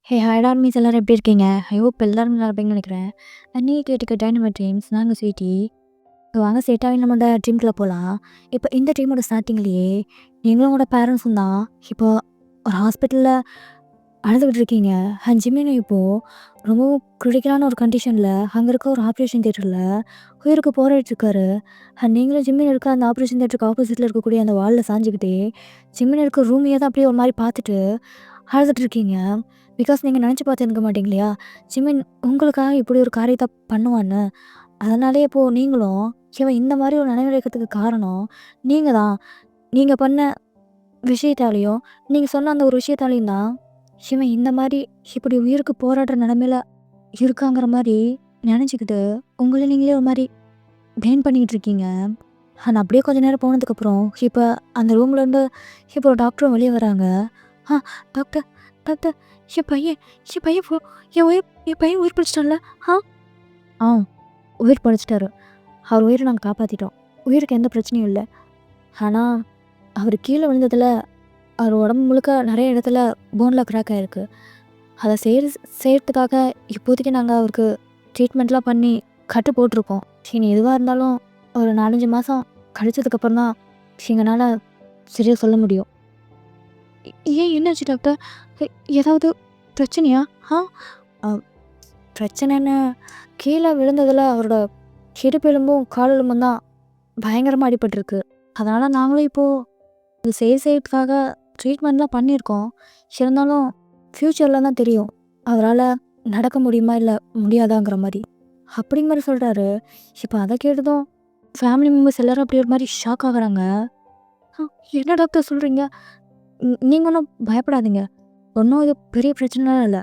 Hi armies எல்லாரும் எப்படி இருக்கீங்க? ஐ ஹோப் எல்லாரும் நல்லா இருப்பீங்கன்னு நினைக்கிறேன். நீங்க கேட்டுக்க டைனமிக் ட்ரீம்ஸ் நாங்க ஸ்வீட்டி. வாங்க ஸ்ட்ரெயிட்டாவே நம்மளோட ட்ரீம்குள்ள போலாம். இப்போ இந்த ட்ரீமோட ஸ்டார்ட்டிங்லேயே நீங்களும் உங்களோட பேரண்ட்ஸும் தான் இப்போ ஒரு ஹாஸ்பிட்டலில் அழுதுகிட்டு இருக்கீங்க. ஜிமின் இப்போது ரொம்பவும் கிரிட்டிக்கலான ஒரு கண்டிஷனில் அங்கே இருக்க ஒரு ஆப்ரேஷன் தியேட்டரில் உயிருக்கு போராடிட்டுருக்காரு. நீங்களும் ஜிம்மின் இருக்க அந்த ஆப்ரேஷன் தியேட்டருக்கு ஆப்போசிட்டில் இருக்கக்கூடிய அந்த வாலில் சாஞ்சிக்கிட்டே ஜிம்மின் இருக்க ரூமையே தான் அப்படியே ஒரு மாதிரி பார்த்துட்டு அழுதுட்டு இருக்கீங்க. பிகாஸ் நீங்கள் நினச்சி பார்த்துருக்க மாட்டீங்க இல்லையா, ஜிமின் உங்களுக்காக இப்படி ஒரு காரியத்தை பண்ணுவான்னு. அதனாலே இப்போது நீங்களும் இவன் இந்த மாதிரி ஒரு நினைவு வைக்கிறதுக்கு காரணம் நீங்கள் தான். நீங்கள் பண்ண விஷயத்தாலேயும் நீங்கள் சொன்ன அந்த ஒரு விஷயத்தாலேயும் தான் இவன் இந்த மாதிரி இப்படி உயிருக்கு போராடுற நிலமையில இருக்காங்கிற மாதிரி நினச்சிக்கிட்டு உங்களை நீங்களே ஒரு மாதிரி கெயின் பண்ணிக்கிட்டு இருக்கீங்க. ஆனால் அப்படியே கொஞ்ச நேரம் போனதுக்கப்புறம் இப்போ அந்த ரூம்லேருந்து இப்போ ஒரு டாக்டரும் வெளியே வராங்க. டாக்டர் டாக்டர் என் பையன் என் பையன் போ என் பையன் உயிர் பிடிச்சிட்டான்ல. ஆ உயிர் பிடிச்சிட்டாரு. அவர் உயிரை நாங்கள் காப்பாற்றிட்டோம். உயிருக்கு எந்த பிரச்சனையும் இல்லை. ஆனால் அவர் கீழே விழுந்ததில் அவர் உடம்பு முழுக்க நிறைய இடத்துல போனில் கிராக் ஆகிருக்கு. அதை செய்கிறதுக்காக இப்போதைக்கு நாங்கள் அவருக்கு ட்ரீட்மெண்ட்லாம் பண்ணி கட்டு போட்டிருக்கோம். இனி எதுவாக இருந்தாலும் ஒரு 4-5 மாதம் கழிச்சதுக்கப்புறம் தான் எங்களால் சரியாக சொல்ல முடியும். ஏன் என்னாச்சு டாக்டர்? ஏதாவது பிரச்சனையா? பிரச்சனைன்னு கீழே விழுந்ததில் அவரோட இடுப்பெலும்பும் காலெலும்பும் தான் பயங்கரமாக அடிபட்டிருக்கு. அதனால் நாங்களும் இப்போது இது செய்கிறதுக்காக ட்ரீட்மெண்ட்லாம் பண்ணியிருக்கோம். இருந்தாலும் ஃப்யூச்சரில் தான் தெரியும் அவரால் நடக்க முடியுமா இல்லை முடியாதாங்கிற மாதிரி அப்படிங்கிற மாதிரி சொல்கிறாரு. இப்போ அதை கேட்டதும் ஃபேமிலி மெம்பர்ஸ் எல்லோரும் அப்படி ஒரு மாதிரி ஷாக் ஆகுறாங்க. என்ன டாக்டர் சொல்கிறீங்க? நீங்கள் ஒன்றும் பயப்படாதீங்க. ஒன்றும் இது பெரிய பிரச்சனைலாம் இல்லை.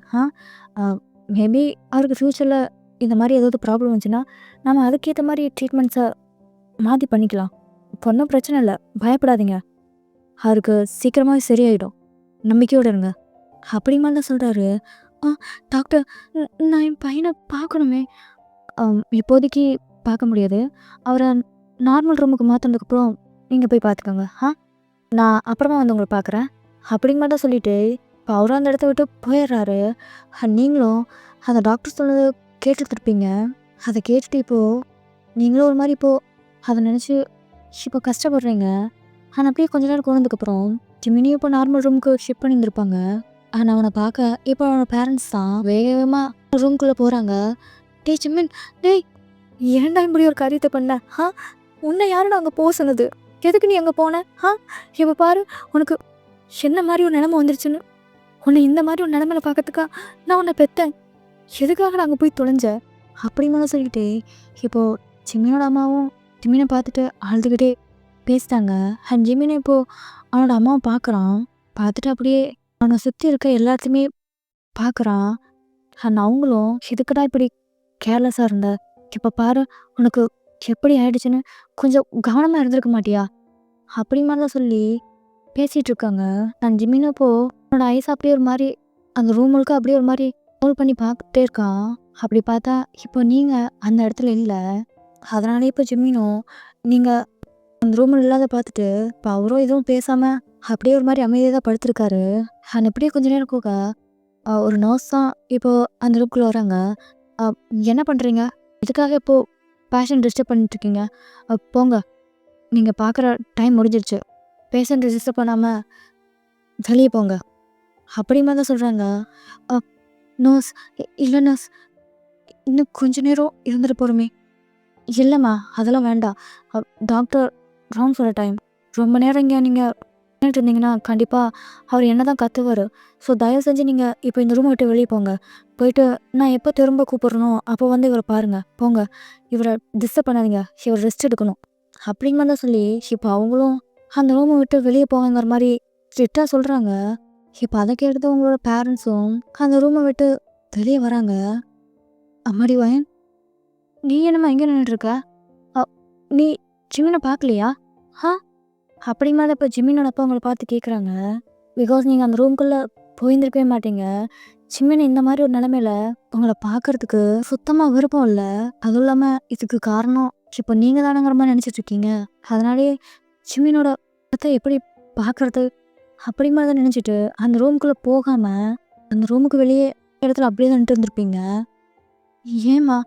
மேபி அவருக்கு ஃப்யூச்சரில் இந்த மாதிரி ஏதாவது ப்ராப்ளம் வந்துச்சுன்னா நம்ம அதுக்கேற்ற மாதிரி ட்ரீட்மெண்ட்ஸை மாற்றி பண்ணிக்கலாம். இப்போ ஒன்றும் பிரச்சனை இல்லை, பயப்படாதீங்க. அவருக்கு சீக்கிரமாகவே சரியாயிடும், நம்பிக்கையோடு இருங்க அப்படிமா தான் சொல்கிறாரு. டாக்டர் நான் என் பையனை பார்க்கணுமே. இப்போதைக்கு பார்க்க முடியாது. அவரை நார்மல் ரூமுக்கு மாற்றினதுக்கப்புறம் நீங்கள் போய் பார்த்துக்கோங்க. நான் அப்புறமா வந்து உங்களை பார்க்குறேன் அப்படிங்க தான் சொல்லிவிட்டு இப்போ அவரும் அந்த இடத்த விட்டு போயிடுறாரு. நீங்களும் அந்த டாக்டர் சொன்னது கேட்டுட்ருப்பீங்க. அதை கேட்டுட்டு இப்போது நீங்களும் ஒரு மாதிரி இப்போது அதை நினச்சி இப்போ கஷ்டப்படுறீங்க. ஆனால் அப்படியே கொஞ்ச நேரம் போனதுக்கப்புறம் ஜிமினியும் இப்போ நார்மல் ரூமுக்கு ஷிஃப்ட் பண்ணியிருந்திருப்பாங்க. ஆனால் அவனை பார்க்க இப்போ அவனோட பேரண்ட்ஸ் தான் வேகமாக ரூம்குள்ளே போகிறாங்க. டேய் ஜிமின், டேய் ஏன்டா இப்படி ஒரு காரியத்தை பண்ண? உன்னை யாரும் அங்கே போக சொன்னது? எதுக்கு நீ அங்கே போன? இப்போ பாரு உனக்கு என்ன மாதிரி ஒரு நிலைமை வந்துருச்சுன்னு. உன்னை இந்த மாதிரி ஒரு நிலைமையில பார்க்கறதுக்கா நான் உன்னை பெற்றேன். எதுக்காக நான் அங்கே போய் தொலைஞ்சேன் அப்படிமா சொல்லிட்டு இப்போது ஜிமினோட அம்மாவும் ஜிமினை பார்த்துட்டு அழுதுகிட்டே பேசிட்டாங்க. ஜிமினை இப்போது அவனோட அம்மாவை பார்க்குறான். பார்த்துட்டு அப்படியே அவனை சுற்றி இருக்க எல்லாத்தையுமே பார்க்குறான். அவங்களும் எதுக்குடா இப்படி கேர்லெஸ்ஸாக இருந்த? இப்போ பாரு உனக்கு எப்படி ஆயிடுச்சுன்னு கொஞ்சம் கவனமாக இருந்திருக்க மாட்டியா அப்படிமா தான் சொல்லி பேசிகிட்டு இருக்காங்க. ஜிமினும் இப்போது அவனோட ஐஸ் அப்படியே ஒரு மாதிரி அந்த ரூம் முழுக்க அப்படியே ஒரு மாதிரி ஹோல்ட் பண்ணி பார்த்துட்டே இருக்கான். அப்படி பார்த்தா இப்போ நீங்கள் அந்த இடத்துல இல்லை. அதனாலே இப்போ ஜிமினும் நீங்கள் அந்த ரூமில் இல்லாத பார்த்துட்டு இப்போ அவரும் எதுவும் பேசாமல் அப்படியே ஒரு மாதிரி அமைதியாக தான் படுத்திருக்காரு. எப்படியே கொஞ்ச நேரம் போக ஒரு நர்ஸ் தான் இப்போது அந்த ரூம்குள்ளே வராங்க. என்ன பண்ணுறீங்க? இதுக்காக இப்போது பேஷண்ட் டிஸ்டர்ப் பண்ணிட்டுருக்கீங்க? போங்க, நீங்கள் பார்க்குற டைம் முடிஞ்சிருச்சு. பேஷண்ட் டிஸ்டர்ப் பண்ணாமல் வெளியே போங்க அப்படிமா தான் சொல்கிறாங்க. நர்ஸ், இல்லை நர்ஸ், இன்னும் கொஞ்ச நேரம் இருந்துட்டு போகிறோமே. இல்லைம்மா அதெல்லாம் வேண்டாம். டாக்டர் ரவுண்ட் சொல்கிற டைம். ரொம்ப நேரம் இங்கே நீங்கள் நின்றுட்டு இருந்தீங்கன்னா கண்டிப்பாக அவர் என்ன தான் கற்றுவார். ஸோ தயவு செஞ்சு நீங்கள் இப்போ இந்த ரூமை விட்டு வெளியே போங்க. போயிட்டு நான் எப்போ திரும்ப கூப்பிட்றனோ அப்போ வந்து இவரை பாருங்கள். போங்க, இவரை டிஸ்டர்ப் பண்ணாதீங்க, இவர் ரெஸ்ட் எடுக்கணும் அப்படிங்கமா தான் சொல்லி இப்போ அவங்களும் அந்த ரூமை விட்டு வெளியே போங்கிற மாதிரி ஸ்ட்ரிக்டாக சொல்கிறாங்க. இப்போ அதை கேட்டது உங்களோட பேரண்ட்ஸும் அந்த ரூமை விட்டு வெளியே வராங்க. அம்மாடி வயன், நீ என்னம்மா எங்கே நின்றுட்டுருக்க? நீ ஜிமினை பார்க்கலையா? அப்படிமா தான் இப்போ ஜிமினோட அப்பா உங்களை பார்த்து கேட்குறாங்க. பிகாஸ் நீங்கள் அந்த ரூம்குள்ளே போயிருந்துருக்கவே மாட்டீங்க. ஜிமின் இந்த மாதிரி ஒரு நிலமையில உங்களை பார்க்குறதுக்கு சுத்தமாக விருப்பம் இல்லை. அதுவும் இல்லாமல் இதுக்கு காரணம் இப்போ நீங்கள் தானங்கிற மாதிரி நினச்சிட்ருக்கீங்க. அதனாலே ஜிமினோட படத்தை எப்படி பார்க்குறது அப்படிமா தான் நினச்சிட்டு அந்த ரூம்குள்ளே போகாமல் அந்த ரூமுக்கு வெளியே இடத்துல அப்படியே தான் நின்னுட்டு இருந்திருப்பீங்க. ஏம்மா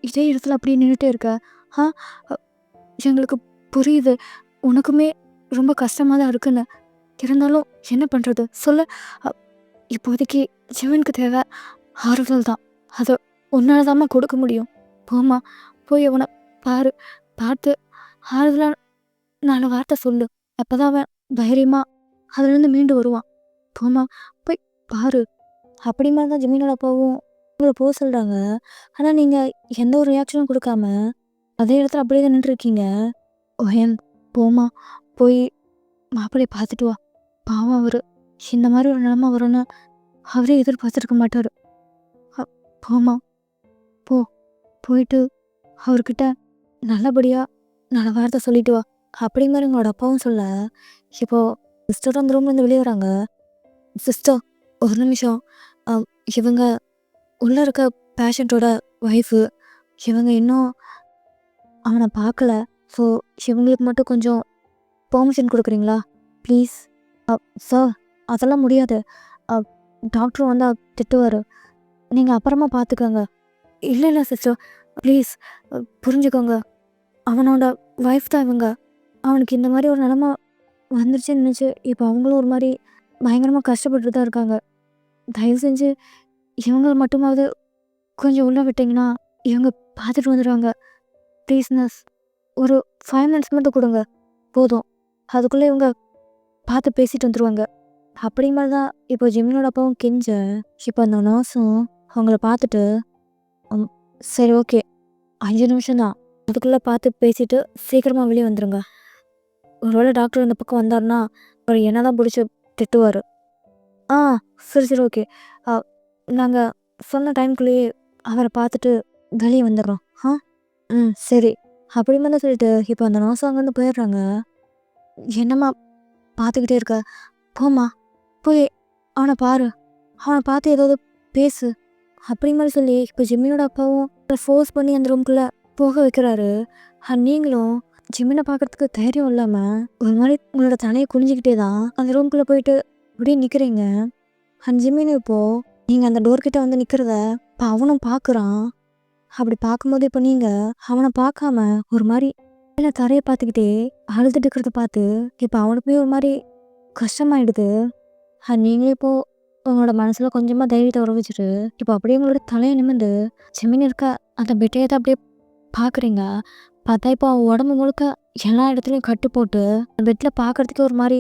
இதே இடத்துல அப்படியே நின்னுட்டே இருக்க? ஆ அ எங்களுக்கு புரியுது. உனக்குமே ரொம்ப கஷ்டமா தான் இருக்குன்னு. இருந்தாலும் என்ன பண்றது? சொல்லு. அ இப்போதைக்கு ஜீவனுக்கு தேவை ஆறுதல் தான். அத உன்னால தாம்மா கொடுக்க முடியும். போம்மா, போய் அவன பாரு. பார்த்து ஆறுதலா 4 வார்த்தை சொல்லு. அப்பதான் அவன் தைரியமா அதுலேருந்து மீண்டு வருவான். போம்மா, போய் பாரு. அப்படிமா தான் ஜெமீனோட அப்பாவும் உங்கள போ சொல்றாங்க. ஆனா நீங்க எந்த ஒரு ரியாக்ஷனும் குடுக்காம, அதே இடத்துல அப்படியே தான் நின்னுட்டுருக்கீங்க. ஓயன் போம்மா, போய் மாப்பிள்ளைய பார்த்துட்டு வா. பாவம் அவரு. இந்த மாரி ஒரு நிலைமை வரும்னு அவரே எதிர்பார்த்துருக்க மாட்டாரு. அ போம்மா, போ. போயிட்டு அவர்கிட்ட நல்லபடியா 4 வார்த்தை சொல்லிட்டு வா. அப்படிங்கிற எங்களோட அப்பாவும் சொல்ல, இப்போ சிஸ்டர் அந்த ரூம்லேருந்து வெளிய வராங்க. சிஸ்டர் ஒரு நிமிஷம். அ இவங்க உள்ள இருக்க பேஷண்ட்டோட ஒய்ஃபு. இவங்க இன்னும் அவன பார்க்கல. ஸோ இவங்களுக்கு மட்டும் கொஞ்சம் பெர்மிஷன் குடுக்குறீங்களா? ப்ளீஸ். அ சார் அதெல்லாம் முடியாது. அ டாக்டர் வந்தா திட்டுவாரு. நீங்க அப்புறமா பார்த்துக்கங்க. இல்ல, இல்ல சிஸ்டர். ப்ளீஸ் புரிஞ்சுக்கோங்க. அவனோட ஒய்ஃப் தான் இவங்க. அவனுக்கு இந்த மாரி ஒரு நிலைமை வந்துருச்சுன்னு நினச்சு, இப்போ அவங்களும் ஒரு மாரி பயங்கரமா கஷ்டப்பட்டுட்டு தான் இருக்காங்க. தயவு செஞ்சு இவங்கள மட்டுமாவது கொஞ்சம் உள்ள விட்டீங்கன்னா, இவங்க பார்த்துட்டு வந்துருவாங்க. Please nurse. ஒரு 5 மினிட்ஸ் மட்டும் குடுங்க. போதும். அதுக்குள்ள இவங்க பார்த்து பேசிட்டு வந்துருவாங்க. அப்படிங்கிறது தான் இப்போ ஜெமினியோட அப்பாவும் கெஞ்ச, இப்போ அந்த நர்ஸும் அவங்கள பார்த்துட்டு, ம் சரி ஓகே. 5 நிமிஷம் தான். அதுக்குள்ள பார்த்து பேசிட்டு சீக்கிரமா வெளிய வந்துருங்க. ஒருவேளை டாக்டர் இந்த பக்கம் வந்தாருன்னா, அவரு என்ன தான் புடிச்சு திட்டுவாரு. ஆ சரி, சரி ஓகே. அ நாங்க சொன்ன டைம்குள்ளேயே அவர பார்த்துட்டு வெளிய வந்துர்றோம். சரி. அப்படின்னு வந்து சொல்லிட்டு இப்போ அந்த நர்ஸும் அங்கேருந்து போயிடுறாங்க. என்னம்மா பார்த்துக்கிட்டே இருக்க? போம்மா, போய் அவன பாரு. அவன பார்த்து ஏதாவது பேசு. அப்படி மாரி சொல்லி இப்போ ஜிம்மியோட அப்பாவும் ஃபோர்ஸ் பண்ணி அந்த ரூம்குள்ள போக வைக்கிறாரு. நீங்களும் ஜிம்மின பார்க்கறதுக்கு தைரியம் இல்லாம, ஒரு மாரி உங்களோட தலைய குனிஞ்சுக்கிட்டே தான் அந்த ரூம்குள்ள போயிட்டு அப்படியே நிக்கிறீங்க. ஜிம்மினும் இப்போ நீங்க அந்த டோர் கிட்ட வந்து நிக்கிறத இப்போ அவனும் பார்க்குறான். அப்படி பார்க்கும்போது இப்போ நீங்க அவன பார்க்காம ஒரு மாரி மேல தரைய பார்த்துக்கிட்டே அழுதுட்டு இருக்கிறத பார்த்து இப்போ அவனுக்குமே ஒரு மாரி கஷ்டமாயிடுது. நீங்களே இப்போ உங்களோட மனசுல கொஞ்சமா தைரியத்தை வர வச்சுட்டு, இப்போ அப்படியே உங்களோட தலைய நிமிர்ந்து ஜெமினி இருக்க அந்த பெட்டையே தான் அப்படியே பார்க்குறீங்க. பார்த்தா இப்போ அவன் உடம்பு முழுக்க எல்லா இடத்துலையும் கட்டு போட்டு அந்த பெட்ல பார்க்கறதுக்கே ஒரு மாரி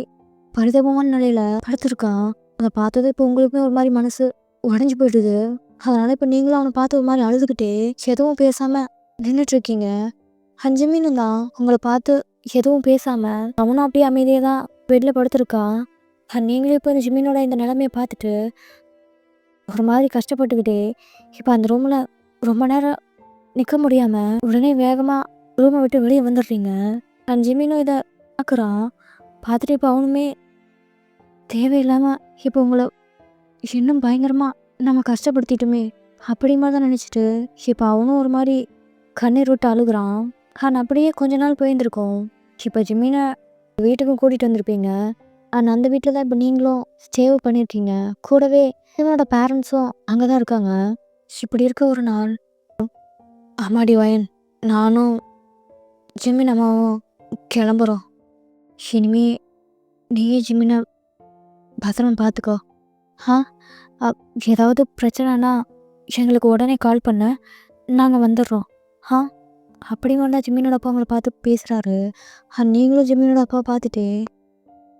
பரிதாபமான நிலையில படுத்திருக்கான். அத பார்த்தது இப்போ உங்களுக்குமே ஒரு மாரி மனசு உடைஞ்சு போயிடுது. அதனால இப்போ நீங்களும் அவனை பார்த்து ஒரு மாரி அழுதுகிட்டே எதுவும் பேசாம நின்றுட்டு இருக்கீங்க. ஜெமினும் தான் உங்கள பார்த்து எதுவும் பேசாம அவனும் அப்படியே அமைதியா தான் பெட்ல படுத்திருக்கான். நீங்களே இப்போ இந்த ஜிம்மினோட இந்த நிலைமைய பார்த்துட்டு ஒரு மாதிரி கஷ்டப்பட்டுக்கிட்டே இப்போ அந்த ரூம்ல ரொம்ப நேரம் நிற்க முடியாம உடனே வேகமா ரூமை விட்டு வெளியே வந்துடுறீங்க. ஜிம்மினும் இதை பார்க்குறான். பார்த்துட்டு இப்போ அவனுமே தேவையில்லாம இப்போ உங்களை இன்னும் பயங்கரமா நம்ம கஷ்டப்படுத்திட்டோமே அப்படிமா தான் நினச்சிட்டு இப்போ அவனும் ஒரு மாதிரி கண்ணீர் விட்டு அழுகுறான். அப்படியே கொஞ்ச நாள் போயிருந்துருக்கோம். இப்போ ஜிம்மினை வீட்டுக்கும் கூட்டிகிட்டு வந்திருப்பீங்க. அந்த வீட்டில் தான் இப்போ நீங்களும் ஸ்டேவ் பண்ணியிருக்கீங்க. கூடவே இவனோட பேரண்ட்ஸும் அங்கே தான் இருக்காங்க. இப்படி இருக்க ஒரு நாள், ஆமாடி வயன், நானும் ஜிம்மின் அம்மாவும் கிளம்புறோம். இனிமே நீயே ஜிம்மினை பத்திரமா பார்த்துக்கோ. ஆ ஏதாவது பிரச்சனைனா எங்களுக்கு உடனே கால் பண்ண, நாங்கள் வந்துடுறோம். ஆ அப்படி வந்தா ஜிம்மினோட அப்பா அவங்கள பார்த்து பேசுகிறாரு. நீங்களும் ஜிம்மினோட அப்பா பார்த்துட்டே,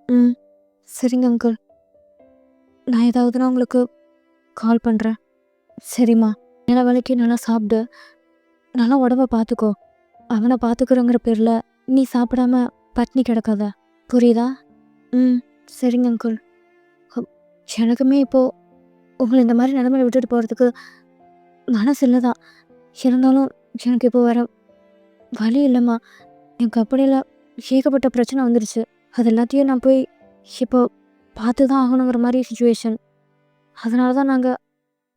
ம் சரிங்க அங்கிள், நான் ஏதாவதுனா உங்களுக்கு கால் பண்ணுறேன். சரிம்மா, நல்ல வேலைக்கு நல்லா சாப்பிடு, நல்லா உடம்ப பார்த்துக்கோ. அவனை பார்த்துக்கிறோங்கிற பேரில் நீ சாப்பிடாம பட்னி கிடக்காத, புரியுதா? ம் சரிங்க அங்கிள். எனக்குமே இப்போது உங்களை இந்த மாதிரி நிலமையில விட்டுட்டு போகிறதுக்கு மனசு இல்லை தான். இருந்தாலும் எனக்கு இப்போ வேற வழி இல்லைம்மா. எனக்கு அப்படியெல்லாம் ஏகப்பட்ட பிரச்சனை வந்துருச்சு. அது எல்லாத்தையும் நான் போய் இப்போ பார்த்து தான் ஆகணுங்கிற மாதிரி சுச்சுவேஷன். அதனால தான் நாங்கள்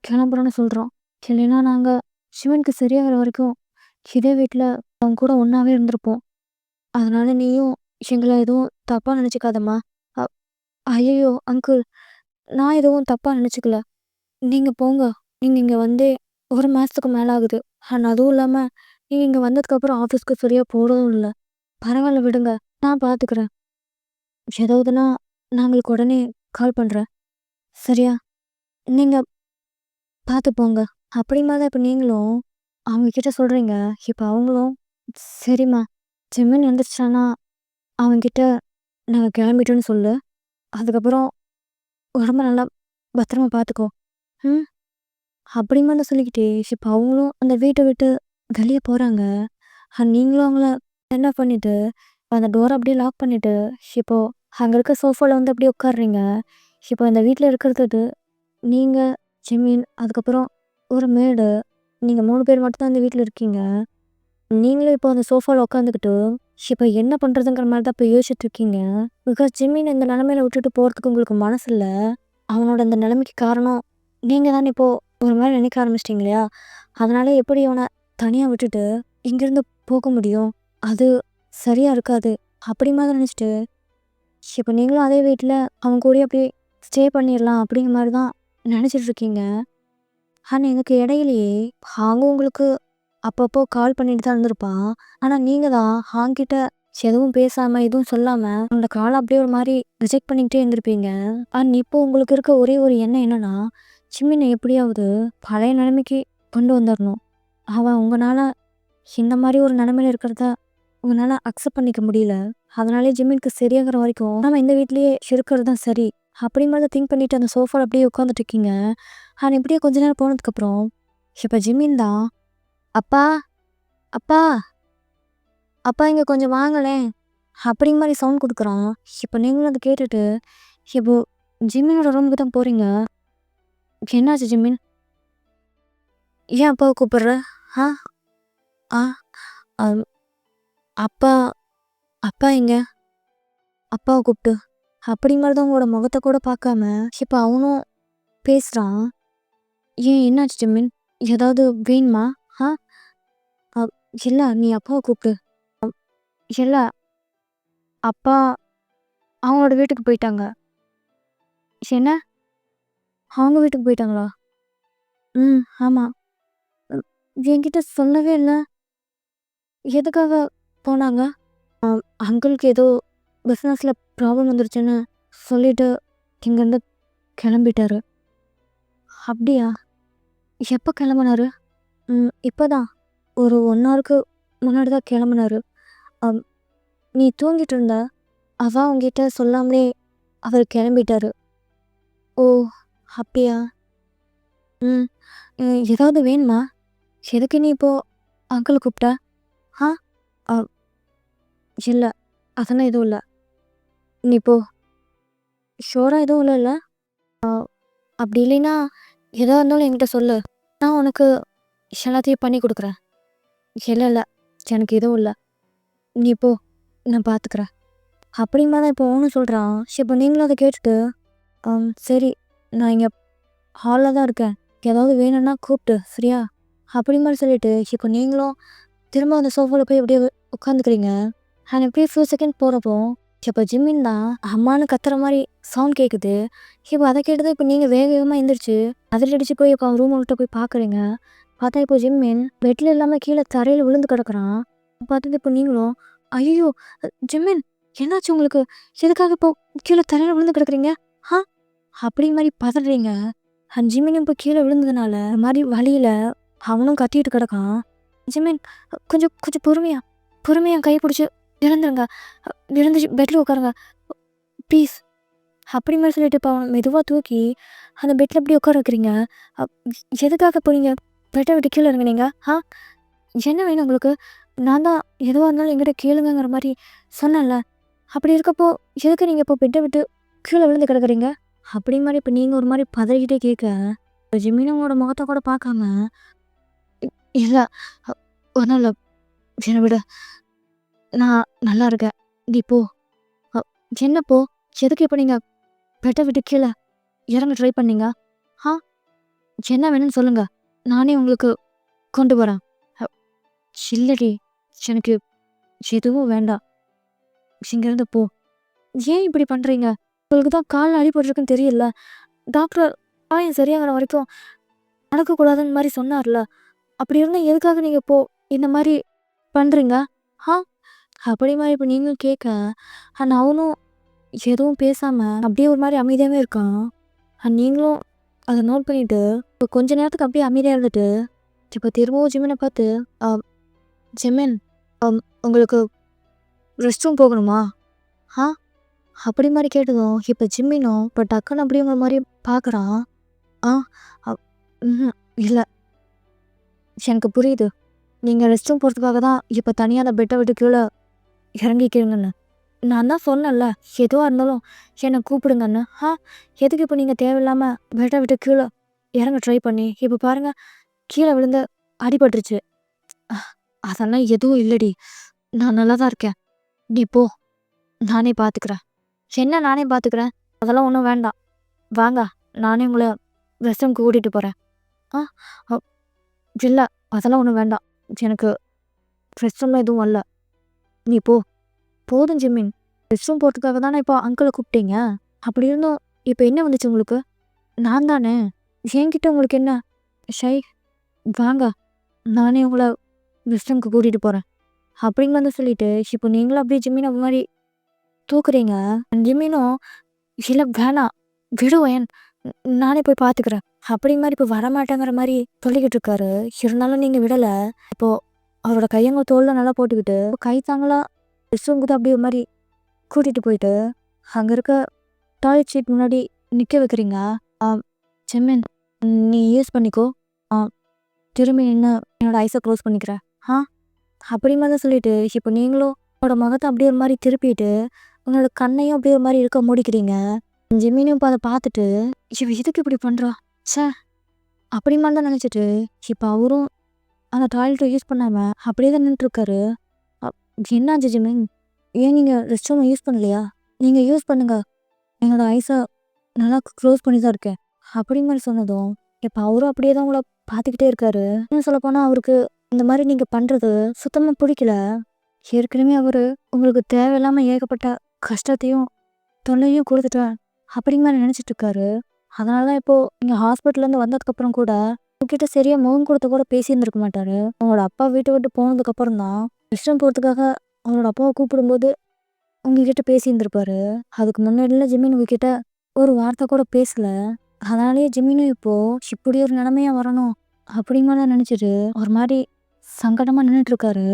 கிளம்புறோன்னு சொல்கிறோம். இல்லைன்னா நாங்கள் சிவனுக்கு சரியாகிற வரைக்கும் இதே வீட்டில் அவங்க கூட ஒன்றாவே இருந்திருப்போம். அதனால நீயும் எங்களை எதுவும் தப்பாக நினச்சிக்காதம்மா. ஐயோ அங்கிள், நான் எதுவும் தப்பா நினச்சிக்கல. நீங்க போங்க. நீங்க இங்க வந்தே 1 மாசத்துக்கு மேல ஆகுது. அண்ட் அதுவும் இல்லாம, நீங்க இங்க வந்ததுக்கப்புறம் ஆஃபீஸ்க்கு சரியா போறதும் இல்ல. பரவால்ல விடுங்க. நான் பார்த்துக்கிறேன். ஏதாவதுன்னா நான் உங்களுக்கு உடனே கால் பண்றேன். சரியா? நீங்க பார்த்து போங்க. அப்படிமா தான் இப்ப நீங்களும் அவங்க கிட்ட சொல்றீங்க. இப்ப அவங்களும் சரிம்மா, ஜிம்மின் எந்திரிச்சிட்டான்னா அவன்கிட்ட நாங்க கிளம்பிட்டோன்னு சொல்லு. அதுக்கப்புறம் உடம்ப நல்லா பத்திரமா பார்த்துக்கோ. ம். அப்படிமா தான் சொல்லிக்கிட்டே இப்ப அவங்களும் அந்த வீட்ட விட்டு வெளிய போறாங்க. நீங்களும் அவங்கள என்ன பண்ணிட்டு, அந்த டோர அப்படியே லாக் பண்ணிட்டு, இப்போ அங்க இருக்க சோஃபால வந்து அப்படியே உட்கார்றீங்க. இப்போ இந்த வீட்ல இருக்கிறது நீங்க, ஜிமின், அதுக்கப்புறம் ஒரு மேடு. நீங்க 3 பேர் மட்டும் தான் இந்த வீட்ல இருக்கீங்க. நீங்களும் இப்போ அந்த சோஃபால உட்காந்துக்கிட்டு, இப்ப என்ன பண்றதுங்கிற மாரி தான் இப்ப யோசிச்சுட்டு இருக்கீங்க. பிகாஸ் ஜிமின் இந்த நிலைமையில விட்டுட்டு போறதுக்கு உங்களுக்கு மனசு இல்ல. அவனோட இந்த நிலைமைக்கு காரணம் நீங்க தானே இப்போ ஒரு மாரி நினைக்க ஆரம்பிச்சிட்டீங்க இல்லையா? அதனால எப்படி அவன தனியா விட்டுட்டு இங்கேருந்து போக முடியும்? அது சரியா இருக்காது. அப்படி மாதிரி நினச்சிட்டு, இப்ப நீங்களும் அதே வீட்ல அவன் கூடயே அப்படியே ஸ்டே பண்ணிடலாம் அப்படிங்கிற மாரி தான் நினச்சிட்டு இருக்கீங்க. ஆனா இதுக்கு இடையிலேயே அவங்க உங்களுக்கு அப்பப்போ கால் பண்ணிட்டு தான் இருந்திருப்பான். ஆனா நீங்க தான் அவன்கிட்ட எதுவும் பேசாம, எதுவும் சொல்லாம அந்த கால அப்படியே ஒரு மாரி ரிஜெக்ட் பண்ணிக்கிட்டே இருந்திருப்பீங்க. இப்போ உங்களுக்கு இருக்க ஒரே ஒரு எண்ணம் என்னன்னா, ஜிம்மின எப்படியாவது பழைய நிலைமைக்கு கொண்டு வந்துரணும். அவன் உங்கனால இந்த மாரி ஒரு நிலைமையில இருக்கிறத உங்களால அக்செப்ட் பண்ணிக்க முடியல. அதனாலே ஜிம்மினுக்கு சரியாகிற வரைக்கும் நம்ம இந்த வீட்லயே இருக்கிறது தான் சரி. அப்படி மாதிரி திங்க் பண்ணிட்டு அந்த சோஃபால அப்படியே உட்காந்துட்டு இருக்கீங்க. இப்படியே கொஞ்ச நேரம் போனதுக்கப்புறம், இப்ப ஜிம்மின் தான், "அப்பா, அப்பா, அப்பா இங்க கொஞ்சம் வாங்களேன்." அப்படிங்க மாரி சவுண்ட் குடுக்குறான். இப்ப நீங்களும் அத கேட்டுட்டு, இப்போ ஜிம்மினோட ரூமுக்கு தான் போறீங்க. "என்னாச்சு ஜிம்மின்? ஏன் அப்பாவ கூப்பிடுற? ஆ? ஆ? அம் அப்பா அப்பா எங்க? அப்பாவ கூப்பிட்டு." அப்படிங்க மாரி தான் உங்களோட முகத்த கூட பார்க்காம, இப்ப அவனும் பேசுறான். "ஏன் என்னாச்சு ஜிம்மின்? ஏதாவது வேணுமா? ஆ? அ இல்ல நீ அப்பாவ கூப்பிடு." இல்ல அப்பா அவங்களோட வீட்டுக்கு போயிட்டாங்க. என்ன? அவங்க வீட்டுக்கு போயிட்டாங்களா? ம். ஆமா. ம். என்கிட்ட சொல்லவே இல்ல. எதுக்காக போனாங்க? அங்கிளுக்கு ஏதோ பிசினஸ்ல ப்ராப்ளம் வந்துருச்சுன்னு சொல்லிட்டு இங்கேருந்து கிளம்பிட்டாரு. அப்படியா? எப்போ கிளம்புனாரு? இப்பதான். ஒரு 1 ஹவருக்கு முன்னாடி தான் கிளம்புனாரு. அம் நீ தூங்கிட்டு இருந்த. அதான் உன்கிட்ட சொல்லாமலே அவர் கிளம்பிட்டாரு. ஓ! அப்படியா? ம். ஏதாவது வேணுமா? எதுக்கு நீ இப்போ அங்கிள கூப்பிட்ட? ஆ? அ இல்ல. அதெல்லாம் எதுவும் இல்ல. நீ போ. ஷூரா எதுவும் இல்லல்ல? அப்படி இல்லைன்னா, எதா இருந்தாலும் என்கிட்ட சொல்லு. நான் உனக்கு எல்லாத்தையும் பண்ணி குடுக்குறேன். இல்ல, இல்ல. எனக்கு எதுவும் இல்ல. நீ போ. நான் பார்த்துக்கிறேன். அப்படிங்கிறமா தான் இப்போ அவனும் சொல்றான். இப்ப நீங்களும் அத கேட்டுட்டு, சரி. நான் இங்க ஹால்ல தான் இருக்கேன். ஏதாவது வேணும்னா கூப்பிடு. சரியா? அப்படி மாரி சொல்லிட்டு, இப்போ நீங்களும் திரும்ப அந்த சோஃபால போய் அப்படியே உட்காந்துக்கிறீங்க. எப்படியும் ஃபியூ செகண்ட் போறப்போ, இப்போ ஜிம்மின் தான் அம்மான்னு கத்துற மாரி சவுண்ட் கேட்குது. இப்போ அத கேட்டதும் இப்போ நீங்க வேக வேகமா எந்திரிச்சு, அதிர அடிச்சு போய் இப்போ அவன் ரூம் கிட்ட போய் பார்க்குறீங்க. பார்த்தா இப்போ ஜிம்மின் பெட்ல இல்லாம கீழ தரையில விழுந்து கிடக்குறான். பார்த்தது இப்போ நீங்களும், "ஐயய்யோ! ஜிம்மின் என்னாச்சு உங்களுக்கு? எதுக்காக இப்போ கீழ தரையில விழுந்து கிடக்குறீங்க? ஆ?" அப்படி மாரி பதறீங்க. ஜிம்மின் இப்போ கீழ விழுந்ததுனால, ஒரு மாரி வலியில அவனும் கத்திட்டு கிடக்கான். "ஜிம்மின் கொஞ்சம் கொஞ்சம் பொறுமையா பொறுமையா கை பிடிச்சு எழுந்துருங்க. எழுந்துச்சு பெட்ல உட்காருங்க. ப்ளீஸ்." அப்படி மாரி சொல்லிட்டு இப்போ அவன மெதுவா தூக்கி அந்த பெட்ல அப்படியே உட்கார வைக்கிறீங்க. அப் எதுக்காக இப்போ நீங்க பெட்ட விட்டு கீழ இறங்குனீங்க? ஆ? என்ன வேணும் உங்களுக்கு? நான் தான் எதுவா இருந்தாலும் என்கிட்ட கேளுங்கங்கிற மாரி சொன்னேன்ல. அப்படி இருக்கப்போ, எதுக்கு நீங்க இப்போ பெட்ட விட்டு கீழ விழுந்து கிடக்குறீங்க? அப்படி மாரி இப்ப நீங்க ஒரு மாரி பதறிக்கிட்டே கேட்க, இப்ப ஜிமின் உங்களோட முகத்த கூட பார்க்காம, இல்ல அ ஒண்ணும் இல்ல. என்ன விடு. நான் நல்லா இருக்கேன். நீ போ. அ என்ன போ? எதுக்கு இப்ப நீங்க பெட்ட விட்டு கீழ இறங்க ட்ரை பண்ணீங்க? ஆ? என்ன வேணும்னு சொல்லுங்க. நானே உங்களுக்கு கொண்டு வரேன். அ இல்லடி. எனக்கு எதுவும் வேண்டாம். இங்கேருந்து போ. ஏன் இப்படி பண்றீங்க? உங்களுக்கு தான் கால்ல அடிபட்டுருக்குன்னு தெரியும்ல. டாக்டர் காயம் சரியாகிற வரைக்கும் நடக்கக்கூடாதுன்னு மாதிரி சொன்னார்ல. அப்படி இருந்தால் எதுக்காக நீங்கள் இப்போ இந்த மாதிரி பண்ணுறீங்க? ஆ அப்படிமா இப்போ நீங்களும் கேட்க அவனும் எதுவும் பேசாமல் அப்படியே ஒரு மாதிரி அமைதியாகவே இருக்கான். நீங்களும் அதை நோட் பண்ணிவிட்டு இப்போ கொஞ்ச நேரத்துக்கு அப்படியே அமைதியாக இருந்துட்டு இப்போ திரும்பவும் ஜிமினை பார்த்து ஜிமின் உங்களுக்கு ரெஸ்ட் ரூம் போகணுமா? ஆ அப்படி மாதிரி கேட்டதும் இப்போ ஜிம்மினும் இப்போ டக்குன்னு அப்படிங்கிற மாதிரி பார்க்குறான். ஆ இல்லை, எனக்கு புரியுது. நீங்கள் ரெஸ்ட் ரூம் போகிறதுக்காக தான் இப்போ தனியாக அந்த பெட்டை விட்டு கீழே இறங்கிக்கிறீங்கன்னு. நான் தான் சொன்னேன்ல, எதுவாக இருந்தாலும் என்னை கூப்பிடுங்கன்னு. எதுக்கு இப்போ நீங்கள் தேவையில்லாமல் பெட்டை விட்டு கீழே இறங்க ட்ரை பண்ணி இப்போ பாருங்கள் கீழே விழுந்து அடிபட்டுருச்சு. அதெல்லாம் எதுவும் இல்லடி, நான் நல்லா தான் இருக்கேன். நீ போ, நானே பார்த்துக்கிறேன். என்ன நானே பார்த்துக்கிறேன்? அதெல்லாம் ஒன்றும் வேண்டாம். வாங்க, நானே உங்களை ரெஸ்ட் ரூம்க்கு கூட்டிகிட்டு போகிறேன். இல்லை, அதெல்லாம் ஒன்றும் வேண்டாம். எனக்கு ரெஸ்ட் ரூம்லாம் எதுவும் வரல. நீ போ. போதும் ஜிம்மின், ரெஸ்ட் ரூம் போகிறதுக்காக தானே இப்போ அங்கிளை கூப்பிட்டீங்க. அப்படி இருந்தும் இப்போ என்ன வந்துச்சு உங்களுக்கு? நான் தானே, என்கிட்ட உங்களுக்கு என்ன? ஷை, வாங்க, நானே உங்களை ரெஸ்ட் ரூம்க்கு கூட்டிகிட்டு போகிறேன் அப்படிங்க வந்து சொல்லிட்டு இப்போ நீங்களும் அப்படியே ஜிம்மின் அந்த மாதிரி தூக்குறீங்க. ஜிம்மினும் இல்லை வேணாம் விடுவேன், நானே போய் பார்த்துக்கிறேன் அப்படிங்க மாதிரி இப்போ வரமாட்டேங்கிற மாதிரி சொல்லிக்கிட்டு இருக்காரு. இருந்தாலும் நீங்கள் விடலை. இப்போது அவரோட கையங்க தோளில் நல்லா போட்டுக்கிட்டு கை தாங்களா ரெஸ்ட் ரூமுக்கு தான் அப்படியே ஒரு மாதிரி கூட்டிகிட்டு போயிட்டு அங்கே இருக்க டாய்லெட் சீட் முன்னாடி நிற்க வைக்கிறீங்க. ஜிம்மின், நீ யூஸ் பண்ணிக்கோ, திரும்பி நின்று என்னோட ஐஸை க்ளோஸ் பண்ணிக்கிறேன். அப்படிமா தான் சொல்லிட்டு இப்போ நீங்களும் உங்களோட முகத்தை அப்படியே ஒரு மாதிரி திருப்பிட்டு உங்களோட கண்ணையும் அப்படியே ஒரு மாதிரி இருக்க முடிக்கிறீங்க. ஜிம்மினும் இப்போ அதை பார்த்துட்டு இவ எதுக்கு இப்படி பண்ணுறா சே அப்படிமா தான் நினச்சிட்டு இப்போ அவரும் அந்த டாய்லெட்டை யூஸ் பண்ணாமல் அப்படியே தான் நின்றுருக்காரு. என்னாச்சு ஜிம்மின், ஏன் நீங்கள் ரெஸ்ட் ரூமை யூஸ் பண்ணலையா? நீங்கள் யூஸ் பண்ணுங்க, என்னோட ஐஸை நல்லா க்ளோஸ் பண்ணி தான் இருக்கேன் அப்படிங்க மாதிரி சொன்னதும் இப்போ அவரும் அப்படியே தான் உங்களை பார்த்துக்கிட்டே இருக்காரு. இன்னும் சொல்லப்போனால் அவருக்கு இந்த மாதிரி நீங்கள் பண்ணுறது சுத்தமாக பிடிக்கல. ஏற்கனவே அவர் உங்களுக்கு தேவையில்லாமல் ஏகப்பட்ட கஷ்டத்தையும் தொல்லையும் கொடுத்துட்டேன் அப்படிங்க மாதிரி நினச்சிட்டு இருக்காரு. அதனால தான் இப்போது நீங்கள் ஹாஸ்பிட்டல்லேருந்து வந்ததுக்கப்புறம் கூட உங்ககிட்ட சரியாக முகம் கொடுத்த கூட பேசியிருந்துருக்க மாட்டார். அவங்களோட அப்பா வீட்டை விட்டு போனதுக்கப்புறம் தான் ரெஸ்ட் போகிறதுக்காக அவங்களோட அப்பாவை கூப்பிடும்போது உங்ககிட்ட பேசியிருந்திருப்பாரு. அதுக்கு முன்னாடிலாம் ஜிம்மின் உங்ககிட்ட ஒரு வார்த்தை கூட பேசலை. அதனாலேயே ஜிம்மினும் இப்போது இப்படி ஒரு நிலைமையாக வரணும் அப்படிங்க மாதிரி நினச்சிட்டு ஒரு மாதிரி சங்கடமாக நின்றுட்டுருக்காரு.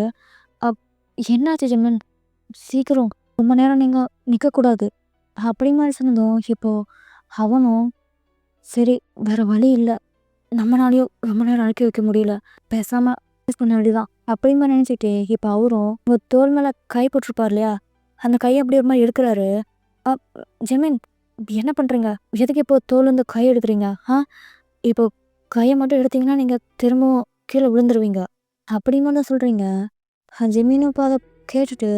என்னாச்சு ஜிம்மின், சீக்கிரம், ரொம்ப நேரம் நீங்கள் நிற்கக்கூடாது அப்படி மாதிரி சொன்னதும் இப்போது அவனும் சரி வேறு வழி இல்லை, நம்மளாலையும் ரொம்ப நேரம் அழைக்க வைக்க முடியல, பேசாமல் யூஸ் பண்ண வேண்டியதான் அப்படி மாதிரி நினச்சிட்டு இப்போ அவரும் உங்கள் தோல் மேலே கை போட்டிருப்பார் இல்லையா, அந்த கையை அப்படியே ஒரு மாதிரி எடுக்கிறாரு. ஜிம்மின், என்ன பண்ணுறீங்க? எதுக்கு இப்போ தோல்லேருந்து கை எடுக்கிறீங்க? இப்போ கையை மட்டும் எடுத்தீங்கன்னா நீங்கள் திரும்பவும் கீழே விழுந்துருவீங்க அப்படிங்க தான் சொல்கிறீங்க. ஜிம்மினும் இப்போ அதை கேட்டுட்டு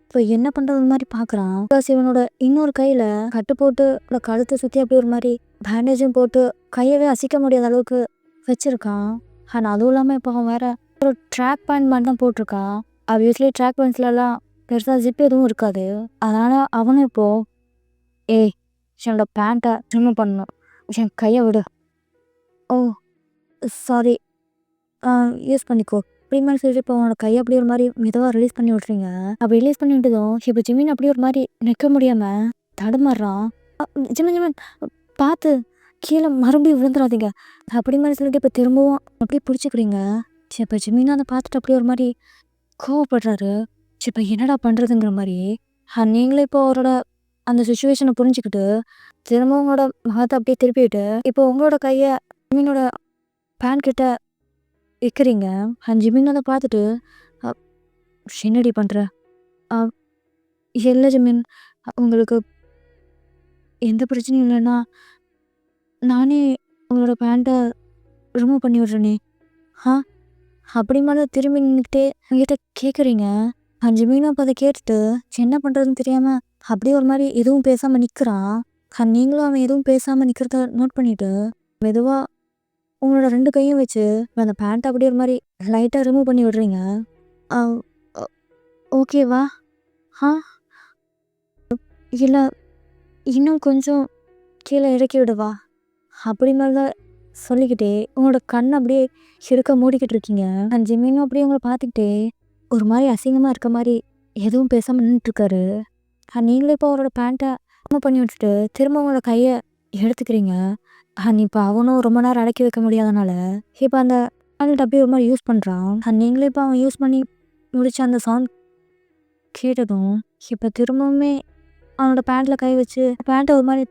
இப்போ என்ன பண்ணுறது மாதிரி பார்க்குறான். இவனோட இன்னொரு கையில் கட்டு போட்டு கழுத்தை சுற்றி அப்படி ஒரு மாதிரி பேண்டேஜும் போட்டு கையவே அசைக்க முடியாத அளவுக்கு வச்சுருக்கான். ஆனால் அதுவும் இல்லாமல் இப்போ அவன் வேற ஒரு ட்ராக் பேண்ட் மாதிரி தான் போட்டிருக்கான். ஆப்வியஸ்லி ட்ராக் பேண்ட்ஸ்லாம் பெருசாக ஜிப் எதுவும் இருக்காது. அதனால் அவனும் இப்போது என்னோட பேண்ட்டை ரிமூவ் பண்ணணும், என் கையை விடு. ஓ சாரி, யூஸ் பண்ணிக்கோ அப்படிமாதிரி சொல்லிட்டு இப்போ அவனோட கையை அப்படியே ஒரு மாதிரி மெதுவாக ரிலீஸ் பண்ணி விட்றீங்க. அப்படி ரிலீஸ் பண்ணி விட்டதும் இப்போ ஜிம்மின் அப்படியே ஒரு மாதிரி நிற்க முடியாமல் தடுமாறுறான். ஜிம்மின் பார்த்து கீழே மறுபடியும் விழுந்துடாதீங்க அப்படி மாதிரி சொல்லிட்டு இப்போ திரும்பவும் அப்படியே பிடிச்சிக்கிறீங்க. இப்போ ஜிம்மின் அதை பார்த்துட்டு அப்படியே ஒரு மாதிரி கோவப்படுறாரு. இப்போ என்னடா பண்ணுறதுங்கிற மாதிரி நீங்களே இப்போ அவரோட அந்த சுச்சுவேஷனை புரிஞ்சுக்கிட்டு திரும்ப உங்களோட முகத்தை அப்படியே திருப்பிட்டு இப்போ உங்களோட கையை ஜிம்மினோட பேன் கிட்ட வைக்கிறீங்க. ஜிம்மின் அதை பார்த்துட்டு என்னடி பண்ணுற? இல்லை ஜிம்மின், உங்களுக்கு எந்த பிரச்சனையும் இல்லைன்னா நானே உங்களோட பேண்ட்டை ரிமூவ் பண்ணி விட்றேனே. அப்படி மாதிரி திரும்பி நின்றுக்கிட்டே என்கிட்ட கேட்குறீங்க. ஜிம்மினும் அப்போ அதை கேட்டுட்டு என்ன பண்ணுறதுன்னு தெரியாமல் அப்படியே ஒரு மாதிரி எதுவும் பேசாமல் நிற்கிறான். நீங்களும் அவன் எதுவும் பேசாமல் நிற்கிறத நோட் பண்ணிவிட்டு மெதுவாக உங்களோட 2 கையும் வச்சு அந்த பேண்ட்டை அப்படியே ஒரு மாதிரி லைட்டாக ரிமூவ் பண்ணி விடுறீங்க. ஓகேவா? இல்லை இன்னும் கொஞ்சம் கீழே இறக்கி விடவா? அப்படி மாதிரி தான் சொல்லிக்கிட்டே உங்களோட கண்ணை அப்படியே சிறுக்க மூடிக்கிட்டு இருக்கீங்க. அந்த ஜிம்மினும் அப்படியே உங்களை பார்த்துக்கிட்டே ஒரு மாதிரி அசிங்கமாக இருக்க மாதிரி எதுவும் பேசாமல் நின்றுட்டுருக்காரு. நீங்களே இப்போ அவரோட பேண்ட்டை பண்ணி விட்டுட்டு திரும்ப உங்களோட கையை எடுத்துக்கிறீங்க. இப்போ அவனும் ரொம்ப நேரம் அடக்கி வைக்க முடியாதனால இப்போ அந்த பேண்ட் அப்படியே ஒரு மாதிரி யூஸ் பண்ணுறான். நீங்களே இப்போ அவன் யூஸ் பண்ணி முடிச்ச அந்த சவுண்ட் கேட்டதும் இப்போ திரும்பவுமே அவனோட பேண்ட்டில் கை வச்சு பேண்ட்டை ஒரு மாதிரி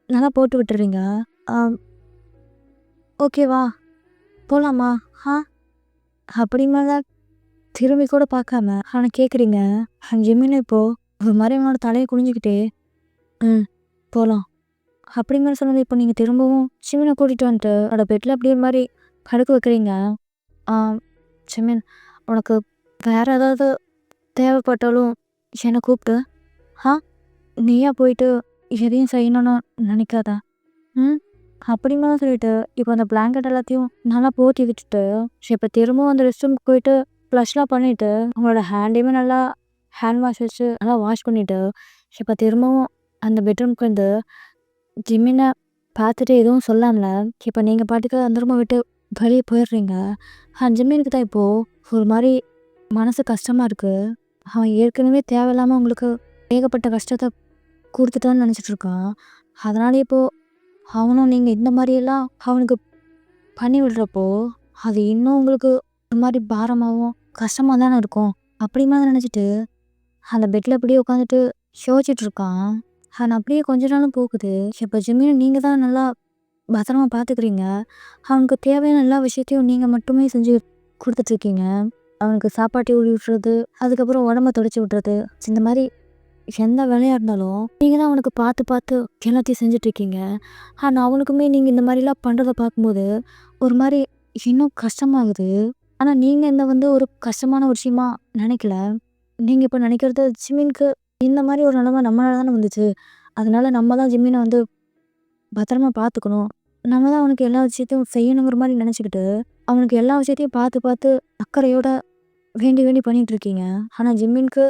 நல்லா போட்டு விட்டுறீங்க. ஓகேவா போகலாமா? ஆ அப்படி மேலே திரும்பி கூட பார்க்காம அவனை கேட்குறீங்க. ஜிம்மின்னு இப்போது ஒரு மாதிரி அவனோட தலையை குனிஞ்சிக்கிட்டே போகலாம் அப்படி மாதிரி சொன்னது. இப்போ நீங்கள் திரும்பவும் ஜிம்மினை கூட்டிகிட்டு வந்துட்டு அவனோட பெட்டில் அப்படியே ஒரு மாதிரி படுக்க வைக்கிறீங்க. ஜிம்மின் உனக்கு வேறு ஏதாவது தேவைப்பட்டாலும் என்னை கூப்பிட்டு நீயா போயிட்டு எதையும் செய்யணும்னு நினைக்காத. அப்படி மாதிரி சொல்லிட்டு இப்போ அந்த பிளாங்கெட் எல்லாத்தையும் நல்லா போட்டி விட்டுட்டு இப்போ திரும்பவும் அந்த ரெஸ்ட் ரூமுக்கு போயிட்டு ஃப்ளஷ்லாம் பண்ணிவிட்டு உங்களோட ஹேண்டையுமே நல்லா ஹேண்ட் வாஷ் வச்சு நல்லா வாஷ் பண்ணிவிட்டு இப்போ திரும்பவும் அந்த பெட்ரூம்க்கு வந்து ஜிம்மினை பார்த்துட்டு எதுவும் சொல்லாமல இப்போ நீங்கள் பாட்டுக்கு அந்த ரூமை விட்டு வெளியே போயிடுறீங்க. ஜிம்மினுக்கு தான் இப்போது ஒரு மாதிரி மனசு கஷ்டமாக இருக்குது. அவன் ஏற்கனவே தேவையில்லாமல் உங்களுக்கு ஏகப்பட்ட கஷ்டத்தை கொடுத்துட்டான்னு நினச்சிட்ருக்கான். அதனால இப்போது அவனும் நீங்கள் இந்த மாதிரியெல்லாம் அவனுக்கு பண்ணி விடுறப்போ அது இன்னும் உங்களுக்கு ஒரு மாதிரி பாரமாகவும் கஷ்டமாக தானே இருக்கும். அப்படி மாதிரி நினச்சிட்டு அந்த பெட்டில் அப்படியே உட்காந்துட்டு யோசிச்சுட்ருக்கான். அப்படியே கொஞ்ச நாளும் போகுது. இப்போ ஜிம்மினை நீங்கள் தான் நல்லா பத்திரமா பார்த்துக்கிறீங்க. அவனுக்கு தேவையான எல்லா விஷயத்தையும் நீங்கள் மட்டுமே செஞ்சு கொடுத்துட்ருக்கீங்க. அவனுக்கு சாப்பாட்டை ஊடி விட்டுறது, அதுக்கப்புறம் உடம்ப துடைச்சி விட்டுறது, இந்த மாதிரி எந்த வேலையாக இருந்தாலும் நீங்கள் தான் அவனுக்கு பார்த்து பார்த்து எல்லாத்தையும் செஞ்சிட்ருக்கீங்க. ஆனால் அவனுக்குமே நீங்கள் இந்த மாதிரிலாம் பண்ணுறதை பார்க்கும்போது ஒரு மாதிரி இன்னும் கஷ்டமாகுது. ஆனால் நீங்கள் இந்த வந்து ஒரு கஷ்டமான ஒரு விஷயமா நினைக்கல. நீங்கள் இப்போ நினைக்கிறது ஜிம்மினுக்கு இந்த மாதிரி ஒரு நிலைமை நம்மளால தானே வந்துச்சு. அதனால நம்ம தான் ஜிம்மினை வந்து பத்திரமா பார்த்துக்கணும், நம்ம தான் அவனுக்கு எல்லா விஷயத்தையும் செய்யணுங்கிற மாதிரி நினச்சிக்கிட்டு அவனுக்கு எல்லா விஷயத்தையும் பார்த்து பார்த்து அக்கறையோட வேண்டி வேண்டி பண்ணிகிட்டு இருக்கீங்க. ஆனால் ஜிம்மினுக்கு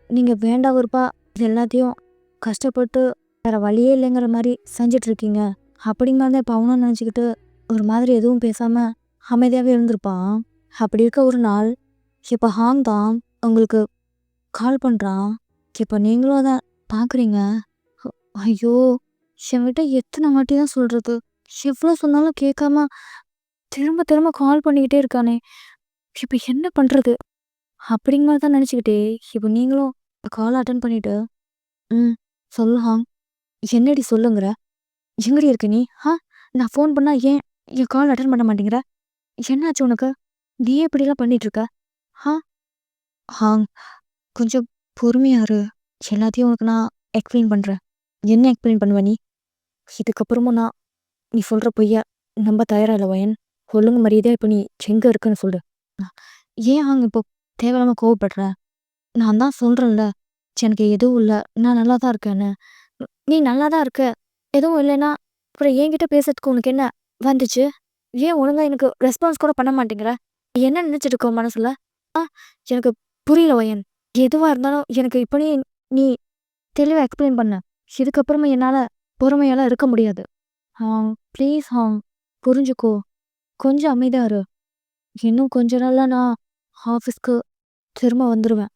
நீங்கள் வேண்டா விருப்பா இது எல்லாத்தையும் கஷ்டப்பட்டு வேறு வழியே இல்லைங்கிற மாதிரி செஞ்சிட்ருக்கீங்க. அப்படிங்கிறத இப்போ அவனும் நினச்சிக்கிட்டு ஒரு மாதிரி எதுவும் பேசாமல் அமைதியாகவே இருந்திருப்பான். அப்படி இருக்க ஒரு நாள் இப்போ ஹாங் தான் உங்களுக்கு கால் பண்ணுறான். இப்போ நீங்களும் அதை பார்க்குறீங்க. ஐயோ என்கிட்ட எத்தனை வாட்டி தான் சொல்கிறது, எவ்வளோ சொன்னாலும் கேட்காம திரும்ப திரும்ப கால் பண்ணிக்கிட்டே இருக்கானே, இப்போ என்ன பண்ணுறது அப்படிங்கிற மாதிரி தான் நினச்சிக்கிட்டே இப்போ நீங்களும் கால் அட்டன் பண்ணிவிட்டு சொல்லு ஹாங், என்னடி சொல்லுங்கிற, எங்கடி இருக்க நீ? நான் ஃபோன் பண்ணால் ஏன் என் கால் அட்டன் பண்ண மாட்டேங்கிற? என்னாச்சு உனக்கு? நீ இப்படிலாம் பண்ணிகிட்ருக்க? ஹாங் கொஞ்சம் பொறுமையாரு, எல்லாத்தையும் உனக்கு நான் எக்ஸ்பிளைன் பண்ணுறேன். என்ன எக்ஸ்பிளைன் பண்ணுவ நீ? இதுக்கப்புறமும் நான் நீ சொல்கிற பொய்யா நம்ப தயாராக இல்லை வயன். ஒழுங்கு மரியாதையாக இப்போ நீ எங்கே இருக்குன்னு சொல்லு. ஏன் ஹாங் இப்போ தேவையில்லாமல் கோவப்படுற? நான் தான் சொல்கிறேன்ல, எனக்கு எதுவும் இல்லை, நான் நல்லா தான் இருக்கேன்னு. நீ நல்லா தான் இருக்க, எதுவும் இல்லைன்னா அப்புறம் என்கிட்ட பேசுறதுக்கு உனக்கு என்ன வந்துச்சு? ஏன் ஒழுங்கா எனக்கு ரெஸ்பான்ஸ் கூட பண்ண மாட்டேங்கிற? என்ன நினச்சிட்டு இருக்க மனசில்? எனக்கு புரியல வயன். எதுவாக இருந்தாலும் எனக்கு இப்படி நீ தெளிவாக எக்ஸ்பிளைன் பண்ண. இதுக்கப்புறமா என்னால் பொறுமையால் இருக்க முடியாது. ப்ளீஸ் ஹாங், புரிஞ்சுக்கோ, கொஞ்சம் அமைதியாக இரு. இன்னும் கொஞ்ச நாளில் நான் ஆஃபீஸ்க்கு திரும்ப வந்துடுவேன்.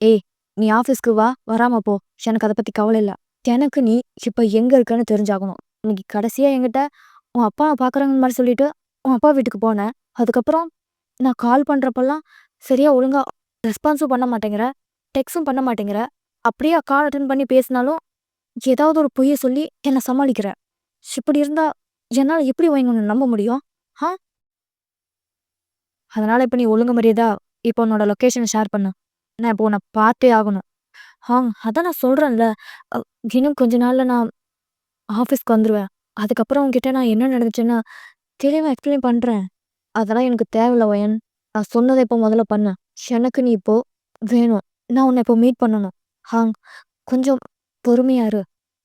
ஏய் நீ ஆஃபீஸ்க்கு வா, வராமல் போ, எனக்கு அதை பற்றி கவலை இல்லை. எனக்கு நீ இப்போ எங்கே இருக்கன்னு தெரிஞ்சாகணும். இன்னைக்கு கடைசியாக என்கிட்ட உன் அப்பா பார்க்குறாங்கன்னு மாதிரி சொல்லிட்டு உன் அப்பா வீட்டுக்கு போனேன். அதுக்கப்புறம் நான் கால் பண்ணுறப்பெல்லாம் சரியாக ஒழுங்காக ரெஸ்பான்ஸும் பண்ண மாட்டேங்கிற, டெக்ஸும் பண்ண மாட்டேங்கிற. அப்படியே கால் அட்டன் பண்ணி பேசினாலும் ஏதாவது ஒரு பொய்யை சொல்லி என்னை சமாளிக்கிற. இப்படி இருந்தால் என்னால் எப்படி வாங்கி நம்ப முடியும்? அதனால் இப்போ நீ ஒழுங்கு மரியாதா இப்போ உன்னோட லொக்கேஷனை ஷேர் பண்ணு. நான் இப்போ உன்னை பார்த்தே ஆகணும். அதான் நான் சொல்கிறேன்ல, இன்னும் கொஞ்ச நாளில் நான் ஆஃபீஸ்க்கு வந்துடுவேன். அதுக்கப்புறம் உங்ககிட்ட நான் என்ன நடந்துச்சுன்னா தெளிவாக எக்ஸ்பிளைன் பண்ணுறேன். அதெல்லாம் எனக்கு தேவையில்ல வயன். நான் சொன்னதை இப்போ முதல்ல பண்ண. எனக்கு நீ இப்போது வேணும். நான் உன்னை இப்போ மீட் பண்ணணும். கொஞ்சம் பொறுமையாரு.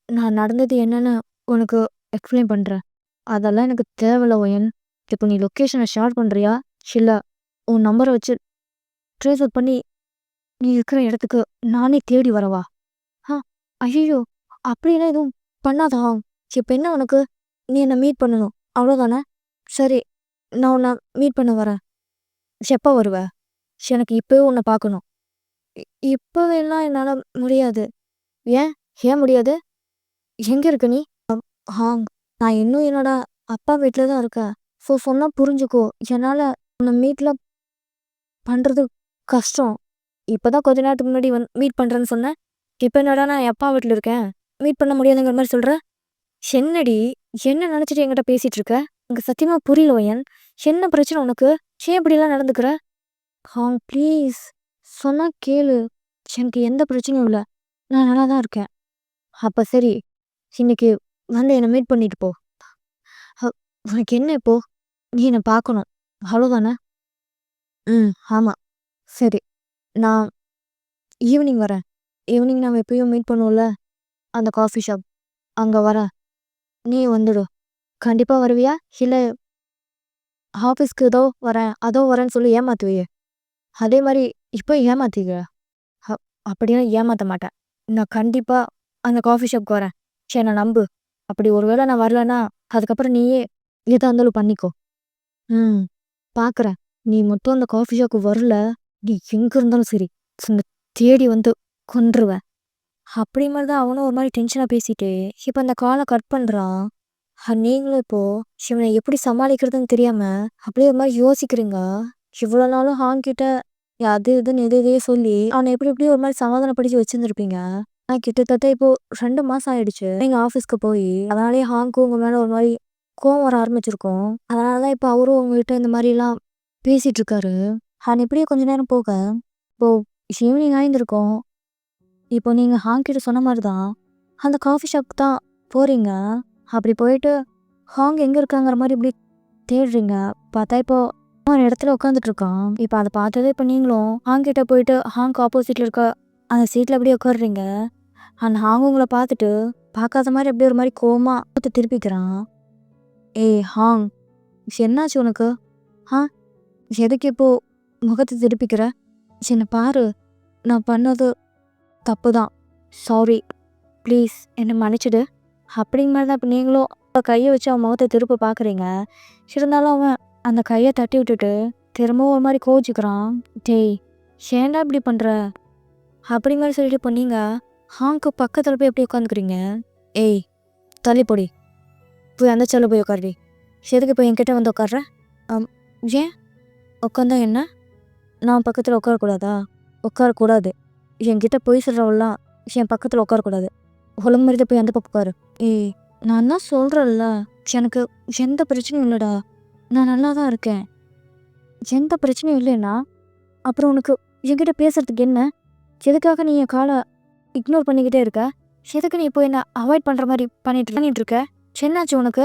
நான் நடந்தது என்னன்னு உனக்கு எக்ஸ்பிளைன் பண்ணுறேன். அதெல்லாம் எனக்கு தேவையில்ல வயன். இப்போ நீ லொக்கேஷனை ஷேர் பண்ணுறியா, இல்லை உன் நம்பரை வச்சு ட்ரேஸ் அவுட் பண்ணி நீ இருக்கிற இடத்துக்கு நானே தேடி வரவா? ஐயோ அப்படியெல்லாம் எதுவும் பண்ணாதா? இப்போ என்ன உனக்கு? நீ என்னை மீட் பண்ணணும் அவ்வளோதானே? சரி, நான் உன்னை மீட் பண்ண வரேன். எப்போ வருவ? எனக்கு இப்போவே உன்னை பார்க்கணும். இ இப்போவேலாம் என்னால் முடியாது. ஏன்? ஏன் முடியாது? எங்கே இருக்க நீ? ஹாங், நான் இன்னும் என்னோட அப்பா வீட்டில் தான் இருக்கேன். சொன்னா புரிஞ்சுக்கோ. என்னால் உன்னை மீட்லாம் பண்ணுறது கஷ்டம். இப்போ தான் கொஞ்ச நேரத்துக்கு முன்னாடி மீட் பண்ணுறேன்னு சொன்னேன். இப்போ என்னடா நான் என் அப்பா வீட்டில் இருக்கேன், மீட் பண்ண முடியாதுங்கிற மாதிரி சொல்கிற. என்னடி, என்ன நினச்சிட்டு என்கிட்ட பேசிகிட்டு இருக்க? எனக்கு சத்தியமாக புரியல ஒயன். என்ன பிரச்சனை உனக்கு? ஏன் இப்படிலாம் நடந்துக்கிற? ஹாங் ப்ளீஸ், சொன்னா கேளு. எனக்கு எந்த பிரச்சனையும் இல்லை, நான் நல்லா தான் இருக்கேன். அப்போ சரி, இன்னைக்கு வந்து என்னை மீட் பண்ணிட்டு போ. உனக்கு என்ன இப்போ? நீ என்னை பார்க்கணும் அவ்வளோதானே? ஆமாம். சரி, நான் ஈவினிங் வரேன். ஈவினிங் நம்ம எப்பயும் மீட் பண்ணுவோம்ல, அந்த காஃபி ஷாப், அங்கே வரேன். நீ வந்துடு. கண்டிப்பாக வருவியா? இல்லை ஆஃபீஸ்க்கு இதோ வரேன் அதோ வரேன்னு சொல்லி ஏமாத்துவியே, அதே மாதிரி இப்போ ஏமாத்திக்க. அப்படிலாம் ஏமாற்ற மாட்டேன். நான் கண்டிப்பாக அந்த காஃபி ஷாப்க்கு வரேன். சரி, நான் நம்பு. அப்படி ஒருவேளை நான் வரலன்னா அதுக்கப்புறம் நீயே எதாக இருந்தாலும் பண்ணிக்கோ. பார்க்குறேன். நீ மட்டும் அந்த காஃபி ஷாப்க்கு வரல, நீ எங்கே இருந்தாலும் சரி உன்னை தேடி வந்து கொன்றுவேன். அப்படி மாதிரி தான் அவனும் ஒரு மாதிரி டென்ஷனாக பேசிட்டு இப்போ அந்த காலை கட் பண்ணுறான். நீங்களும் இப்போ இவனை எப்படி சமாளிக்கிறதுன்னு தெரியாம அப்படியே ஒரு மாதிரி யோசிக்கிறீங்க. இவ்வளோ நாளும் ஹாங்கிட்ட அது இதுன்னு இதையே சொல்லி அவனை எப்படி எப்படி ஒரு மாதிரி சமாதானப்படுத்தி வச்சிருந்துருப்பீங்க. ஆனால் கிட்டத்தட்ட இப்போ 2 மாதம் ஆயிடுச்சு நீங்கள் ஆஃபீஸ்க்கு போய். அதனாலேயே ஹாங்க்கும் உங்கள் மேலே ஒரு மாதிரி கோவம் வர ஆரம்பிச்சிருக்கோம். அதனால தான் இப்போ அவரும் உங்ககிட்ட இந்த மாதிரிலாம் பேசிட்டு இருக்காரு. இப்படியே கொஞ்ச நேரம் போக இப்போ ஈவினிங் ஆயிருந்திருக்கோம். இப்போ நீங்கள் ஹாங்கிட்ட சொன்ன மாதிரி தான் அந்த காஃபி ஷாப்க்கு தான் போகிறீங்க. அப்படி போயிட்டு ஹாங் எங்கே இருக்காங்கிற மாதிரி இப்படி தேடுறீங்க. பார்த்தா இப்போ ஒரு இடத்துல உட்காந்துட்டு இருக்கான். இப்போ அதை பார்த்ததே இப்போ நீங்களும் ஹாங்கிட்ட போயிட்டு ஹாங்க் ஆப்போசிட்டில் இருக்க அந்த சீட்டில் அப்படியே உட்காடுறீங்க. அந்த ஹாங் உங்களை பார்த்துட்டு பார்க்காத மாதிரி அப்படியே ஒரு மாதிரி கோவமா திருப்பிக்கிறான். ஏய் ஹாங், என்னாச்சு உனக்கு? எதுக்கு இப்போ முகத்தை திருப்பிக்கிற? என்னை பாரு, நான் பண்ணது தப்பு தான். சாரி, ப்ளீஸ் என்னை மன்னிச்சிடு. அப்படிங்க மாதிரி தான் இப்போ நீங்களும் கையை வச்சு அவன் முகத்தை திருப்ப பார்க்குறீங்க. இருந்தாலும் அவன் அந்த கையை தட்டி விட்டுட்டு திரும்பவும் ஒரு மாதிரி கோச்சிக்கிறான். டேய், ஏன்டா இப்படி பண்ணுற? அப்படி மாதிரி சொல்லிட்டு இப்போ நீங்கள் ஹாங்க்கு பக்கத்தில் போய் எப்படி உட்காந்துக்கிறீங்க? ஏய், தள்ளி போடி, போய் அந்த செல்ல போய் உட்காருடி. எதுக்கு இப்போ என்கிட்ட வந்து உட்காடுற? ஏன் உட்காந்தா என்ன? நான் பக்கத்தில் உட்காரக்கூடாதா? உட்காரக்கூடாது. என்கிட்ட போய் சொல்கிறவெல்லாம் என் பக்கத்தில் உட்காரக்கூடாது. ஒழுங்கு மாதிரி போய் அந்த பக்கம் உட்காரு. ஏய், நான் தான் சொல்கிறேன்ல, எனக்கு எந்த பிரச்சனையும் இல்லைடா, நான் நல்லா தான் இருக்கேன். எந்த பிரச்சனையும் இல்லைன்னா அப்புறம் உனக்கு என்கிட்ட பேசுறதுக்கு என்ன? எதுக்காக நீ என் காலை இக்னோர் பண்ணிக்கிட்டே இருக்க? எதுக்கு நீ இப்போ என்ன அவாய்ட் பண்ணுற மாதிரி பண்ணிட்டு இருக்க? என்னாச்சு உனக்கு?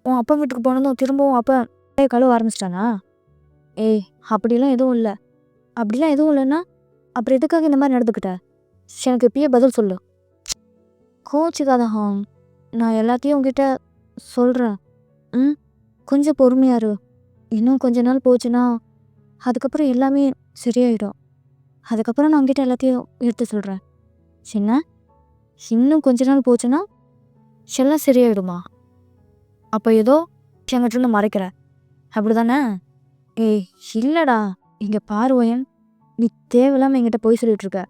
உன் அப்பா வீட்டுக்கு போனதும் திரும்பவும் அப்பா கழுவ ஆரம்பிச்சிட்டானா? ஏய், அப்படிலாம் எதுவும் இல்லை. அப்படிலாம் எதுவும் இல்லைன்னா அப்புறம் எதுக்காக இந்த மாதிரி நடந்துக்கிட்ட? எனக்கு இப்பயே பதில் சொல்லு. கோச்சிக்காத ஹாங், நான் எல்லாத்தையும் உங்ககிட்ட சொல்கிறேன். கொஞ்சம் பொறுமையா இரு. இன்னும் கொஞ்ச நாள் போச்சுன்னா அதுக்கப்புறம் எல்லாமே சரியாயிடும். அதுக்கப்புறம் நான் உங்ககிட்ட எல்லாத்தையும் எடுத்து சொல்கிறேன். சின்ன, இன்னும் கொஞ்ச நாள் போச்சுன்னா எல்லாம் சரியாயிடுமா? அப்போ ஏதோ என்கிட்ட மறைக்கிற அப்படி தானே? ஏய் இல்லைடா, இங்கே பாருவயன், நீ தேவையில்லாமல் என்கிட்ட போய் சொல்லிட்டு இருக்க.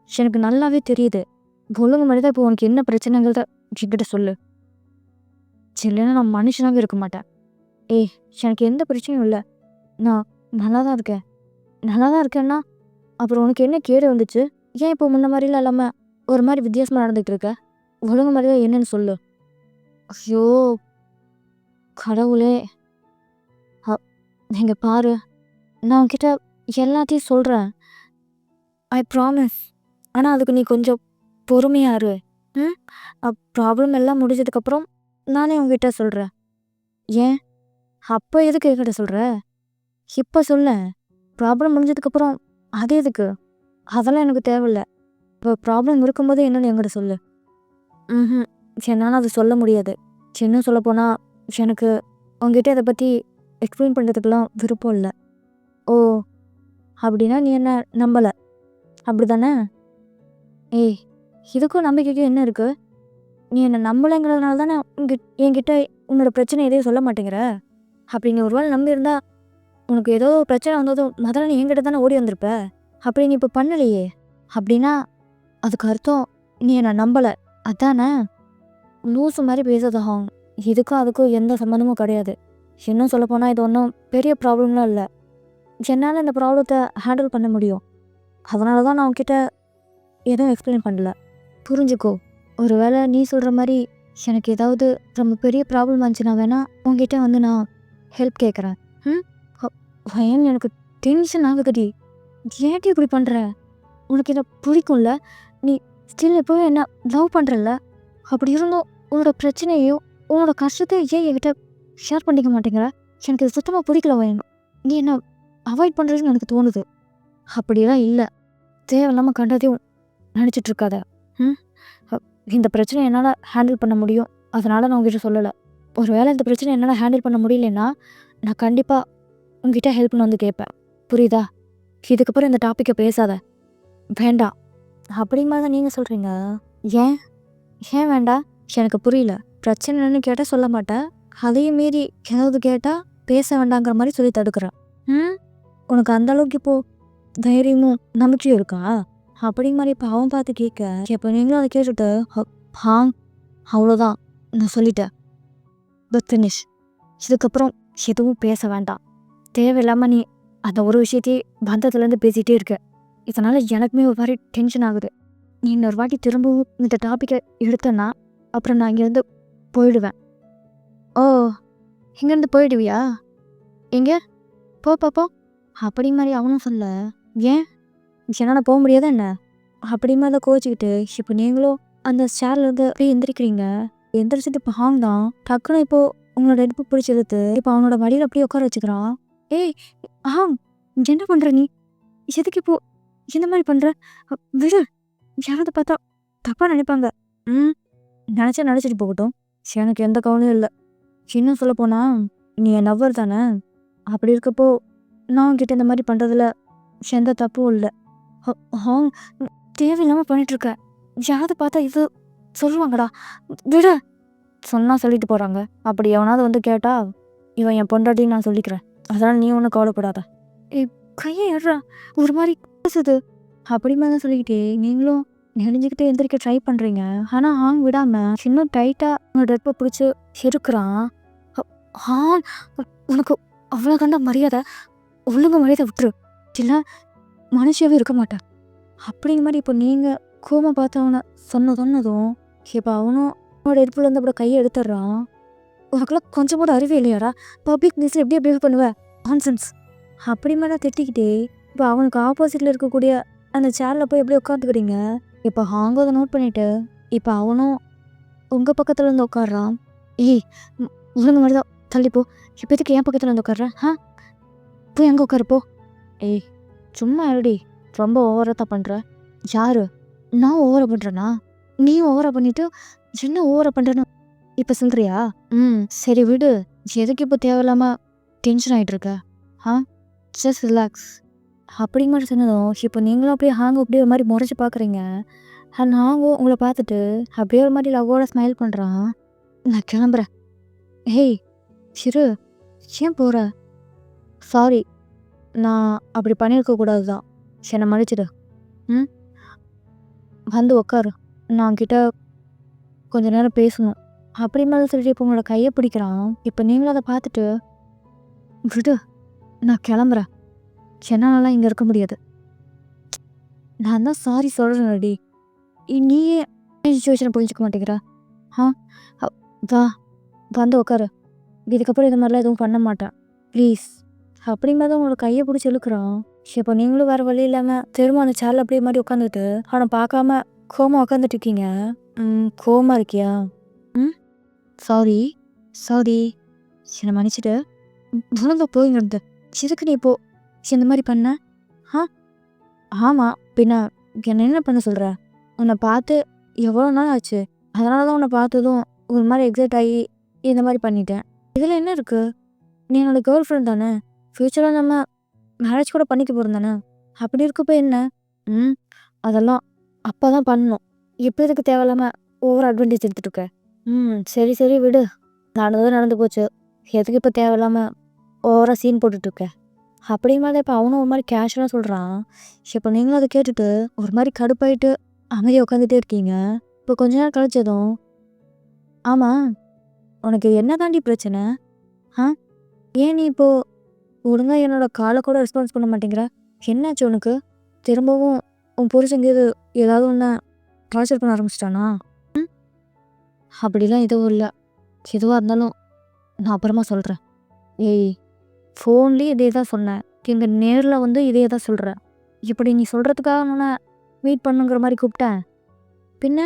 எனக்கு நல்லாவே தெரியுது. ஒழுங்கு மாதிரி தான் இப்போ உனக்கு என்ன பிரச்சனைங்கிறத என்கிட்ட சொல்லு. இல்லைன்னா நான் மனுஷனாகவே இருக்க மாட்டேன். ஏய், எனக்கு எந்த பிரச்சனையும் இல்லை, நான் நல்லா தான் இருக்கேன். நல்லா தான் இருக்கேன்னா அப்புறம் உனக்கு என்ன கேடு வந்துச்சு? ஏன் இப்போ முன்ன மாதிரிலாம் இல்லாமல் ஒரு மாதிரி வித்தியாசமாக நடந்துகிட்டு இருக்க? ஒழுங்கு மாதிரி தான் என்னன்னு சொல்லு. ஐயோ கடவுளே, நீங்கள் பாரு, நான் உன்கிட்ட எல்லாத்தையும் சொல்கிறேன், ஐ ப்ராமிஸ். ஆனால் அதுக்கு நீ கொஞ்சம் பொறுமையாக இரு. ப்ராப்ளம் எல்லாம் முடிஞ்சதுக்கப்புறம் நானே உங்ககிட்ட சொல்கிறேன். ஏன் அப்போ எதுக்கு என்கிட்ட சொல்கிற? இப்போ சொல்ல. ப்ராப்ளம் முடிஞ்சதுக்கப்புறம் அது எதுக்கு? அதெல்லாம் எனக்கு தேவையில்லை. இப்போ ப்ராப்ளம் இருக்கும்போது என்னன்னு என்கிட்ட சொல்லு. என்னால் அது சொல்ல முடியாது. இன்னும் சொல்லப்போனால் எனக்கு உங்ககிட்ட இதை பற்றி எக்ஸ்பிளைன் பண்ணுறதுக்கெல்லாம் விருப்பம் இல்லை. ஓ, அப்படின்னா நீ என்ன நம்பலை அப்படி தானே? ஏய், இதுக்கும் நம்பிக்கைக்கும் என்ன இருக்குது? நீ என்னை நம்பலைங்கிறதுனால தானே என்கிட்ட உன்னோட பிரச்சனை எதையும் சொல்ல மாட்டேங்கிற. அப்படி நீ ஒரு வேளை நம்பியிருந்தா உனக்கு ஏதோ ஒரு பிரச்சனை வந்ததும் முதல்ல நீ என்கிட்ட தானே ஓடி வந்திருப்ப. அப்படி நீ இப்போ பண்ணலையே. அப்படின்னா அதுக்கு அர்த்தம் நீ என்னை நம்பலை அதானே? லூசு மாதிரி பேசாத ஹாங். இதுக்கும் அதுக்கும் எந்த சம்மந்தமும் கிடையாது. இன்னும் சொல்லப்போனால் இது ஒன்றும் பெரிய ப்ராப்ளம்லாம் இல்லை. என்னால் இந்த ப்ராப்ளத்தை ஹேண்டில் பண்ண முடியும். அதனால தான் நான் உன்கிட்ட எதுவும் எக்ஸ்பிளைன் பண்ணல. புரிஞ்சுக்கோ. ஒரு வேளை நீ சொல்கிற மாதிரி எனக்கு ஏதாவது ரொம்ப பெரிய ப்ராப்ளம் வந்துச்சுன்னா வேணா உங்ககிட்ட வந்து நான் ஹெல்ப் கேட்குறேன். பையன் எனக்கு டென்ஷன் ஆகுதுடி. ஏன்டி இப்படி பண்ணுற? உனக்கு என்ன பிடிக்கும்ல? நீ ஸ்டில் எப்போவும் என்ன லவ் பண்ணுறல்ல? அப்படி இருந்தும் உன்னோட பிரச்சனையோ உன்னோட கஷ்டத்தையும் ஏன் என்கிட்ட ஷேர் பண்ணிக்க மாட்டேங்கிற? எனக்கு இது சுத்தமாக பிடிக்கல பையன். நீ என்ன அவாய்ட் பண்ணுறதுன்னு எனக்கு தோணுது. அப்படிலாம் இல்லை. தேவையில்லாமல் கண்டதையும் நினச்சிட்ருக்காத. இந்த பிரச்சனை என்னால் ஹேண்டில் பண்ண முடியும். அதனால் நான் உங்ககிட்ட சொல்லலை. ஒரு வேளை இந்த பிரச்சனை என்னால் ஹேண்டில் பண்ண முடியலன்னா நான் கண்டிப்பாக உங்ககிட்ட ஹெல்ப்னு வந்து கேட்பேன். புரியுதா? இதுக்கப்புறம் இந்த டாப்பிக்கை பேசாத. வேண்டாம் அப்படிங்கிற தான் நீங்கள் சொல்கிறீங்க. ஏன் ஏன் வேண்டாம்? எனக்கு புரியல. பிரச்சனைன்னு கேட்டால் சொல்ல மாட்டேன். அதையும் மீறி ஏதாவது கேட்டால் பேச வேண்டாங்கிற மாதிரி சொல்லி தடுக்கிறேன். உனக்கு அந்தளவுக்கு இப்போது தைரியமும் நம்பிக்கையும் இருக்கா? அப்படிங்க மாதிரி இப்போ அவன் பார்த்து கேட்க இப்போ நீங்களும் அதை கேட்டுட்டு ஹாங் அவ்வளோதான் நான் சொல்லிட்டேன். But finish. இதுக்கப்புறம் எதுவும் பேச வேண்டாம். தேவையில்லாமல் நீ அந்த ஒரு விஷயத்தையே பந்தத்துலேருந்து பேசிகிட்டே இருக்க. இதனால் எனக்குமே ஒரு மாதிரி டென்ஷன் ஆகுது. நீ இன்னொரு வாட்டி திரும்பவும் இந்த டாப்பிக்கை எடுத்தேன்னா அப்புறம் நான் இங்கேருந்து போயிடுவேன். ஓ, இங்கேருந்து போயிடுவியா? எங்கே போ பார்ப்போம். அப்படி மாதிரி அவனும் சொல்ல. ஏன் என்னால் போக முடியாதா என்ன? அப்படி மாதிரி தான் கோச்சிக்கிட்டு இப்போ நீங்களும் அந்த சேர்லேருந்து அப்படியே எந்திரிக்கிறீங்க. எந்திரிச்சிட்டு இப்போ ஹாங் தான் டக்குன்னு இப்போது உங்களோட எடுப்பு பிடிச்சி எடுத்து இப்போ அவனோட மடியில் அப்படியே உட்கார வச்சுக்கிறான். ஏய் ஹாங், என்ன பண்ணுற நீ? எதுக்கு இப்போ இந்த மாதிரி பண்ணுற? விடு. யாராவது பார்த்தா தப்பாக நினைப்பாங்க. நினச்சிட்டு போகட்டும். எனக்கு எந்த கவலையும் இல்லை. இன்னும் சொல்ல போனால் நீ என் நவ்வர் தானே. அப்படி இருக்கப்போ நான் உங்ககிட்ட இந்த மாதிரி பண்ணுறதுல எந்த தப்பும் இல்லை. ஹாங், தேவையில்லாமல் பண்ணிகிட்ருக்க. யாராவது பார்த்தா இது சொல்லுவாங்கடா. விடு. சொன்னால் சொல்லிட்டு போகிறாங்க. அப்படி எவனாவது வந்து கேட்டா இவன் என் பொண்டாட்டின்னு நான் சொல்லிக்கிறேன். அதனால் நீ ஒன்றும் கவலைப்படாத. கையை ஏறா ஒரு மாதிரி பேசுது. அப்படி மாதிரி தான் சொல்லிக்கிட்டே நீங்களும் நெளிஞ்சிக்கிட்டே எந்திரிக்க ட்ரை பண்ணுறீங்க. ஆனால் ஹாங் விடாமல் இன்னும் டைட்டாக உன்னோட எடுப்பை பிடிச்சி இருக்கிறான். ஹாங், உனக்கு அவ்வளோ கண்ட மரியாதை ஒழுங்கு மரியாதை விட்டுரு. இல்லை மனுஷியாவே இருக்க மாட்டேன். அப்படிங்க மாதிரி இப்போ நீங்கள் கோமா பார்த்து அவனை சொன்னதும் இப்போ அவனும் அவனோட எடுப்புலேருந்து அப்படி கையை எடுத்துடுறான். உனக்குலாம் கொஞ்சம் கூட அறிவே இல்லையாடா? பப்ளிக் பிளேஸில் எப்படியே பிஹேவ் பண்ணுவேன்? நான்சென்ஸ். அப்படி மாதிரி திட்டிக்கிட்டே இப்போ அவனுக்கு ஆப்போசிட்டில் இருக்கக்கூடிய அந்த சேரில் போய் எப்படி உட்காந்துக்கிறீங்க. இப்போ ஹாங்கும் அதை நோட் பண்ணிவிட்டு இப்போ அவனும் உங்கள் பக்கத்தில் இருந்து உட்காடுறான். ஏய் ஒழுங்கு மாதிரி தான் தள்ளிப்போ. இப்போதுக்கு என் பக்கத்தில் இருந்து உட்காடுறேன். போய் எங்கே உட்காருப்போ. ஏய் சும்மா எழுடி. ரொம்ப ஓவராக தான் பண்ணுற. யாரு? நான் ஓவராக பண்ணுறேன்னா? நீ ஓவராக பண்ணிவிட்டு என்ன ஓவராக பண்ணுறேன்னு இப்போ சொல்கிறியா? சரி விடு. எதுக்கு இப்போ தேவையில்லாமல் டென்ஷன் ஆகிட்டு இருக்க? Just relax. அப்படிங்க மாதிரி சொன்னதும் இப்போ நீங்களும் அப்படியே ஹாங் அப்படியே ஒரு மாதிரி முறைச்சி பார்க்குறீங்க. அண்ட் ஹாங்கும் உங்களை பார்த்துட்டு அப்படியே ஒரு மாதிரி லவ்வோட ஸ்மைல் பண்ணுறான். நான் கிளம்புறேன். ஹேய் சிறு, ஏன் போகிற? சாரி, நான் அப்படி பண்ணியிருக்க கூடாது தான். என்னை மன்னிச்சிடு. வந்து உக்காரு. நான் கிட்ட கொஞ்ச நேரம் பேசணும். அப்படி மாதிரி சொல்லிட்டு இப்போ உங்களோட கையை பிடிக்கிறான். இப்போ நீங்களும் அதை பார்த்துட்டு விடு, நான் கிளம்புறேன். என்னாலலாம் இங்கே இருக்க முடியாது. நான் தான் சாரி சொல்கிறேன்டி. நீயே சுச்சுவேஷனை புரிஞ்சுக்க மாட்டேங்கிற. வா வந்து உட்காரு. இதுக்கப்புறம் இது மாதிரிலாம் எதுவும் பண்ண மாட்டேன் ப்ளீஸ். அப்படிங்கிறத உங்களோட கையை பிடிச்சி இழுக்கிறான். இப்போ நீங்களும் வேறு வழி இல்லாமல் திரும்ப அந்த சேரில் அப்படியே மாதிரி உட்காந்துட்டு அவனை பார்க்காம கோமா உட்காந்துட்டு இருக்கீங்க. கோமா இருக்கியா? சாரி சாரி, என்னை மன்னிச்சிட்டு. ஒழுங்கா போயிருந்து. எதுக்கு நீ இப்போ இந்த மாதிரி பண்ண? ஆமாம், பின்ன என்ன என்ன பண்ண சொல்கிற? உன்னை பார்த்து எவ்வளோ நாள் ஆச்சு. அதனால தான் உன்னை பார்த்ததும் ஒரு மாதிரி எக்ஸைட் ஆகி இந்த மாதிரி பண்ணிட்டேன். இதில் என்ன இருக்குது? நீ என்னோடய கேர்ள் ஃப்ரெண்ட் தானே. ஃப்யூச்சரில் நம்ம மேரேஜ் கூட பண்ணிக்க போகிறோம் தானே. அப்படி இருக்கப்போ என்ன? அதெல்லாம் அப்போ தான் பண்ணணும். இப்போ இதுக்கு தேவையில்லாமல் ஓவர் அட்வான்டேஜ் எடுத்துட்டு இருக்க. சரி சரி விடு. நடந்தது நடந்து போச்சு. எதுக்கு இப்போ தேவையில்லாமல் ஓவராக சீன் போட்டுட்ருக்க. அப்படிங்கிறத இப்போ அவனும் ஒரு மாதிரி கேஷுவலாக சொல்கிறான். இப்போ நீங்களும் அதை கேட்டுட்டு ஒரு மாதிரி கடுப்பாயிட்டு அமைதியாக உட்காந்துட்டே இருக்கீங்க. இப்போ கொஞ்ச நேரம் கழிச்சதும், ஆமாம் உனக்கு என்ன தாண்டி பிரச்சனை? ஆ ஏன் நீ இப்போது ஒழுங்காக என்னோட காலை கூட ரெஸ்பான்ஸ் பண்ண மாட்டேங்கிற? என்னாச்சு உனக்கு? திரும்பவும் உன் புருஷங்க ஏதாவது ஒன்று டார்ச்சர் பண்ண ஆரம்பிச்சிட்டானா? அப்படிலாம் எதுவும் இல்லை. எதுவாக இருந்தாலும் நான் அப்புறமா சொல்கிறேன். ஏய், ஃபோன்லேயே இதே தான் சொன்னேன். இங்கே நேரில் வந்து இதே தான் சொல்கிறேன். இப்படி நீ சொல்கிறதுக்காக நான் மீட் பண்ணுங்கிற மாதிரி கூப்பிட்டேன். பின்ன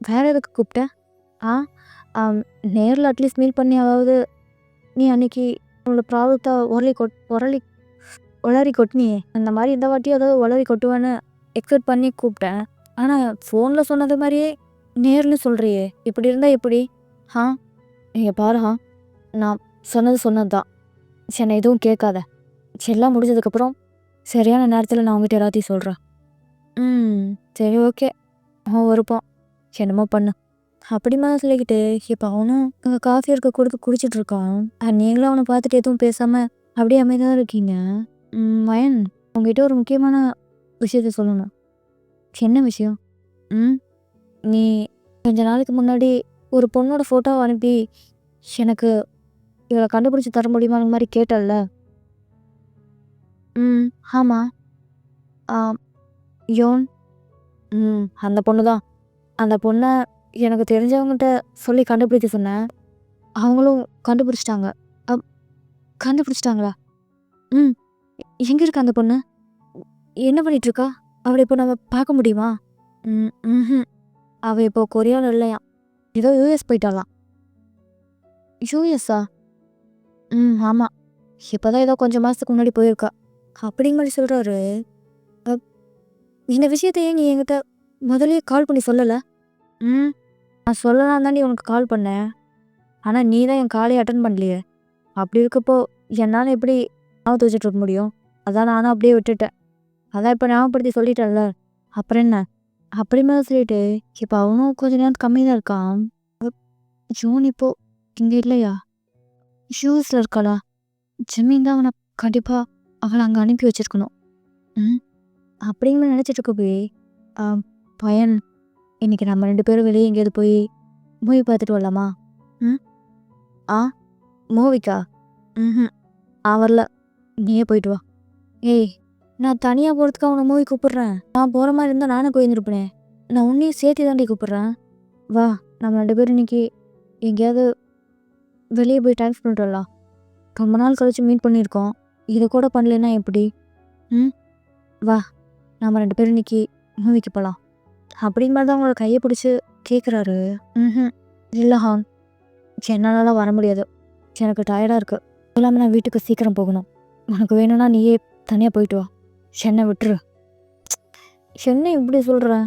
வேறு எதுக்கு கூப்பிட்டேன்? ஆ நேரில் அட்லீஸ்ட் மீட் பண்ணியாவது நீ அன்னைக்கு உன்னோட ப்ராப்ளத்தை உளறி கொட்டினியே. அந்த மாதிரி இந்த வாட்டியும் ஏதாவது உளறி கொட்டுவேன்னு எக்ஸ்பெக்ட் பண்ணி கூப்பிட்டேன். ஆனால் ஃபோனில் சொன்னது மாதிரியே நேரில் சொல்கிறியே. இப்படி இருந்தால் எப்படி? நீங்கள் பாருஹா, நான் சொன்னது தான். என்னை எதுவும் கேட்காத. எல்லாம் முடிஞ்சதுக்கப்புறம் சரியான நேரத்தில் நான் உங்ககிட்ட எல்லாத்தையும் சொல்கிறேன். சரி ஓகே, அவன் விருப்பம், என்னமோ பண்ணு. அப்படிமா சொல்லிக்கிட்டு இப்போ அவனும் அங்கே காஃபி இருக்க கொடுத்து குடிச்சிட்டு இருக்கான். நீங்களும் அவனை பார்த்துட்டு எதுவும் பேசாமல் அப்படியே அமைதியாக இருக்கீங்க. மயன், உங்ககிட்ட ஒரு முக்கியமான விஷயத்த சொல்லணும். என்ன விஷயம்? நீ கொஞ்ச நாளைக்கு முன்னாடி ஒரு பொண்ணோட ஃபோட்டோவை அனுப்பி எனக்கு இவளை கண்டுபிடிச்சி தர முடியுமான்னு மாதிரி கேட்டல்ல? ஆமாம். யோன். அந்த பொண்ணு தான். அந்த பொண்ணை எனக்கு தெரிஞ்சவங்ககிட்ட சொல்லி கண்டுபிடிக்க சொன்னேன். அவங்களும் கண்டுபிடிச்சிட்டாங்க. கண்டுபிடிச்சிட்டாங்களா? எங்கே இருக்கா அந்த பொண்ணு? என்ன பண்ணிகிட்ருக்கா? அவளை இப்போ நம்ம பார்க்க முடியுமா? அவள் இப்போ கொரியாவில் இல்லையா, ஏதோ யூஎஸ் போயிட்டாலாம். யூஎஸ்ஸா? ஆமாம். இப்போ தான் ஏதோ கொஞ்சம் மாதத்துக்கு முன்னாடி போயிருக்கா. அப்படிங்க மாதிரி சொல்கிறாரு. இந்த விஷயத்த ஏன் நீ என்கிட்ட முதலே கால் பண்ணி சொல்லலை? நான் சொல்லலாம் தாண்டி உனக்கு கால் பண்ணேன். ஆனால் நீ தான் என் காலையை அட்டன் பண்ணலையே. அப்படி இருக்கப்போ என்னால் எப்படி ஞாபகத்தை வச்சுட்டு இருக்க முடியும்? அதான் நானும் அப்படியே விட்டுட்டேன். அதான் இப்போ ஞாபகப்படுத்தி சொல்லிட்டேன்ல, அப்புறம் என்ன? அப்படி மேலே சொல்லிட்டு இப்போ அவனும் கொஞ்ச நேரம் கம்மி தான் இருக்கான். ஜூன் இப்போ இங்கே இல்லையா? ஷூஸில் இருக்காளா? ஜிம்மிங் தான் அவனை கண்டிப்பாக அவளை அங்கே அனுப்பி வச்சிருக்கணும். அப்படிங்கிற நினச்சிட்டு இருக்க போய் பையன், இன்னைக்கு நம்ம 2 பேரும் வெளியே எங்கேயாவது போய் மூவி பார்த்துட்டு வரலாமா? மூவிக்கா? வரல, நீயே போயிட்டு வா. ஏய், நான் தனியாக போகிறதுக்கு அவனை மூவி கூப்பிட்றேன். நான் போகிற மாதிரி இருந்தால் நானே போயிருந்துருப்பேனே. நான் உன்னையும் சேர்த்து தாண்டி கூப்பிட்றேன். வா, நம்ம 2 பேரும் இன்னைக்கு எங்கேயாவது வெளியே போய் டைம் ஸ்பெண்ட் பண்ணலாம். ரொம்ப நாள் கழிச்சு மீட் பண்ணியிருக்கோம். இதை கூட பண்ணலன்னா எப்படி? வா, நம்ம 2 பேரும் இன்னைக்கு மூவிக்கு போகலாம். அப்படின் மாதிரி தான் அவங்களோட கையை பிடிச்சி கேட்குறாரு. இல்லை ஹான், என்னாலலாம் வர முடியாது. எனக்கு டயர்டாக இருக்குது. இல்லாமல் நான் வீட்டுக்கு சீக்கிரம் போகணும். உனக்கு வேணும்னா நீயே தனியாக போயிட்டு வா. என்னை விட்டுரு. என்ன இப்படி சொல்கிறேன்?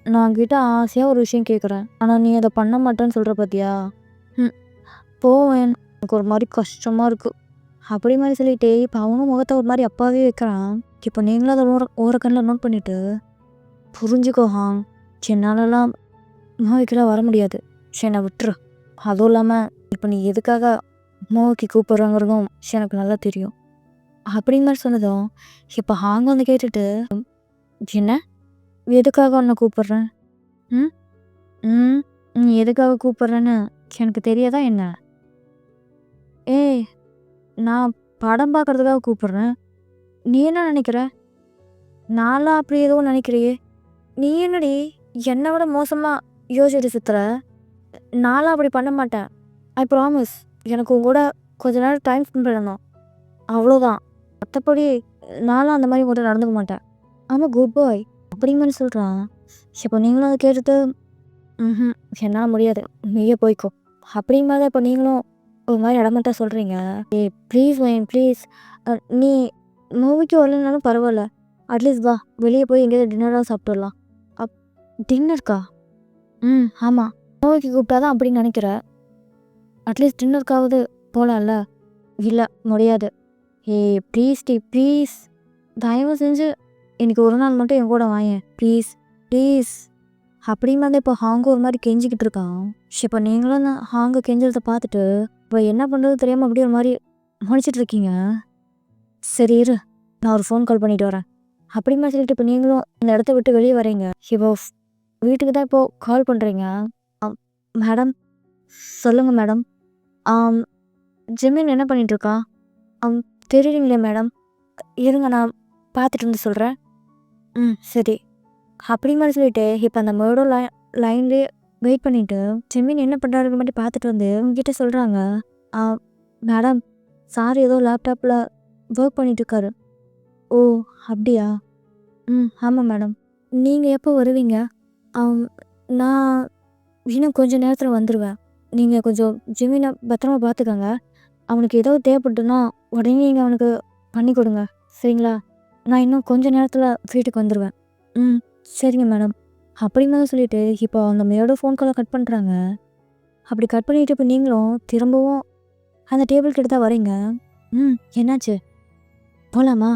நான் கிட்ட ஆசையாக ஒரு விஷயம் கேட்குறேன். ஆனால் நீ அதை பண்ண மாட்டேன்னு சொல்கிற பார்த்தியா? போவேன், எனக்கு ஒரு மாதிரி கஷ்டமாக இருக்குது. அப்படி மாதிரி சொல்லிட்டு இப்போ அவனும் முகத்தை ஒரு மாதிரி அப்பாவே வைக்கிறான். இப்போ நீங்களும் அதை ஓரக்கண்ணில் நோட் பண்ணிவிட்டு, புரிஞ்சுக்கோ ஹாங், என்னாலலாம் மூவிக்கெல்லாம் வர முடியாது. என்னை விட்டுரு. அதுவும் இல்லாமல் இப்போ நீ எதுக்காக மூவிக்கு கூப்பிட்றாங்கிறதும் எனக்கு நல்லா தெரியும். அப்படிங்க மாதிரி சொன்னதும் இப்போ ஹாங் வந்து கேட்டுட்டு, என்ன எதுக்காக உன்னை கூப்பிட்றேன்? நீ எதுக்காக கூப்பிட்றேன்னு எனக்கு தெரியாதா என்ன? ஏய், நான் படம் பார்க்குறதுக்காக கூப்பிட்றேன். நீ என்ன நினைக்கிற? நான்லாம் அப்படி எதுவும் நினைக்கிறியே. நீ என்னடி என்னை விட மோசமாக யோசிச்சுட்டு சுற்றுற? நான்லாம் அப்படி பண்ண மாட்டேன். I promise. எனக்கு உங்க கூட கொஞ்ச நேரம் டைம் ஸ்பெண்ட் பண்ணணும், அவ்வளோதான். மற்றபடி நான்லாம் அந்த மாதிரி கூட நடந்துக்க மாட்டேன். ஆமாம், குட் பாய் அப்படிங்கன்னு சொல்கிறான். இப்போ நீங்களும் அதை கேட்டுட்டு, என்னால் முடியாது, நீயே போய்க்கோ அப்படிங்க மாதிரி இப்போ நீங்களும் ஒரு மாதிரி இடமாட்டா சொல்கிறீங்க. ஏய் ப்ளீஸ் வைன் ப்ளீஸ், நீ மூவிக்கு வரலனாலும் பரவாயில்ல, அட்லீஸ்ட் வா, வெளியே போய் எங்கேயாவது டின்னராக சாப்பிட்டுடலாம். டின்னருக்கா? ஆமாம், மூவிக்கு கூப்பிட்டா தான் அப்படின்னு நினைக்கிற. அட்லீஸ்ட் டின்னருக்காவது போகலாம்ல? இல்லை, முடியாது. ஏய் ப்ளீஸ் டி ப்ளீஸ், தயவு செஞ்சு எனக்கு ஒரு நாள் மட்டும் என் கூட வாயேன் ப்ளீஸ் ப்ளீஸ். அப்படியும் வந்து இப்போ ஹாங்க ஒரு மாதிரி கெஞ்சிக்கிட்டு இருக்கான். இப்போ நீங்களும் அந்த ஹாங்க கெஞ்சறத பார்த்துட்டு இப்போ என்ன பண்ணுறது தெரியாமல் அப்படியே ஒரு மாதிரி முடிச்சிட்டு இருக்கீங்க. சரி இரு, நான் ஒரு ஃபோன் கால் பண்ணிட்டு வரேன். அப்படிமா சொல்லிட்டு இப்போ நீங்களும் இந்த இடத்த விட்டு வெளியே வரீங்க. இப்போ வீட்டுக்கு தான் இப்போது கால் பண்ணுறீங்க. மேடம் சொல்லுங்கள் மேடம். ஆம் ஜிமின் என்ன பண்ணிகிட்ருக்கா? தெரியலீங்களே மேடம். இருங்க நான் பார்த்துட்டு வந்து சொல்கிறேன். சரி. அப்படி மாதிரி சொல்லிட்டு இப்போ அந்த மேடோ லைன்லேயே வெயிட் பண்ணிவிட்டு ஜிமின் என்ன பண்ணுறாருன்னு மட்டும் பார்த்துட்டு வந்து உங்ககிட்ட சொல்கிறாங்க. மேடம் சார் ஏதோ லேப்டாப்பில் ஒர்க் பண்ணிகிட்ருக்காரு. ஓ அப்படியா? ஆமாம் மேடம். நீங்கள் எப்போ வருவீங்க? நான் இன்னும் கொஞ்சம் நேரத்தில் வந்துடுவேன். நீங்கள் கொஞ்சம் ஜிமினை பத்திரமா பார்த்துக்கோங்க. அவனுக்கு ஏதோ தேவைப்பட்டுன்னா உடனே நீங்கள் அவனுக்கு பண்ணி கொடுங்க. சரிங்களா? நான் இன்னும் கொஞ்சம் நேரத்தில் வீட்டுக்கு வந்துடுவேன். சரிங்க மேடம். அப்படிமா சொல்லிட்டு இப்போ அந்த மேடோ ஃபோன் காலை கட் பண்ணுறாங்க. அப்படி கட் பண்ணிவிட்டு இப்போ நீங்களும் திரும்பவும் அந்த டேபிள் கிட்ட தான் வரீங்க. என்னாச்சு? போகலாமா?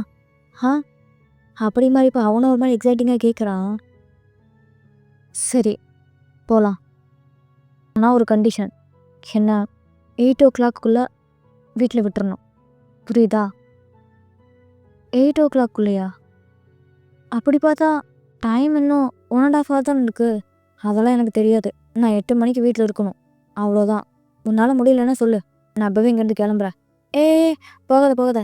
அப்படி மாதிரி இப்போ அவனும் ஒரு மாதிரி எக்ஸைட்டிங்காக கேட்குறான். சரி போகலாம். ஆனால் ஒரு கண்டிஷன். என்ன 8 o'clock வீட்டில் விட்டுறணும். புரியுதா? 8 o'clock அப்படி பார்த்தா டைம் இன்னும் 1.5 hour தான் இருக்குது. அதெல்லாம் எனக்கு தெரியாது. நான் 8 மணிக்கு வீட்டில் இருக்கணும். அவ்வளோதான். உன்னால் முடியலன்னா சொல்லு, நான் அப்போவே இங்கேருந்து கிளம்புறேன். போகாத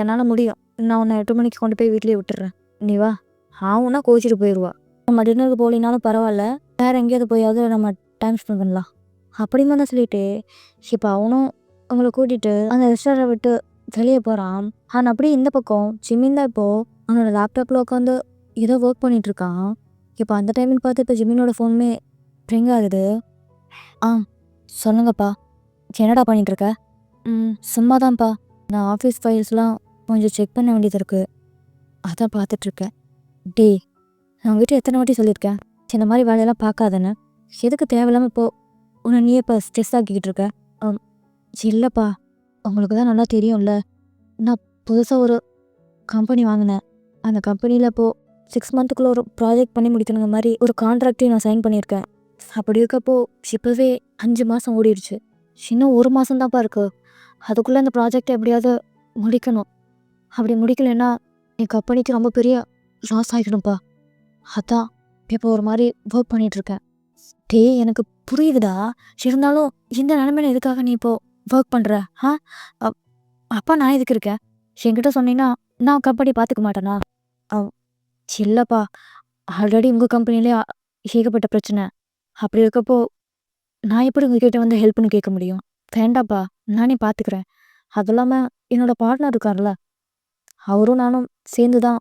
என்னால் முடியும். நான் உன்னை 8 மணிக்கு கொண்டு போய் வீட்லேயே விட்டுறேன். நீ வா. ஆவுன்னா கோச்சிட்டு போயிடுவா. நம்ம டின்னருக்கு போகலினாலும் பரவாயில்ல, வேறு எங்கேயாவது போயாவது நம்ம டைம் ஸ்பெண்ட் பண்ணலாம். அப்படிமா தான் சொல்லிட்டு இப்போ அவனும் அவங்கள கூட்டிகிட்டு அந்த ரெஸ்டாரண்ட்டை விட்டு வெளியே போகிறான். ஆனால் அப்படியே இந்த பக்கம் ஜிமின் தான் இப்போது அவனோட லேப்டாப்பில் உட்காந்து ஏதோ ஒர்க் பண்ணிகிட்ருக்கான். இப்போ அந்த டைம்னு பார்த்து இப்போ ஜிமினோட ஃபோனுமே ரிங் ஆகுது. சொல்லுங்கப்பா. என்னடா பண்ணிகிட்ருக்க? சும்மா தான்ப்பா. நான் ஆஃபீஸ் ஃபைல்ஸ்லாம் கொஞ்சம் செக் பண்ண வேண்டியது இருக்குது, அதான் பார்த்துட்ருக்கேன். நான் உங்ககிட்ட எத்தனை வாட்டி சொல்லியிருக்கேன் இந்த மாதிரி வேலையெல்லாம் பார்க்காதேன்னு. எதுக்கு தேவையில்லாமல் இப்போது உன்னை நீயே இப்போ ஸ்ட்ரெஸ் ஆக்கிக்கிட்டு இருக்க? இல்லைப்பா, உங்களுக்கு தான் நல்லா தெரியும்ல, நான் புதுசாக ஒரு கம்பெனி வாங்கினேன். அந்த கம்பெனியில் இப்போது 6 monthக்குள்ளே ஒரு ப்ராஜெக்ட் பண்ணி முடிக்கணுங்க மாதிரி ஒரு கான்ட்ராக்டையும் நான் சைன் பண்ணியிருக்கேன். அப்படி இருக்கப்போ இப்போவே 5 மாதம் ஓடிடுச்சு. இன்னும் 1 மாதம் தான்ப்பா இருக்குது. அதுக்குள்ளே அந்த ப்ராஜெக்டை எப்படியாவது முடிக்கணும். அப்படி முடிக்கலைன்னா என் கம்பெனிக்கு ரொம்ப பெரிய லாஸ் ஆகிடும்ப்பா. அதான் இப்போ ஒரு மாதிரி ஒர்க் பண்ணிகிட்ருக்கேன். எனக்கு புரியுதுடா. இருந்தாலும் இந்த நிலைமையில எதுக்காக நீ இப்போது ஒர்க் பண்ணுற? அப்பா நான் எதுக்கு இருக்கேன்? என்கிட்ட சொன்னீங்கன்னா நான் கம்பெனி பார்த்துக்க மாட்டேனா? இல்லைப்பா, ஆல்ரெடி உங்கள் கம்பெனிலே ஏகப்பட்ட பிரச்சனை. அப்படி இருக்கப்போ நான் எப்படி உங்ககிட்ட வந்து ஹெல்ப்னு கேட்க முடியும்? வேண்டாப்பா, நானே பார்த்துக்கிறேன். அதுவும் இல்லாமல் என்னோடய பார்ட்னர் இருக்கார்ல, அவரும் நானும் சேர்ந்து தான்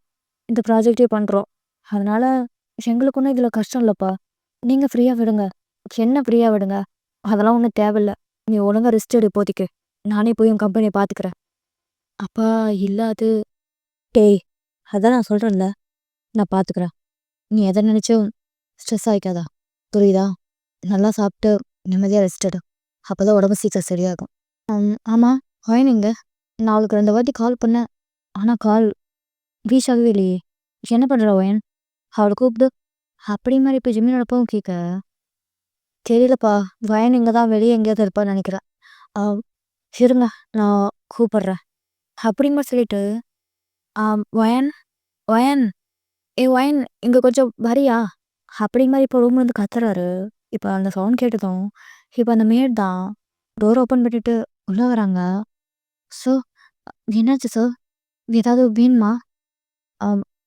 இந்த ப்ராஜெக்டே பண்ணுறோம். அதனால் எங்களுக்கு ஒன்றும் இதில் கஷ்டம் இல்லைப்பா. நீங்கள் ஃப்ரீயாக விடுங்க. என்ன ஃப்ரீயாக விடுங்க? அதெல்லாம் ஒன்றும் தேவையில்ல. நீ ஒழுங்காக ரெஸ்ட் எடு இப்போதைக்கு. நானே போய் உன் கம்பெனியை பார்த்துக்கிறேன். அப்பா இல்லை அது. அதான் நான் சொல்கிறேன்ல, நான் பார்த்துக்கிறேன். நீ எதை நினச்சும் ஸ்ட்ரெஸ் ஆகிக்காதா, புரியுதா? நல்லா சாப்பிட்டு நிம்மதியாக ரெஸ்ட் எடு. அப்போ தான் உடம்பு சீக்கிரம் சரியாகும். ஆமாம், எங்க? நான் அவளுக்கு 2 வாட்டி கால் பண்ணேன், ஆனால் கால் ரீச் ஆகவே இல்லையே. என்ன பண்ணுற ஒயன்? அவளை கூப்பிடு. அப்படி மாதிரி இப்போ ஜிம்மினோட போகும் கேட்க தெரியலப்பா. வயன் இங்கே தான் வெளியே எங்கேயாவது இருப்பான்னு நினைக்கிறேன். இருங்க நான் கூப்பிட்றேன். அப்படிமா சொல்லிட்டு வயன் வயன் வயன் இங்கே கொஞ்சம் வரியா? அப்படி மாதிரி இப்போ ரூம்லேருந்து கத்துறாரு. இப்போ அந்த சவுண்ட் கேட்டதும் இப்போ அந்த மேட் தான் டோர் ஓப்பன் பண்ணிட்டு உள்ளே வராங்க. ஸோ என்னாச்சு சார்? ஏதாவது வேணுமா?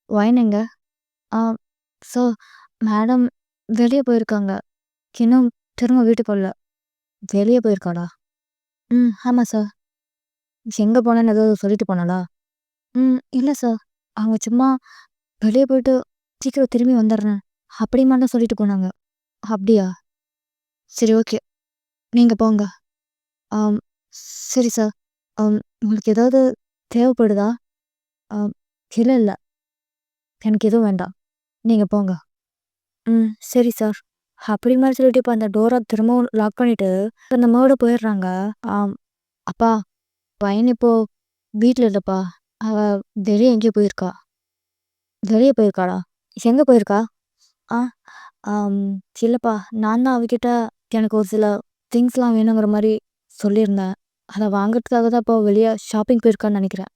வயன் எங்க? ஸோ மேடம் வெளியே போயிருக்காங்க. இன்னும் திரும்ப வீட்டுக்கு வரல. வெளியே போயிருக்காளா? ஆமாம் சார். எங்கே போனேன்னு ஏதாவது சொல்லிட்டு போனாளா? இல்லை சார், அவங்க சும்மா வெளியே போயிட்டு சீக்கிரம் திரும்பி வந்துடுறேன் அப்படிமா தான் சொல்லிட்டு போனாங்க. அப்படியா? சரி ஓகே, நீங்கள் போங்க. சரி சார். உங்களுக்கு ஏதாவது தேவைப்படுதா? இல்லை இல்லை, எனக்கு எதுவும் வேண்டாம், நீங்கள் போங்க. சரி சார். அப்படி மாதிரி சொல்லிட்டு இப்போ அந்த டோரை திரும்பவும் லாக் பண்ணிவிட்டு அந்த மேடு போயிடுறாங்க. அப்பா, பையன் இப்போது வீட்டில் இல்லைப்பா. அவள் வெளியே எங்கேயோ போயிருக்கா. வெளியே போயிருக்காளா? எங்கே போயிருக்கா? ஆம், இல்லைப்பா, நான் தான் அவகிட்ட எனக்கு ஒரு சில திங்ஸ்லாம் வேணுங்கிற மாதிரி சொல்லியிருந்தேன். அதை வாங்குறதுக்காக தான் இப்போ வெளியே ஷாப்பிங் போயிருக்கான்னு நினைக்கிறேன்.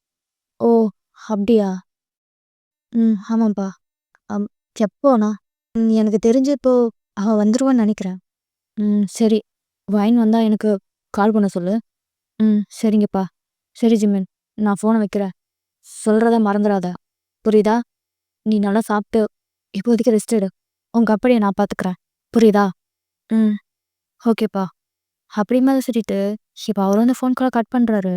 ஓ, அப்படியா? ஆமாம்ப்பா. அம் எப்போண்ணா? எனக்கு தெரிஞ்சு இப்போ அவள் வந்துருவான்னு நினைக்கிறேன். சரி. வாங்கின்னு வந்தா எனக்கு கால் பண்ண சொல்லு. சரிங்கப்பா. சரி ஜிமின், நான் ஃபோனை வைக்கிறேன். சொல்கிறத மறந்துடாத. புரியுதா? நீ நல்லா சாப்பிட்டு இப்போதைக்கு ரெஸ்ட் எடு. உங்கள் அப்படியே நான் பார்த்துக்கிறேன். புரியுதா? ம் ஓகேப்பா. அப்படிமா சொல்லிட்டு இப்போ அவர் வந்து ஃபோன் கால் கட் பண்ணுறாரு.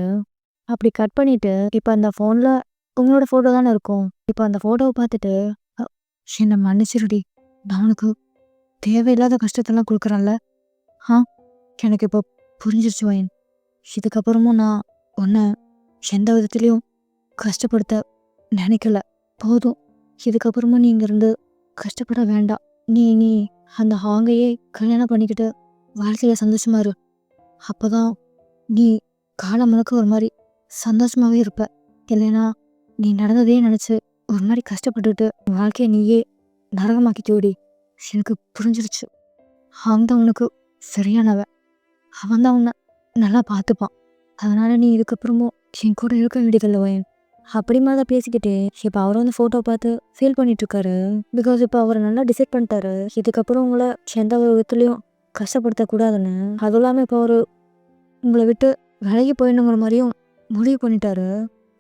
அப்படி கட் பண்ணிட்டு இப்போ அந்த ஃபோனில் உங்களோட ஃபோட்டோ தானே இருக்கும். இப்போ அந்த ஃபோட்டோவை பார்த்துட்டு "அ, என்னை மன்னிச்சிருடி, நான் உனக்கு தேவையில்லாத கஷ்டத்தெல்லாம் கொடுக்குறேன்ல. ஆ எனக்கு இப்போ புரிஞ்சிருச்சு வயன். இதுக்கப்புறமும் நான் உன்னை எந்த விதத்துலேயும் கஷ்டப்படுத்த நினைக்கல. போதும், இதுக்கப்புறமும் நீ இங்கேருந்து கஷ்டப்பட வேண்டாம். நீ நீ அந்த ஹாங்கையே கல்யாணம் பண்ணிக்கிட்டு வாழ்க்கையில் சந்தோஷமா இரு. அப்போதான் நீ காலம் முழுக்க ஒரு மாதிரி சந்தோஷமாகவே இருப்ப. இல்லைன்னா நீ நடந்ததே நினச்சி ஒரு மாதிரி கஷ்டப்பட்டுட்டு வாழ்க்கையை நீயே நரகமாக்கிட்டோடி. எனக்கு புரிஞ்சிருச்சு. அவன் தான் உனக்கு சரியானவ. அவன் தான் உன்னை நல்லா பார்த்துப்பான். அதனால நீ இதுக்கப்புறமும் என் கூட இருக்க வேண்டியதில்லை வயன். அப்படிமா தான் பேசிக்கிட்டே இப்போ அவர் வந்து ஃபோட்டோ பார்த்து ஃபீல் பண்ணிட்டு இருக்காரு. பிகாஸ் இப்போ அவர் நல்லா டிசைட் பண்ணிட்டாரு இதுக்கப்புறம் உங்களை எந்த ஒரு விதத்துலையும் கஷ்டப்படுத்தக்கூடாதுன்னு. அதுவும் இல்லாமல் இப்போ அவர் உங்களை விட்டு விலகி போயிடணுங்கிற மாதிரியும் முடிவு பண்ணிட்டாரு.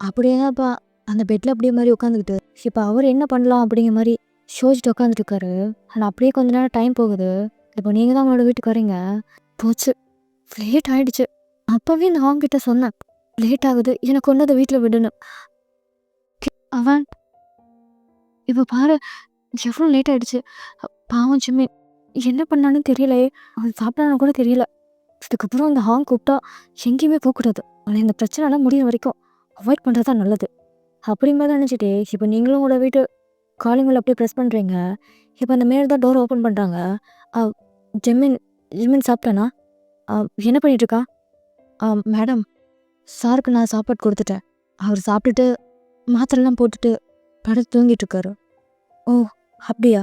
அப்படியே தான் இப்போ அந்த பெட்டில் அப்படியே மாதிரி உட்காந்துக்கிட்டு இப்போ அவர் என்ன பண்ணலாம் அப்படிங்கிற மாதிரி யோசிச்சுட்டு உட்காந்துட்டு இருக்காரு. ஆனால் அப்படியே கொஞ்ச நேரம் டைம் போகுது. இப்போ நீங்கள் தான் அவங்களோட வீட்டுக்கு வரீங்க. போச்சு, லேட் ஆயிடுச்சு. அப்போவே நான் அவங்ககிட்ட சொன்னேன், லேட் ஆகுது, எனக்கு கொண்டு அதை வீட்டில் விடணும். அவன் இப்போ பாரு, எவ்வளோ லேட் ஆயிடுச்சு. பாவம் ஜிம்மி என்ன பண்ணான்னு தெரியலையே. அவன் சாப்பிட்டான்னு கூட தெரியல. இதுக்கப்புறம் அந்த ஹாங் கூப்பிட்டா எங்கேயுமே போகக்கூடாது. ஆனால் இந்த பிரச்சனைலாம் முடிய வரைக்கும் அவாய்ட் பண்ணுறது தான் நல்லது. அப்படிமா தான் நினச்சிட்டே இப்போ நீங்களும் உங்களோட வீட்டு காலிங்கில் அப்படியே ப்ரெஸ் பண்ணுறீங்க. இப்போ அந்த மேலே தான் டோர் ஓப்பன் பண்ணுறாங்க. ஜெமின் ஜிமின் சாப்பிட்டானா? என்ன பண்ணிகிட்ருக்கா? மேடம், சாருக்கு நான் சாப்பாடு கொடுத்துட்டேன். அவர் சாப்பிட்டுட்டு மாத்திரைலாம் போட்டுட்டு படுத்து தூங்கிட்டு இருக்காரு. ஓ, அப்படியா?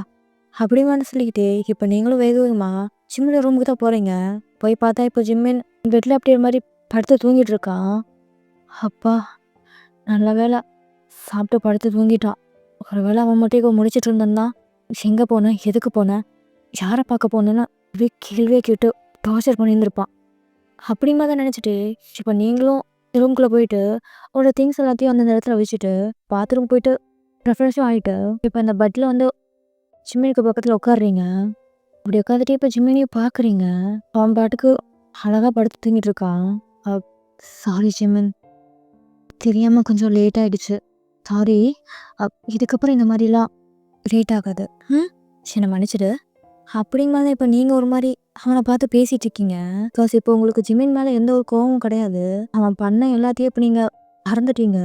அப்படிமான்னு சொல்லிக்கிட்டே இப்போ நீங்களும் வேக வேகமாக ஜிம்மில் ரூமுக்கு தான் போகிறீங்க. போய் பார்த்தா இப்போ ஜிம்மின் பெட்டில் அப்படியே மாதிரி படுத்து தூங்கிட்டு இருக்கான். அப்பா, நல்ல வேலை சாப்பிட்டு படுத்து தூங்கிட்டான். ஒரு வேளை அவன் மட்டும் இப்போ முடிச்சிட்டு இருந்தான்னா எங்கே போனேன், எதுக்கு போனேன், யாரை பார்க்க போனேன்னு அப்படியே கேள்வியே கேட்டு டார்ச்சர் பண்ணியிருந்திருப்பான். அப்படிமா தான் நினச்சிட்டு இப்போ நீங்களும் ரூம்குள்ளே போயிட்டு உங்களோட திங்ஸ் எல்லாத்தையும் அந்த இடத்துல வச்சுட்டு பாத்ரூம் போயிட்டு ரெஃப்ரெஷ்ஷும் ஆகிட்டு இப்போ இந்த பெட்டில் வந்து ஜிம்மினுக்கு பக்கத்தில் உட்காடுறீங்க. அப்படி உட்காந்துட்டு இப்போ ஜிம்மினையும் பார்க்குறீங்க. அவன் பாட்டுக்கு அழகாக படுத்து தூங்கிட்டு இருக்கான். சாரி ஜிம்மின், தெரியாமல் கொஞ்சம் லேட் ஆகிடுச்சு. சாரி. இதுக்கப்புறம் இந்த மாதிரிலாம் லேட் ஆகாது. என்னை மன்னிச்சிடு. அப்படிங்கிறத இப்போ நீங்கள் ஒரு மாதிரி அவனை பார்த்து பேசிகிட்டு இருக்கீங்க. பிகாஸ் இப்போ உங்களுக்கு ஜிம்மின் மேலே எந்த ஒரு கோவமும் கிடையாது. அவன் பண்ண எல்லாத்தையும் இப்போ நீங்கள் மறந்துட்டீங்க.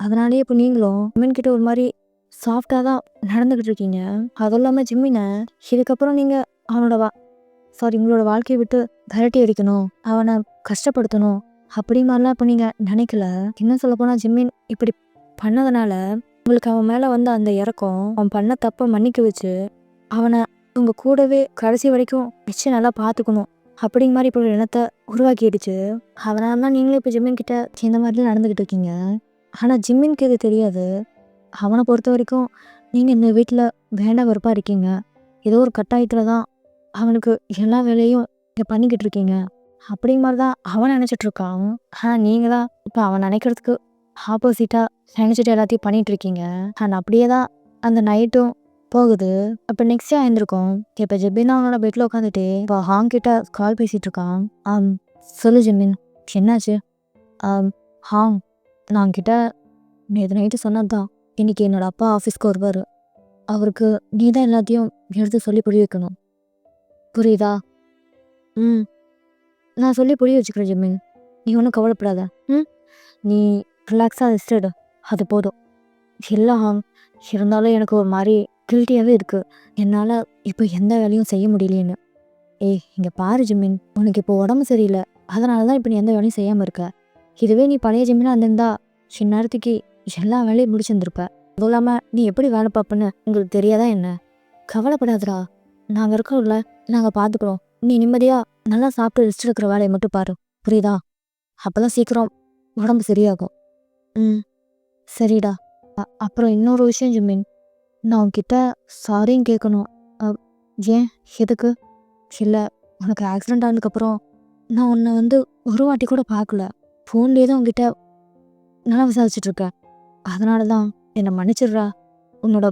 அதனாலேயே இப்போ நீங்களும் ஜிம்மின் கிட்ட ஒரு மாதிரி சாஃப்டாக தான் நடந்துக்கிட்டு இருக்கீங்க. அதுவும் இல்லாமல் ஜிம்மினை இதுக்கப்புறம் நீங்கள் அவனோட உங்களோட வாழ்க்கையை விட்டு விரட்டி அடிக்கணும், அவனை கஷ்டப்படுத்தணும் அப்படி மாதிரிலாம் இப்போ நீங்கள் நினைக்கல. இன்னும் சொல்லப்போனால் ஜிம்மின் இப்படி பண்ணதுனால உங்களுக்கு அவன் மேலே வந்து அந்த இறக்கம், அவன் பண்ண தப்பை மன்னிக்க வச்சு அவனை உங்கள் கூடவே கடைசி வரைக்கும் வச்சு நல்லா பார்த்துக்கணும் அப்படிங்க மாதிரி இப்போ ஒரு எண்ணத்தை உருவாக்கிடுச்சு. அதனால தான் நீங்களும் இப்போ ஜிம்மின் கிட்ட இந்த மாதிரிலாம் நடந்துக்கிட்டு இருக்கீங்க. ஆனால் ஜிம்மினுக்கு இது தெரியாது. அவனை பொறுத்த வரைக்கும் நீங்கள் இந்த வீட்டில் வேண்டாம் வெறுப்பாக இருக்கீங்க. ஏதோ ஒரு கட்டாயத்தில் தான் அவனுக்கு எல்லா வேலையும் இங்கே பண்ணிக்கிட்டு இருக்கீங்க அப்படிங்க மாதிரி தான் அவன் நினச்சிட்டு இருக்கான். ஆனால் நீங்கள் தான் இப்போ அவன் நினைக்கிறதுக்கு ஆப்போசிட்டாக நினச்சிட்டு எல்லாத்தையும் பண்ணிகிட்டு இருக்கீங்க. அண்ட் அப்படியே தான் அந்த நைட்டும் போகுது. அப்போ நெக்ஸ்ட் டே ஆயிருந்திருக்கும். இப்போ ஜெபின் அவனோட பெட்டில் உட்காந்துட்டு இப்போ ஹாங் கிட்ட கால் பேசிகிட்டு இருக்கான். சொல்லு ஜெமின், என்னாச்சு? ஹாங், நான் கிட்ட நேற்று நைட்டு சொன்னது தான். இன்னைக்கு என்னோட அப்பா ஆஃபீஸ்க்கு வருவார். அவருக்கு நீ தான் எல்லாத்தையும் எடுத்து சொல்லி புரிய வைக்கணும். புரியுதா? நான் சொல்லி புரிய வச்சுக்கிறேன் ஜெமின். நீ ஒன்றும் கவலைப்படாத. நீ ரிலாக்ஸாக ரெஸ்ட் எடு, அது போதும். இல்லை ஹாங், இருந்தாலும் எனக்கு ஒரு மாதிரி கில்ட்டியாகவே இருக்குது. என்னால் இப்போ எந்த வேலையும் செய்ய முடியலேன்னு. இங்கே பாரு ஜிம்மின், உனக்கு இப்போ உடம்பு சரியில்லை, அதனால தான் இப்போ நீ எந்த வேலையும் செய்யாமல் இருக்க. இதுவே நீ பழைய ஜிம்மினாக இருந்திருந்தா நேரத்துக்கு எல்லா வேலையும் முடிச்சிருந்துருப்ப. அதுவும் இல்லாமல் நீ எப்படி வேலை பார்ப்பேன்னு உங்களுக்கு தெரியாதா என்ன? கவலைப்படாதடா. நாங்கள் இருக்கோம்ல, நாங்கள் பார்த்துக்குறோம். நீ நிம்மதியாக நல்லா சாப்பிட்டு ரெஸ்ட் எடுக்கிற வேலையை மட்டும் பாரு. புரியுதா? அப்போ தான் சீக்கிரம் உடம்பு சரியாகும். ம் சரிடா. அப்புறம் இன்னொரு விஷயம் ஜிமின், நான் உன்கிட்ட சாரியும் கேட்கணும். அ, ஏன்? எதுக்கு? இல்லை, உனக்கு ஆக்சிடென்ட் ஆனதுக்கப்புறம் நான் உன்னை ஒரு வாட்டி கூட பார்க்கல. ஃபோன்லேயே தான் உன்கிட்ட நல்லா விசாரிச்சுட்டு இருக்கேன். அதனால தான் என்னை மன்னிச்சிடுறா. உன்னோட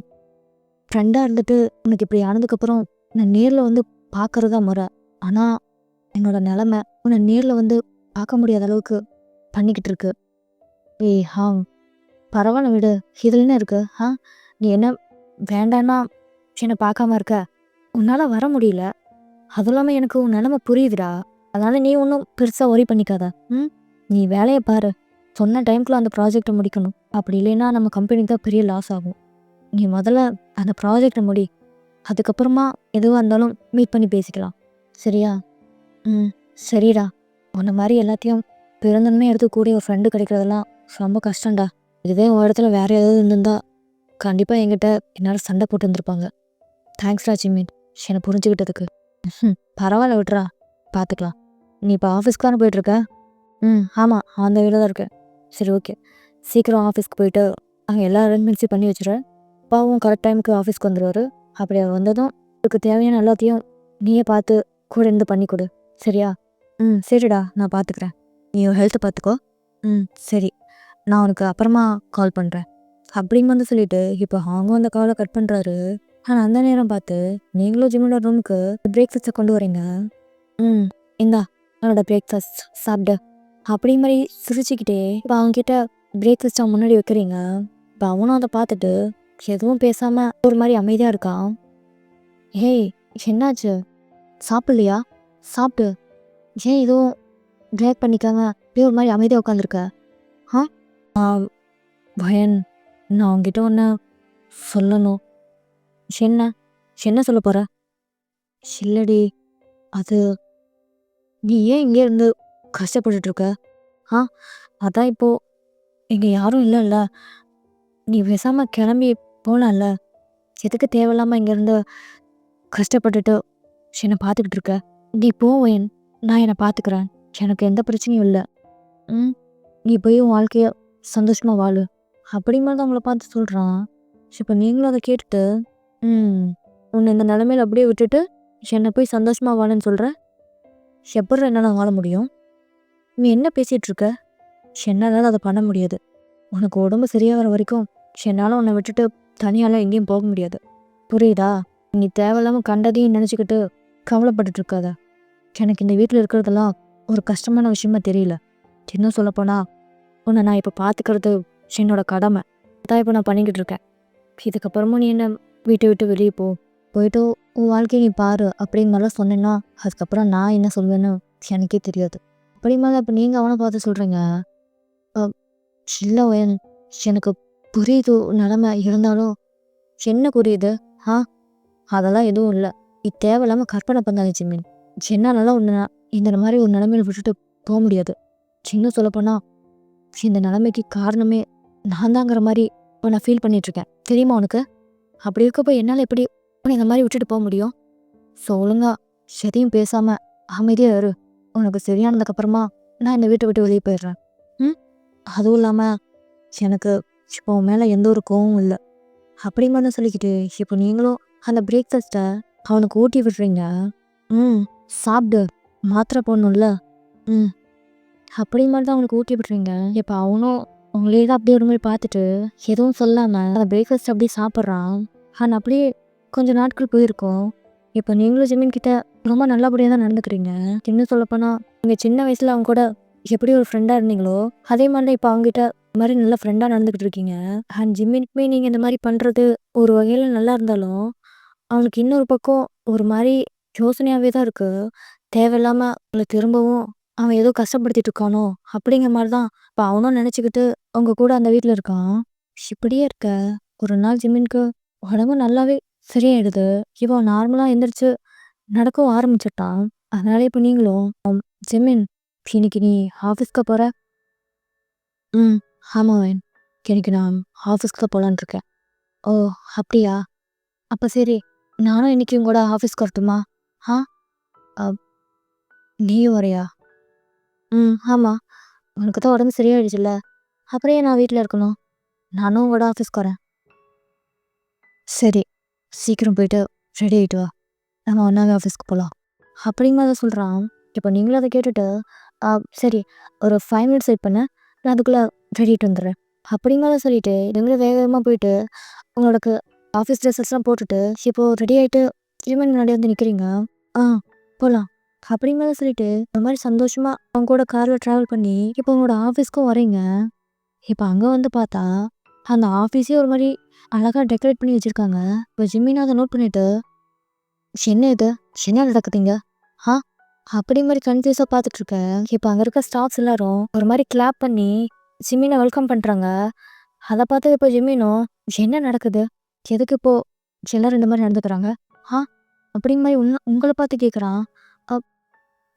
ஃப்ரெண்டாக இருந்துட்டு உனக்கு இப்படி ஆனதுக்கப்புறம் நான் நேரில் பார்க்கறதா முறை. ஆனால் என்னோட நிலமை உன்னை நேரில் பார்க்க முடியாத அளவுக்கு பண்ணிக்கிட்டு இருக்கு. ஏய் பரவாயில்ல விடு. இதில் என்ன இருக்கு? நீ என்ன வேண்டான்னா என்னை பார்க்காம இருக்க? உன்னால் வர முடியல. அதுவும் இல்லாமல் எனக்கு உன் நிலமை புரியுதுடா. அதனால் நீ ஒன்றும் பெருசாக ஒரி பண்ணிக்காத. நீ வேலையை பாரு. சொன்ன டைமுக்குள்ள அந்த ப்ராஜெக்டை முடிக்கணும். அப்படி இல்லைன்னா நம்ம கம்பெனிக்கு தான் பெரிய லாஸ் ஆகும். நீ முதல்ல அந்த ப்ராஜெக்டை முடி. அதுக்கப்புறமா எதுவாக இருந்தாலும் மீட் பண்ணி பேசிக்கலாம். சரியா? சரிடா. உன்ன மாதிரி எல்லாத்தையும் பிறந்தனமே எடுத்துக்கூடிய ஒரு ஃப்ரெண்டு கிடைக்கிறதெல்லாம் ரொம்ப கஷ்டம்டா. இதுவே ஒரு இடத்துல வேறு ஏதாவது இருந்திருந்தா கண்டிப்பாக என்கிட்ட என்னால் சண்டை போட்டு இருந்திருப்பாங்க. தேங்க்ஸ்டா ஜிமின், என்னை புரிஞ்சுக்கிட்டதுக்கு. பரவாயில்ல விட்றா, பார்த்துக்கலாம். நீ இப்போ ஆஃபீஸ்க்கு தானே போயிட்டுருக்க? ஆமாம், அந்த வீட்டில் தான் இருக்கேன். சரி, ஓகே. சீக்கிரம் ஆஃபீஸ்க்கு போயிட்டு அங்கே எல்லா அரேஞ்ச்மெண்ட்ஸையும் பண்ணி வச்சுருவேன். அப்பாவும் கரெக்ட் டைமுக்கு ஆஃபீஸ்க்கு வந்துடுவார். அப்படி அவர் வந்ததும் அதுக்கு தேவையான எல்லாத்தையும் நீயே பார்த்து கூட இருந்து பண்ணி கொடு. சரியா? சரிடா, நான் பார்த்துக்கிறேன். நீ ஹெல்த்தை பார்த்துக்கோ. சரி, நான் உனக்கு அப்புறமா கால் பண்ணுறேன் அப்படிங்க சொல்லிட்டு இப்போ அவங்க அந்த காலை கட் பண்ணுறாரு. ஆனால் அந்த நேரம் பார்த்து நீங்களும் ஜிம்மோட ரூமுக்கு பிரேக்ஃபாஸ்ட்டை கொண்டு வரீங்க. இந்தா அவனோட பிரேக்ஃபாஸ்ட் சாப்பிடு அப்படி மாதிரி சிரிச்சுக்கிட்டே இப்போ அவங்ககிட்ட பிரேக்ஃபாஸ்ட்டை முன்னாடி வைக்கிறீங்க. இப்போ அவனும் அதை பார்த்துட்டு எதுவும் பேசாமல் ஒரு மாதிரி அமைதியாக இருக்கான். ஏய், என்னாச்சு? சாப்பிட்லையா? சாப்பிட்டு ஏன் எதுவும் பிரேக் பண்ணிக்காங்க அப்படியே ஒரு மாதிரி அமைதியாக உட்காந்துருக்க? பயன், நான் அவங்ககிட்ட ஒன்று சொல்லணும். என்ன? என்ன சொல்ல போற? இல்லடி, அது நீ ஏன் இங்கே இருந்து கஷ்டப்பட்டுட்டு இருக்க? அதான் இப்போ இங்கே யாரும் இல்லைல்ல. நீ பேசாம கிளம்பி போகலாம்ல. எதுக்கு தேவையில்லாமல் இங்கேருந்து கஷ்டப்பட்டுட்டு என்னை பார்த்துக்கிட்டு இருக்க? நீ போவேன், நான் என்னை பார்த்துக்கிறேன். எனக்கு எந்த பிரச்சனையும் இல்லை. நீ போய் உன் வாழ்க்கைய சந்தோஷமாக வாழு அப்படிமா தான் அவங்கள பார்த்து சொல்கிறான். இப்போ நீங்களும் அதை கேட்டுட்டு உன்னை இந்த நிலமையில அப்படியே விட்டுட்டு என்னை போய் சந்தோஷமாக வாழுன்னு சொல்கிற? எப்படி என்னால் வாழ முடியும்? நீ என்ன பேசிகிட்டு இருக்க? என்னால் அதை பண்ண முடியாது. உனக்கு உடம்பு சரியாகிற வரைக்கும் என்னால் உன்னை விட்டுட்டு தனியால் எங்கேயும் போக முடியாது. புரியுதா? நீ தேவையில்லாமல் கண்டதையும் நினச்சிக்கிட்டு கவலைப்பட்டுட்டு இருக்காத. எனக்கு இந்த வீட்டில் இருக்கிறதெல்லாம் ஒரு கஷ்டமான விஷயமா தெரியல. இன்னும் சொல்லப்போனால் உன்னை நான் இப்போ பார்த்துக்கிறது என்னோட கடமை. தான் இப்போ நான் பண்ணிக்கிட்டு இருக்கேன். இதுக்கப்புறமும் நீ என்ன வீட்டை விட்டு வெளியே போயிட்டு உன் வாழ்க்கையை நீ பாரு அப்படிங்கலாம் சொன்னேன்னா அதுக்கப்புறம் நான் என்ன சொல்வேன்னு எனக்கே தெரியாது. அப்படிமாதிரி இப்போ நீங்கள் அவனை பார்த்து சொல்கிறீங்க. இல்லை வேன், எனக்கு புரியுது நிலமை. இருந்தாலும் என்ன புரியுது? அதெல்லாம் எதுவும் இல்லை. இது தேவையில்லாமல் கற்பனை பண்ணாங்க ஜிமின். என்னாலலாம் ஒன்று இந்த மாதிரி ஒரு நிலைமையில விட்டுட்டு போக முடியாது. சின்ன சொல்லப்போனால் இந்த நிலைமைக்கு காரணமே நான் தாங்கிற மாதிரி இப்போ நான் ஃபீல் பண்ணிகிட்ருக்கேன். தெரியுமா உனக்கு? அப்படி இருக்கப்போ என்னால் எப்படி உன்னை இந்த மாதிரி விட்டுட்டு போக முடியும்? ஸோ ஒழுங்கா எதையும் பேசாமல் அமைதியாக இரு. உனக்கு சரியானதுக்கப்புறமா நான் இந்த வீட்டை விட்டு வெளியே போயிடுறேன். அதுவும் இல்லாமல் எனக்கு இப்போ உன் மேலே எந்த ஒரு கோவமும் இல்லை. அப்படிமா தான் சொல்லிக்கிட்டு இப்போ நீங்களும் அந்த பிரேக்ஃபாஸ்ட்டை அவனுக்கு ஊட்டி விடுறீங்க. சாப்பிடு, மாத்திரை போடணும்ல. அப்படி மாதிரி தான் அவனுக்கு ஊட்டி விடுறீங்க. இப்போ அவனும் உங்களே தான் அப்படியே ஒரு மாதிரி பார்த்துட்டு எதுவும் சொல்லாமல் அந்த பிரேக்ஃபாஸ்ட் அப்படியே சாப்பிட்றான். ஆனால் அப்படியே கொஞ்சம் நாட்கள் போயிருக்கோம். இப்போ நீங்களும் ஜிமின் கிட்ட ரொம்ப நல்லபடியாக தான் நடந்துக்கிறீங்க. இன்னும் சொல்லப்போனால் நீங்கள் சின்ன வயசில் அவங்க கூட எப்படி ஒரு ஃப்ரெண்டாக இருந்தீங்களோ அதே மாதிரி தான் இப்போ அவங்ககிட்ட இந்த மாதிரி நல்ல ஃப்ரெண்டாக நடந்துக்கிட்டு இருக்கீங்க. அண்ட் ஜிம்மினுக்குமே நீங்கள் இந்த மாதிரி பண்ணுறது ஒரு வகையில் நல்லா இருந்தாலும் அவனுக்கு இன்னொரு பக்கம் ஒரு மாதிரி யோசனையாகவே தான் இருக்குது. தேவையில்லாமல் அவளை திரும்பவும் அவன் ஏதோ கஷ்டப்படுத்திட்டு இருக்கானோ அப்படிங்கிற மாதிரி தான் இப்போ அவனும் நினச்சிக்கிட்டு அவங்க கூட அந்த வீட்டில் இருக்கான். இப்படியே இருக்க ஒரு நாள் ஜிம்மினுக்கு உடம்பு நல்லாவே சரியாயிடுது. இவன் நார்மலாக எந்திரிச்சு நடக்கவும் ஆரம்பிச்சிட்டான். அதனால இப்போ நீங்களும் ஜிம்மின், இன்னைக்கு நீ ஆஃபீஸ்க்கு போகிற? ஆமாம் வேன், இன்னைக்கு நான் ஆஃபீஸ்க்கு தான் போகலான் இருக்கேன். ஓ அப்படியா? அப்போ சரி, நானும் இன்னைக்கு உங்களோட ஆஃபீஸ்க்கு வரட்டுமா? ஆ அ, நீயும் வரையா? ஆமாம். உனக்கு தான் உடம்பு சரியாயிடுச்சுல்ல, அப்புறம் ஏன் நான் வீட்டில் இருக்கணும்? நானும் உங்களோட ஆஃபீஸ்க்கு வரேன். சரி, சீக்கிரம் போயிட்டு ரெடி ஆகிட்டு வா, நம்ம ஒன்றாவே ஆஃபீஸ்க்கு போகலாம். அப்படிங்கிற தான் சொல்கிறான். இப்போ நீங்களும் அதை கேட்டுட்டு "ஆ, சரி, ஒரு 5 மினிட்ஸ் வெயிட் பண்ண, நான் அதுக்குள்ளே ரெடி ஆகிட்டு வந்துடுறேன்." அப்படிங்கிறத சொல்லிட்டு நீங்களும் வேக வேகமாக போயிட்டு உங்களுக்கு ஆஃபீஸ் ட்ரெஸ்ஸஸ்லாம் போட்டுட்டு இப்போது ரெடி ஆகிட்டு ஜிம்மன் முன்னாடி வந்து நிற்கிறீங்க. ஆ போகலாம். அப்படிங்கிறத சொல்லிட்டு இந்த மாதிரி சந்தோஷமாக அவங்க கூட காரில் ட்ராவல் பண்ணி இப்போ உங்களோட ஆஃபீஸ்க்கும் வரீங்க. இப்போ அங்கே வந்து பார்த்தா அந்த ஆஃபீஸே ஒரு மாதிரி அழகாக டெக்கரேட் பண்ணி வச்சுருக்காங்க. இப்போ ஜிம்மினா அதை நோட் பண்ணிட்டு என்ன இது, என்ன நடக்குதுங்க, ஆ அப்படி மாதிரி கன்ஃபியூஸாக பார்த்துட்ருக்கேன். இப்போ அங்கே இருக்க ஸ்டாஃப்ஸ் எல்லாரும் ஒரு மாதிரி கிளாப் பண்ணி ஜிம்மினை வெல்கம் பண்ணுறாங்க. அதை பார்த்து இப்போ ஜிம்மினும் என்ன நடக்குது, எதுக்கு இப்போ எல்லாரும் இந்த மாதிரி நடந்துக்கிறாங்க, ஆ அப்படிங்க மாதிரி உங்களை பார்த்து கேட்குறான். அப்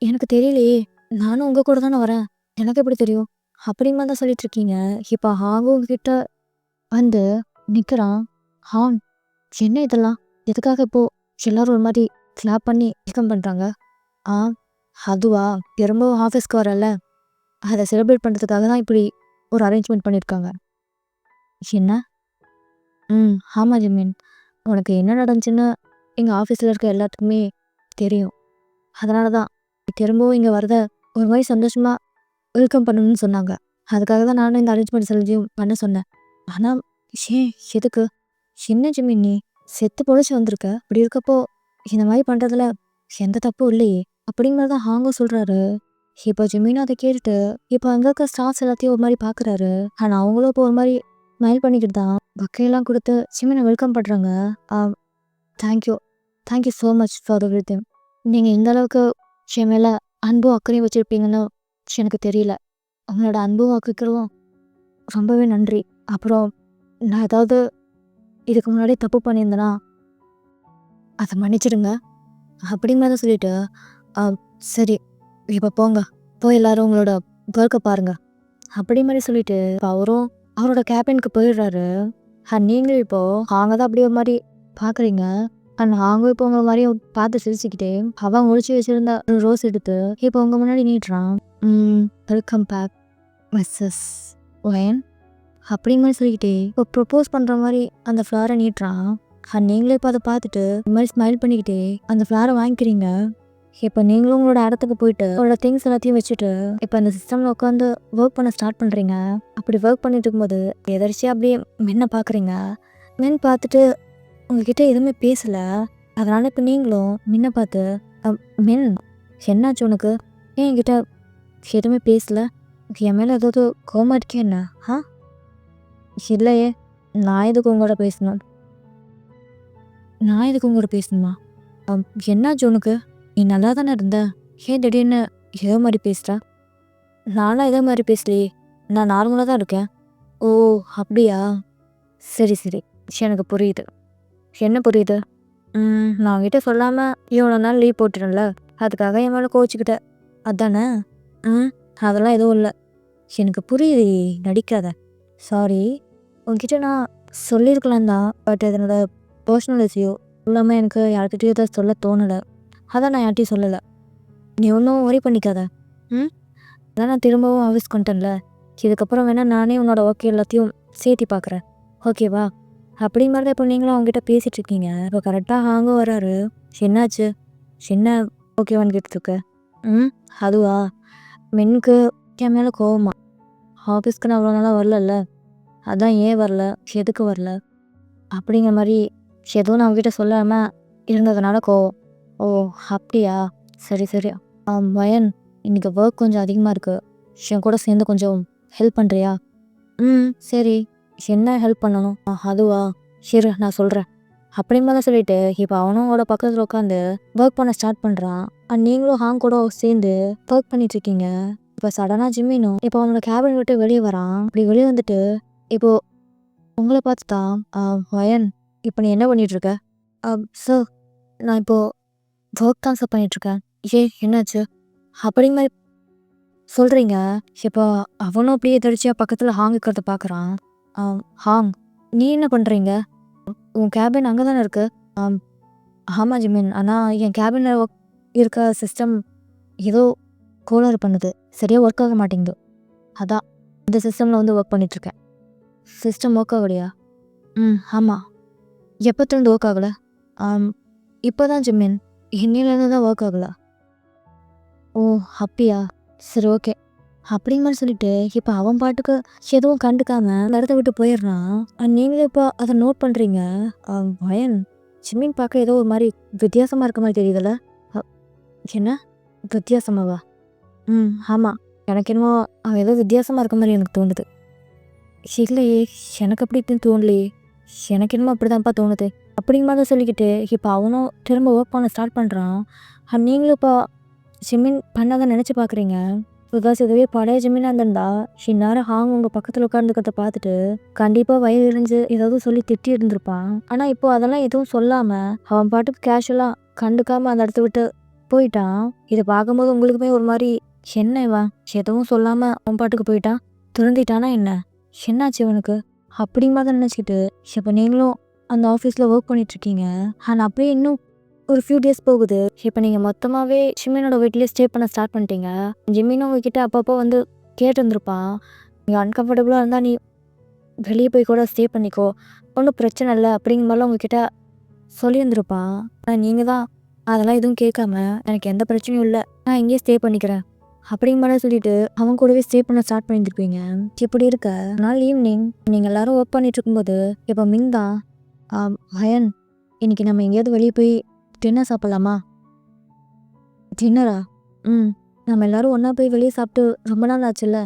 எனக்கு தெரியலையே, நானும் உங்கள் கூட தானே வரேன், எனக்கு எப்படி தெரியும் அப்படிங்க தான் சொல்லிட்டு இருக்கீங்க. இப்போ ஹாங்கும் கிட்ட வந்து நிற்கிறான். ஹாங், என்ன இதெல்லாம், எதுக்காக இப்போ எல்லாரும் ஒரு மாதிரி கிளாப் பண்ணி வெல்கம் பண்ணுறாங்க? ஆ அதுவா, திரும்பவும் ஆஃபீஸ்க்கு வரல, அதை செலிப்ரேட் பண்ணுறதுக்காக தான் இப்படி ஒரு அரேஞ்ச்மெண்ட் பண்ணியிருக்காங்க. என்ன? ஆமாம் ஜிமின், உனக்கு என்ன நடந்துச்சுன்னு எங்கள் ஆஃபீஸில் இருக்க எல்லாத்துக்குமே தெரியும். அதனால தான் திரும்பவும் இங்கே வரத ஒரு மாதிரி சந்தோஷமாக வெல்கம் பண்ணணும்னு சொன்னாங்க. அதுக்காக தான் நானும் இந்த அரேஞ்ச்மெண்ட் செலவையும் பண்ண சொன்னேன். ஆனால் ஏன், எதுக்கு, என்ன ஜிமின் நீ செத்து பொழைச்சி வந்திருக்க, அப்படி இருக்கப்போ இந்த மாதிரி பண்ணுறதுல எந்த தப்பும் இல்லையே அப்படிங்கிறத ஹாங்கும் சொல்கிறாரு. இப்போ ஜிமின் அதை கேட்டுட்டு இப்போ அங்கே இருக்க ஸ்டாஃப்ஸ் எல்லாத்தையும் ஒரு மாதிரி பார்க்குறாரு. ஆனால் அவங்களும் இப்போ ஒரு மாதிரி ஸ்மைல் பண்ணிக்கிட்டு தான் பக்கையெல்லாம் கொடுத்து ஜிமினை வெல்கம் பண்ணுறாங்க. Thank you, thank you so much for the everything. நீங்கள் இந்த அளவுக்கு என் மேலே அன்பும் அக்கறையும் வச்சுருப்பீங்கன்னு எனக்கு தெரியல. உங்களோட அன்பும் அக்கறையும் ரொம்பவே நன்றி. அப்புறம் நான் ஏதாவது இதுக்கு முன்னாடி தப்பு பண்ணியிருந்தேன்னா அதை மன்னிச்சிடுங்க அப்படிங்கிறத சொல்லிட்டு சரி, இப்போ போங்க, போய் எல்லாரும் உங்களோட ஒர்க்கை பாருங்க அப்படி மாதிரி சொல்லிட்டு இப்போ அவரும் அவரோட கேபினுக்கு போயிடுறாரு. நீங்களும் இப்போ அவங்க தான் அப்படியே ஒரு மாதிரி பார்க்குறீங்க. அவங்க இப்போ உங்களை மாதிரியும் பார்த்து சிரிச்சுக்கிட்டே அவன் ஒழிச்சு வச்சிருந்த ஒரு ரோஸ் எடுத்து இப்போ உங்க முன்னாடி நீட்டுறான். வெல்கம் பேக் மிஸ்ஸஸ் ஒயன் அப்படிங்க மாதிரி சொல்லிக்கிட்டே இப்போ ப்ரொப்போஸ் பண்ணுற மாதிரி அந்த ஃப்ளவரை நீட்டுறான். நீங்களும் இப்போ அதை பார்த்துட்டு இந்த மாதிரி ஸ்மைல் பண்ணிக்கிட்டே அந்த ஃப்ளவரை வாங்கிக்கிறீங்க. இப்போ நீங்களும் உங்களோட இடத்துக்கு போயிட்டு உங்களோட திங்ஸ் எல்லாத்தையும் வச்சுட்டு இப்போ அந்த சிஸ்டமில் உட்காந்து ஒர்க் பண்ண ஸ்டார்ட் பண்ணுறீங்க. அப்படி ஒர்க் பண்ணிட்டு இருக்கும்போது எதர்ச்சியாக அப்படியே மென்னை பார்க்குறீங்க. மென் பார்த்துட்டு உங்ககிட்ட எதுவுமே பேசலை. அதனால் இப்போ நீங்களும் முன்ன பார்த்து மென், என்னாச்சு உனக்கு, ஏன் என்கிட்ட எதுவுமே பேசலை, என் மேலே ஏதாவது கோவமா இருக்கே என்ன? இல்லையே, நான் எதுக்கு உங்களோட பேசணும், பேசணுமா? என்னாச்சு உனக்கு, நீ நல்லா தானே இருந்த, ஏன் திடீர்னு ஏதோ மாதிரி பேசுகிறா? நானும் ஏதோ மாதிரி பேசலையே, நான் நார்மலாக தான் இருக்கேன். ஓ அப்படியா, சரி சரி, எனக்கு புரியுது. என்ன புரியுது? நான் உங்ககிட்ட சொல்லாமல் இவ்வளோ நாள் லீவ் போட்டுட்டேன்ல, அதுக்காக என் மேலே கோச்சிக்கிட்ட அதானே? அதெல்லாம் எதுவும் இல்லை, எனக்கு புரியுது, நடிக்காத. சாரி, உங்ககிட்ட நான் சொல்லியிருக்கலாம் தான், பட் அதனோட பர்சனல் இஷ்யூ இல்லாமல் எனக்கு யார்கிட்டையும் இதை சொல்ல தோணலை, அதான் நான் யார்கிட்டையும் சொல்லலை. நீ ஒன்றும் ஒரி பண்ணிக்காத. அதான் நான் திரும்பவும் ஆஃபீஸ்க்கு வந்துட்டேன்ல, இதுக்கப்புறம் வேணால் நானே உன்னோட ஒர்க் எல்லாத்தையும் சேர்த்தி பார்க்குறேன், ஓகேவா? அப்படி மாதிரி இப்போ நீங்களும் அவங்ககிட்ட பேசிகிட்டு இருக்கீங்க. இப்போ கரெக்டாக ஹாங்கும் வராரு. என்னாச்சு, என்ன ஓகேவான்னு கேட்டுருக்க? அதுவா, மென்னுக்கு என் மேலே கோவமா, ஆஃபீஸ்க்கு நான் அவ்வளோ நாளாக வரல, அதான் ஏன் வரல, எதுக்கு வரல அப்படிங்கிற மாதிரி எதுவும் நான் அவங்ககிட்ட சொல்லாமல் இருந்ததுனால கோவம். ஓ அப்படியா, சரி சரி. வயன், இன்னைக்கு ஒர்க் கொஞ்சம் அதிகமாக இருக்குது, என் கூட சேர்ந்து கொஞ்சம் ஹெல்ப் பண்ணுறியா? சரி, என்ன ஹெல்ப் பண்ணணும்? அதுவா, சரி நான் சொல்கிறேன் அப்படிமா தான் சொல்லிட்டு இப்போ அவனும் அவனோட பக்கத்தில் உட்காந்து ஒர்க் பண்ண ஸ்டார்ட் பண்ணுறான். நீங்களும் ஹாங் கூட சேர்ந்து ஒர்க் பண்ணிட்டு இருக்கீங்க. இப்போ சடனாக ஜிம்மினும் இப்போ அவனோட கேபின் விட்டு வெளியே வரான். இப்படி வெளியே வந்துட்டு இப்போது உங்களை பார்த்து தான் வயன், இப்போ நீ என்ன பண்ணிகிட்ருக்க? சார், நான் இப்போது ஒர்க் தான் சார் பண்ணிகிட்ருக்கேன். என்னாச்சு அப்படிங்க மாதிரி சொல்கிறீங்க. இப்போ அவனும் அப்படியே எதிர்ச்சியாக பக்கத்தில் ஹாங் இருக்கிறத பார்க்குறான். ஹாங், நீ என்ன பண்ணுறீங்க? உன் கேபின் அங்கே தானே இருக்குது. ஆமாம் ஜிமின். ஆனால் என் கேபினில் இருக்க சிஸ்டம் ஏதோ கோளாறு பண்ணுது. சரியாக ஒர்க் ஆக மாட்டேங்குது. அதான் இந்த சிஸ்டமில் வந்து ஒர்க் பண்ணிகிட்ருக்கேன். சிஸ்டம் ஒர்க் ஆகலையா? ஆமாம். எப்போத்துலேருந்து ஒர்க் ஆகலை? இப்போ தான் ஜிமின். இன்னிலேருந்து தான் ஒர்க் ஆகலை. ஓ அப்படியா? சரி ஓகே. அப்படிங்கிற மாதிரி சொல்லிட்டு இப்போ அவன் பாட்டுக்கு எதுவும் கண்டுக்காம அந்த இடத்த விட்டு போயிடுறான். நீங்களே இப்போ அதை நோட் பண்ணுறீங்க. பயன் ஜிமின் பார்க்க ஏதோ ஒரு மாதிரி வித்தியாசமாக இருக்க மாதிரி தெரியுதுல்ல? அ, என்ன வித்தியாசமாவா? ஆமாம். எனக்கு என்னமோ அவன் ஏதோ வித்தியாசமாக இருக்க மாதிரி எனக்கு தோணுது. இல்லையே, எனக்கு அப்படி இப்படின்னு தோணலையே. எனக்கு என்னமோ அப்படி தான்ப்பா தோணுது. அப்படிங்கிற மாதிரி சொல்லிக்கிட்டு இப்போ அவனும் திரும்ப ஒர்க் பண்ண ஸ்டார்ட் பண்ணுறான். நீங்களும் இப்போ ஜிமின் பண்ணாதான் நினச்சி பார்க்குறீங்க. பிகாஸ் இதுவே பழைய ஜிமினாக இருந்திருந்தா இந்நேரம் உங்கள் பக்கத்தில் உட்காந்துக்கிறத பார்த்துட்டு கண்டிப்பாக வயிறு எரிஞ்சு ஏதாவது சொல்லி திட்டி இருந்திருப்பான். ஆனால் இப்போ அதெல்லாம் எதுவும் சொல்லாமல் அவன் பாட்டுக்கு கேஷுவலாக கண்டுக்காமல் அந்த இடத்த விட்டு போயிட்டான். இதை பார்க்கும்போது உங்களுக்குமே ஒரு மாதிரி என்ன இவன் எதுவும் சொல்லாமல் அவன் பாட்டுக்கு போயிட்டான், திருந்திட்டானா என்ன, என்னாச்சு இவனுக்கு அப்படிங்கிற மாதிரி நினச்சிக்கிட்டு இப்போ நீங்களும் அந்த ஆஃபீஸில் ஒர்க் பண்ணிகிட்ருக்கீங்க. ஆனால் அப்படியே இன்னும் ஒரு ஃபியூ டேஸ் போகுது. இப்போ நீங்கள் மொத்தமாகவே ஜிமினோட வீட்லேயே ஸ்டே பண்ண ஸ்டார்ட் பண்ணிட்டீங்க. ஜிமினும் உங்ககிட்ட அப்பப்போ வந்து கேட்டுருந்துருப்பான். நீங்கள் அன்கம்ஃபர்டபுளாக இருந்தால் நீ வெளியே போய் கூட ஸ்டே பண்ணிக்கோ, ஒன்றும் பிரச்சனை இல்லை அப்படிங்கிற மாதிரிலாம் உங்ககிட்ட சொல்லியிருந்துருப்பான். ஆனால் நீங்கள் தான் அதெல்லாம் எதுவும் கேட்காம எனக்கு எந்த பிரச்சனையும் இல்லை, நான் இங்கேயே ஸ்டே பண்ணிக்கிறேன் அப்படிங்கிற மாதிரி சொல்லிட்டு அவன் கூடவே ஸ்டே பண்ண ஸ்டார்ட் பண்ணியிருப்பீங்க. இப்படி இருக்க நாள் ஈவினிங் நீங்கள் எல்லோரும் ஒர்க் பண்ணிட்டு இருக்கும்போது இப்போ மின் தான் பயன் இன்னைக்கு நம்ம எங்கேயாவது வெளியே போய் டின்னர் சாப்பிட்லாமா? டின்னரா? நம்ம எல்லோரும் ஒன்றா போய் வெளியே சாப்பிட்டு ரொம்ப நாள் ஆச்சுல்ல,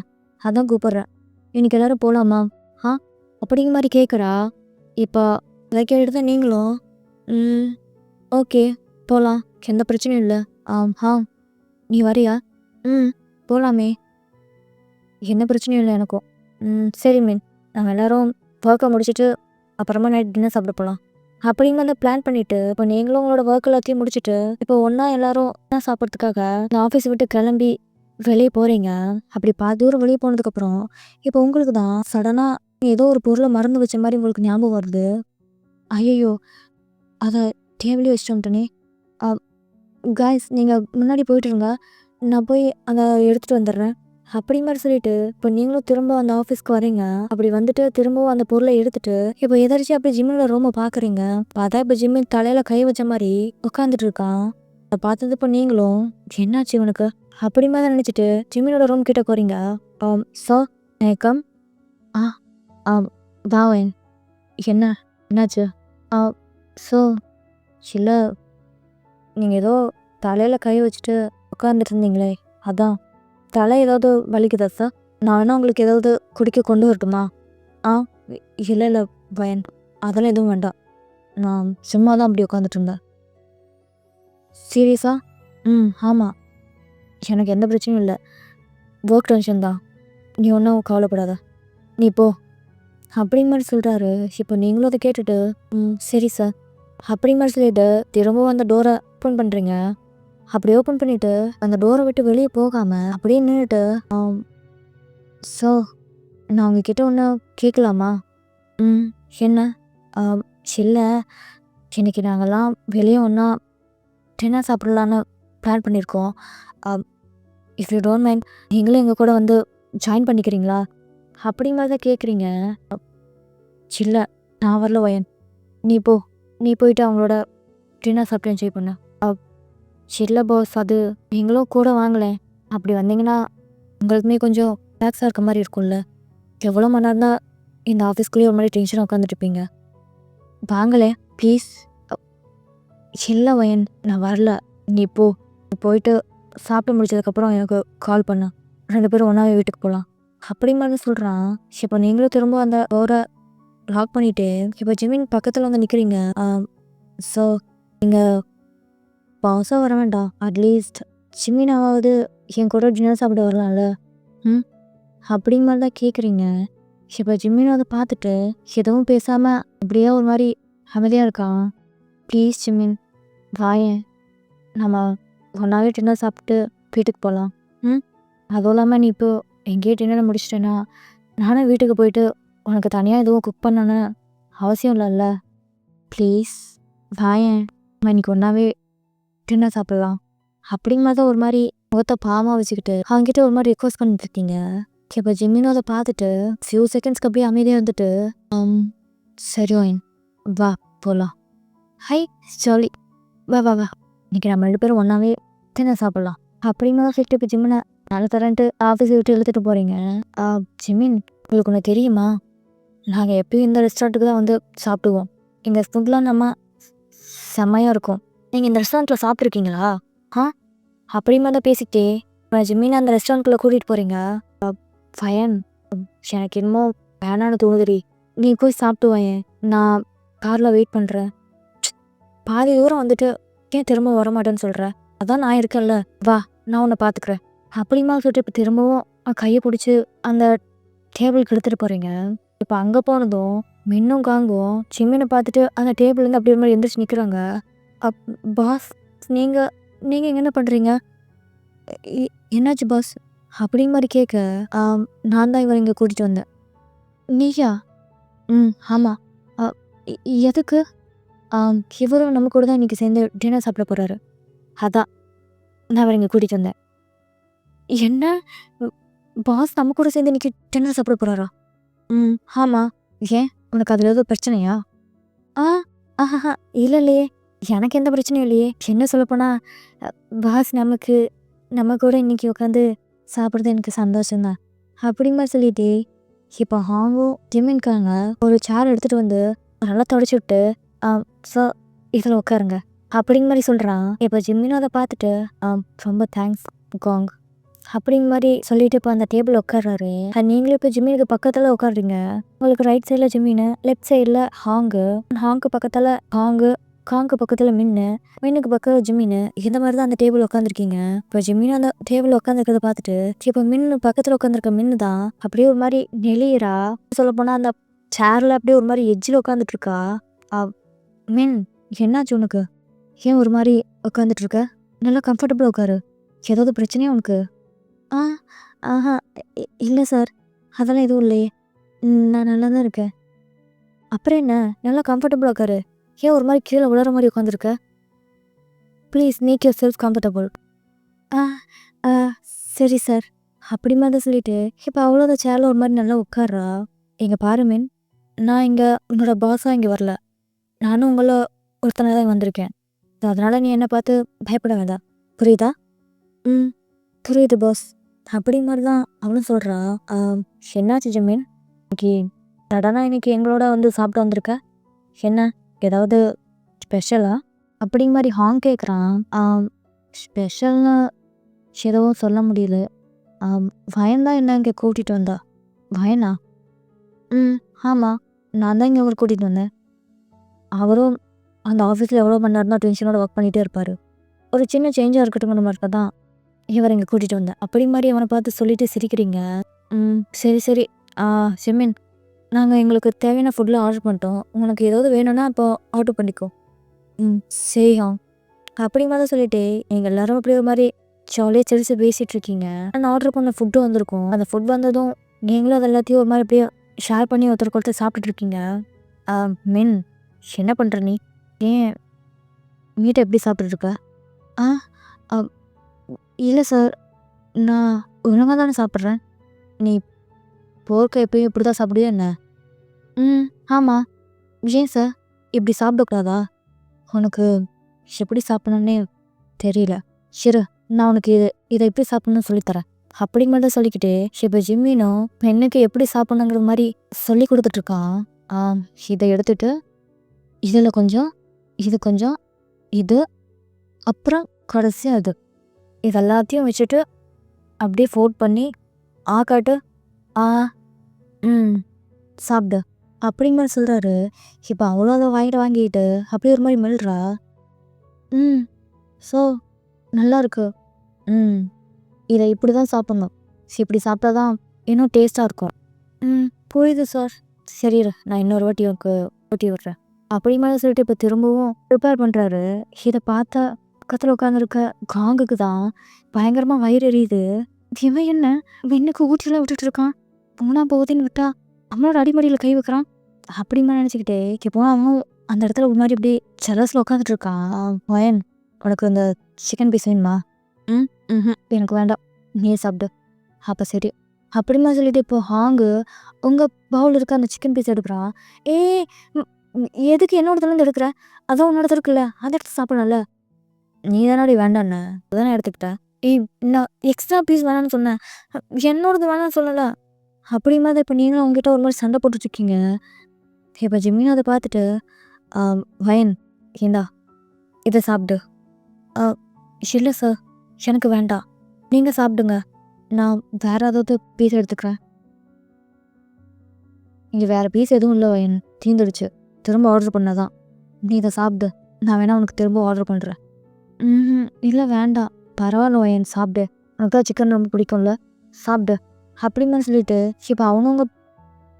அதான் கூப்பிட்றேன். இன்னைக்கு எல்லோரும் போகலாமா? அப்படிங்கிற மாதிரி கேட்குறா. இப்போ அதை கேட்டுட்டு தான் நீங்களும் ஓகே போகலாம், எந்த பிரச்சனையும் இல்லை. நீ வரியா? போகலாமே, எந்த பிரச்சனையும் இல்லை எனக்கும். சரி மீன், நாங்கள் எல்லோரும் ஒர்க்கை முடிச்சுட்டு அப்புறமா நைட் டின்னர் சாப்பிட போகலாம் அப்படிங்கிற அந்த பிளான் பண்ணிவிட்டு இப்போ நீங்களும் உங்களோட ஒர்க் எல்லாத்தையும் முடிச்சுட்டு இப்போ ஒன்றா எல்லாரும் ஒன்றா சாப்பிட்றதுக்காக இந்த ஆஃபீஸ் விட்டு கிளம்பி வெளியே போகிறீங்க. அப்படி தூரம் வெளியே போனதுக்கப்புறம் இப்போ உங்களுக்கு தான் சடனாக ஏதோ ஒரு பொருளை மறந்து வச்ச மாதிரி உங்களுக்கு ஞாபகம் வருது. ஐயோ, அதை டேபிளே வச்சுட்டு வந்துட்டேனே. காய்ஸ் நீங்கள் முன்னாடி போயிட்டுருங்க, நான் போய் அதை எடுத்துகிட்டு வந்துடுறேன் அப்படி மாதிரி சொல்லிட்டு இப்போ நீங்களும் திரும்ப அந்த ஆஃபீஸ்க்கு வரீங்க. அப்படி வந்துட்டு திரும்பவும் அந்த பொருளை எடுத்துட்டு இப்போ எதாச்சும் அப்படி ஜிம்மில் ரூமை பார்க்குறீங்க. பார்த்தா இப்போ ஜிம்மின் தலையில் கை வச்ச மாதிரி உட்காந்துட்டு இருக்கான். அதை பார்த்தது இப்போ நீங்களும் என்னாச்சு இவனுக்கு அப்படி மாதிரி நினச்சிட்டு ஜிம்மினோட ரூம் கிட்ட போகிறீங்க. ஸோ கம் வாவன் என்னாச்சு? ஸோ இல்லை, நீங்கள் ஏதோ தலையில் கை வச்சுட்டு உட்காந்துட்டு இருந்தீங்களே, அதான் தலை ஏதாவது வலிக்குதா சார்? நான் வேணா உங்களுக்கு ஏதாவது குடிக்க கொண்டு வரட்டுமா? இல்லை இல்லை பயன், அதெல்லாம் எதுவும் வேண்டாம். நான் சும்மா தான் அப்படி உட்காந்துட்டு இருந்தேன். சீரியஸா? ஆமாம், எனக்கு எந்த பிரச்சனையும் இல்லை, ஒர்க் டென்ஷன் தான், நீ ஒன்றும் கவலைப்படாத, நீ போ அப்படிங்க மாதிரி சொல்கிறாரு. இப்போ நீங்களும் அதை கேட்டுட்டு சரி சார் அப்படிங்க மாதிரி சொல்லிட்டு திரும்பவும் அந்த டோரை ஓப்பன் பண்ணுறீங்க. அப்படி ஓப்பன் பண்ணிவிட்டு அந்த டோரை விட்டு வெளியே போகாமல் அப்படியே நின்றுட்டு ஸோ நான் உங்ககிட்ட ஒன்று கேட்கலாமா? என்ன? இல்லை, இன்னைக்கு நாங்கள்லாம் வெளியே ஒன்றா டின்னர் சாப்பிட்லான்னு பிளான் பண்ணியிருக்கோம். இஃப் யூ டோன்ட் மைண்ட் நீங்களும் எங்கள் கூட வந்து ஜாயின் பண்ணிக்கிறீங்களா அப்படிங்கிற மாதிரி தான் கேட்குறீங்க. இல்லை, நான் வரல வயன், நீ போயிட்டு அவங்களோட டின்னர் சாப்பிட்டு என்ஜாய் பண்ண. இல்லை பாஸ், அது நீங்களும் கூட வாங்கலேன், அப்படி வந்தீங்கன்னா உங்களுக்குமே கொஞ்சம் ரிலாக்ஸாக இருக்க மாதிரி இருக்கும்ல. எவ்வளோ மணி நேரம் தான் இந்த ஆஃபீஸ்க்குள்ளேயே ஒரு மாதிரி டென்ஷனாக உட்காந்துட்ருப்பீங்க, வாங்கலேன் ப்ளீஸ். இல்லை வயன், நான் வரல, நீ போயிட்டு சாப்பிட்டு முடிச்சதுக்கப்புறம் எனக்கு கால் பண்ண, 2 பேரும் ஒன்றாவே வீட்டுக்கு போகலாம் அப்படி மாதிரி சொல்கிறான். இப்போ நீங்களும் திரும்ப அந்த டோரை லாக் பண்ணிவிட்டு இப்போ ஜிமின் பக்கத்தில் வந்து நிற்கிறீங்க. ஸோ நீங்கள் பாஸாக வர வேண்டாம், அட்லீஸ்ட் ஜிமினாவது என் கூட டின்னர் சாப்பிட வரலாம்ல அப்படிங்க மாதிரி தான் கேட்குறீங்க. இப்போ ஜிமினும் அதை பார்த்துட்டு எதுவும் பேசாமல் அப்படியே ஒரு மாதிரி அமைதியாக இருக்கான். ப்ளீஸ் ஜிமின் வாயேன், நம்ம ஒன்றாவே டின்னர் சாப்பிட்டு வீட்டுக்கு போகலாம். அதுவும் இல்லாமல் நீ இப்போ எங்கேயே டின்னரை முடிச்சிட்டேன்னா நானும் வீட்டுக்கு போயிட்டு உனக்கு தனியாக எதுவும் குக் பண்ணணும்னு அவசியம் இல்லைல்ல. ப்ளீஸ் வாயேன். இன்னைக்கு ஒன்றாவே டின்னர் சாப்பிடலாம் அப்படிங்கிற தான் ஒரு மாதிரி முகத்தை பாவமாக வச்சுக்கிட்டு அவங்ககிட்ட ஒரு மாதிரி ரிக்வஸ்ட் பண்ணிட்டு இருக்கீங்க. இப்போ ஜிம்மினும் அதை பார்த்துட்டு ஃபியூ செகண்ட்ஸ்க்கு அப்படியே அமைதியாக இருந்துட்டு சரி ஓயின் வா போகலாம். ஹை ஜாலி வா வா வா இன்னைக்கு நம்ம 2 பேரும் ஒன்றாவே டின்னர் சாப்பிடலாம் அப்படிங்கிற தான் சொல்லிட்டு இப்போ ஜிம்மினை நல்ல தரன்ட்டு ஆஃபீஸை விட்டு இழுத்துட்டு போகிறீங்க. ஜிம்மின் உங்களுக்கு ஒன்று தெரியுமா, நாங்கள் எப்பயும் இந்த ரெஸ்டாரண்ட்டுக்கு தான் வந்து சாப்பிடுவோம். எங்கள் ஃபுட்லாம் நம்ம செம்மையாக இருக்கும். நீங்கள் இந்த ரெஸ்டாரண்ட்டில் சாப்பிட்ருக்கீங்களா? அப்படிமா தான் பேசிக்கிட்டே இப்போ ஜிம்மினை அந்த ரெஸ்டாரண்ட்குள்ளே கூட்டிகிட்டு போகிறீங்க. ஃபயன் எனக்கு என்னமோ வேணான்னு தோணுதுரி, நீ போய் சாப்பிட்டு வாயேன், நான் காரில் வெயிட் பண்ணுறேன். பாதி தூரம் வந்துட்டு ஏன் திரும்ப வரமாட்டேன்னு சொல்கிறேன், அதான் நான் இருக்கேன்ல, வா நான் உன்னை பார்த்துக்கிறேன் அப்படிமா சொல்லிட்டு இப்போ திரும்பவும் கையை பிடிச்சி அந்த டேபிளுக்கு எடுத்துகிட்டு போகிறீங்க. இப்போ அங்கே போனதும் மின்னும் காங்கும் ஜிம்மினை பார்த்துட்டு அந்த டேபிள்லேருந்து அப்படி ஒரு மாதிரி எந்திரிச்சு நிற்கிறாங்க. பாஸ் நீங்கள் நீங்கள் இங்கே என்ன பண்ணுறீங்க, என்னாச்சு பாஸ் அப்படிங்க மாதிரி கேட்க, நான் தான் இவரை இங்கே கூட்டிகிட்டு வந்தேன். நீயா? ஆமாம். எதுக்கு? இவரும் நம்ம கூட தான் இன்றைக்கி சேர்ந்து டின்னர் சாப்பிட போகிறாரு, அதான் நான் இவரை இங்கே கூட்டிகிட்டு வந்தேன். என்ன பாஸ் நம்ம கூட சேர்ந்து இன்றைக்கி டின்னர் சாப்பிட போகிறாரா? ஆமாம். ஏன் உனக்கு அதில் ஏதோ பிரச்சனையா? ஆஹா இல்லை இல்லையே, எனக்கு எந்த பிரச்சனையும் இல்லையே. என்ன சொல்லப்போனால் பாஸ் நம்ம கூட இன்றைக்கி உட்காந்து சாப்பிட்றது எனக்கு சந்தோஷம்தான் அப்படிங்க மாதிரி சொல்லிட்டு இப்போ ஹாங்கும் ஜிம்மின்காங்க ஒரு சேர் எடுத்துகிட்டு வந்து நல்லா தொடச்சி விட்டு ஸோ இதில் உட்காருங்க அப்படிங்க மாதிரி சொல்கிறான். இப்போ ஜிம்மினும் அதை பார்த்துட்டு ரொம்ப தேங்க்ஸ் காங் அப்படிங்க மாதிரி சொல்லிட்டு இப்போ அந்த டேபிள் உட்கார்றாரு. நீங்களும் இப்போ ஜிம்மினுக்கு பக்கத்தில் உட்காடுறீங்க. உங்களுக்கு ரைட் சைடில் ஜிம்மினு, லெஃப்ட் சைடில் ஹாங்கு பக்கத்தில் காங்கு பக்கத்தில் மின்னுக்கு பக்கம் ஜிம்மினு, இந்த மாதிரி தான் அந்த டேபிள் உட்காந்துருக்கீங்க. இப்போ ஜிம்மினு அந்த டேபிள் உட்காந்துருக்கிறத பார்த்துட்டு இப்போ மின்னு பக்கத்தில் உட்காந்துருக்க மின்னு தான் அப்படியே ஒரு மாதிரி நெளியரா சொல்ல போனால் அந்த சேரில் அப்படியே ஒரு மாதிரி எஜ்ஜில் உட்காந்துட்டு இருக்கா. மின் என்னாச்சு உனக்கு, ஏன் ஒரு மாதிரி உட்காந்துட்டு இருக்க, நல்லா கம்ஃபர்டபுளாக உட்காரு, ஏதாவது பிரச்சனையா உனக்கு? ஆஹா இல்லை சார், அதெல்லாம் எதுவும் இல்லையே, நான் நல்லா தான் இருக்கேன். அப்புறம் என்ன, நல்லா கம்ஃபர்டபுளாக உட்காரு, ஏன் ஒரு மாதிரி கீழே விழுற மாதிரி உட்காந்துருக்க, please make yourself comfortable. சரி சார் அப்படி மாதிரி சொல்லிட்டு இப்போ அவ்வளோ சேரில் ஒரு மாதிரி நல்லா உட்கார்றா. இங்கே பாரு மின், நான் இங்கே உன்னோட பாஸாக இங்கே வரல, நானும் உங்களை ஒருத்தனை தான் வந்திருக்கேன். அதனால் நீ என்னை பார்த்து பயப்பட வேண்டாம், புரியுதா? புரியுது பாஸ் அப்படி மாதிரி தான் அவளும் சொல்கிறா. என்னாச்சு ஜிம்மின், இன்னைக்கு சடனாக இன்னைக்கு எங்களோட வந்து சாப்பிட்டு வந்திருக்க, என்ன ஏதாவது ஸ்பெஷலா அப்படிங்க மாதிரி ஹாங் கேட்குறான். ஸ்பெஷல்னு எதுவும் சொல்ல முடியல, வயன்தான் என்ன இங்கே கூட்டிகிட்டு வந்தா. வயனா? ஆமாம், நான் தான் இங்கே அவரை கூட்டிகிட்டு வந்தேன். அவரும் அந்த ஆஃபீஸில் எவ்வளோ மணி நேரம் தான் டென்ஷனோட ஒர்க் பண்ணிகிட்டே இருப்பார், ஒரு சின்ன சேஞ்சாக இருக்கட்டுங்கிற மாதிரி தான் இவரை இங்கே கூட்டிகிட்டு வந்தேன் அப்படி மாதிரி அவனை பார்த்து சொல்லிட்டு சிரிக்கிறீங்க. சரி சரி ஜிம்மின், நாங்கள் எங்களுக்கு தேவையான ஃபுட்டில் ஆர்டர் பண்ணிட்டோம், உங்களுக்கு ஏதாவது வேணும்னா இப்போ ஆர்டர் பண்ணிக்கோ. சரி அப்படி மாதிரி சொல்லிட்டு நீங்கள் எல்லோரும் அப்படியே ஒரு மாதிரி ஜாலியாக சிரிச்சு பேசிகிட்டு இருக்கீங்க. நான் ஆர்டர் பண்ண ஃபுட்டு வந்திருக்கும், அந்த ஃபுட் வந்ததும் நீங்களும் அது எல்லாத்தையும் ஒரு மாதிரி அப்படியே ஷேர் பண்ணி ஒருத்தருக்கு ஒருத்தர் சாப்பிட்டுட்டு இருக்கீங்க. மின் என்ன பண்ணுற நீ, ஏன் மீட்டை எப்படி சாப்பிட்ருக்க? இல்லை சார், நான் ஒழுங்காக தானே சாப்பிட்றேன், நீ போர்க்க எப்பயும் இப்படி தான் சாப்பிடுவியா என்ன? ஆமாம். ஏன் சார் இப்படி சாப்பிடக்கூடாதா, உனக்கு எப்படி சாப்பிட்ணுன்னே தெரியல, சரி நான் உனக்கு இதை எப்படி சாப்பிட்ணுன்னு சொல்லித்தரேன் அப்படிங்க மாதிரி சொல்லிக்கிட்டு இப்போ ஜிம்மினும் பெண்ணுக்கு எப்படி சாப்பிட்ணுங்கிற மாதிரி சொல்லி கொடுத்துட்ருக்கான். இதை எடுத்துட்டு இதில் கொஞ்சம், இது கொஞ்சம், இது அப்புறம் கடைசியாக இது எல்லாத்தையும் வச்சுட்டு அப்படியே ஃபோல்ட் பண்ணி காட்டு, சாப்பிடு அப்படிங்க மாதிரி சொல்கிறாரு. இப்போ அவ்வளோ அதை வாங்கிட்டு அப்படியே ஒரு மாதிரி மெல்றா. ஸோ நல்லா இருக்கு, இதை இப்படி தான் சாப்பிட்ணும், இப்படி சாப்பிட்டா தான் இன்னும் டேஸ்ட்டாக இருக்கும். புரியுது சார், சரி நான் இன்னொரு வாட்டி உனக்கு ஊட்டி விட்றேன் அப்படி மாதிரி சொல்லிட்டு இப்போ திரும்பவும் ப்ரிப்பேர் பண்ணுறாரு. இதை பார்த்தா பக்கத்தில் உட்காந்துருக்க காங்குக்கு தான் பயங்கரமாக வயிறு எரியுது. இவன் என்ன வெண்ணுக்கு ஊற்றிலாம் விட்டுட்டு இருக்கான், போனா போகுதுன்னு விட்டா அவனோட அடிமடியில் கை வைக்கிறான் அப்படிமா நினச்சிக்கிட்டே இப்போ அவன் அந்த இடத்துல ஒரு மாதிரி அப்படியே செலஸில் உட்காந்துட்டு இருக்கான். வயன், உனக்கு அந்த சிக்கன் பீஸ் வேணுமா? ம் எனக்கு வேண்டாம், நீயே சாப்பிடு. அப்போ சரி அப்படிமா சொல்லிட்டு இப்போ ஹாங்கு உங்கள் பவுல் இருக்க அந்த சிக்கன் பீஸ் எடுக்கிறான். ஏ எதுக்கு என்னோடதுலேருந்து எடுக்கிற? அதான் உன்னோடது இருக்குல்ல, அதை எடுத்து சாப்பிடலாம்ல. நீ தானடி வேண்டாண்ண, அதான் எடுத்துக்கிட்டேன். ஏய், நான் எக்ஸ்ட்ரா பீஸ் வேணான்னு சொன்னேன், என்னோடது வேணான்னு சொல்லலை. அப்படிமா தான் இப்போ நீங்களும் அவங்ககிட்ட ஒரு மாதிரி சண்டை போட்டுட்ருக்கீங்க. இப்போ ஜிம்மியும் அதை பார்த்துட்டு வயன், ஏண்டா இதை சாப்பிடு. இல்லை சார், எனக்கு வேண்டாம், நீங்கள் சாப்பிடுங்க, நான் வேறு ஏதாவது பீஸ் எடுத்துக்கிறேன். இங்கே வேறு பீஸ் எதுவும் இல்லை வயன், தீந்துடுச்சு, திரும்ப ஆர்டர் பண்ணதான். நீ இதை சாப்பிடு, நான் வேணா உனக்கு திரும்ப ஆர்டர் பண்ணுறேன். இல்லை வேண்டாம், பரவாயில்ல வயன், சாப்பிடு, உனக்கு தான் சிக்கன் ரொம்ப பிடிக்கும்ல, சாப்பிடு. அப்படிமா சொல்லிட்டு இப்போ அவனவங்க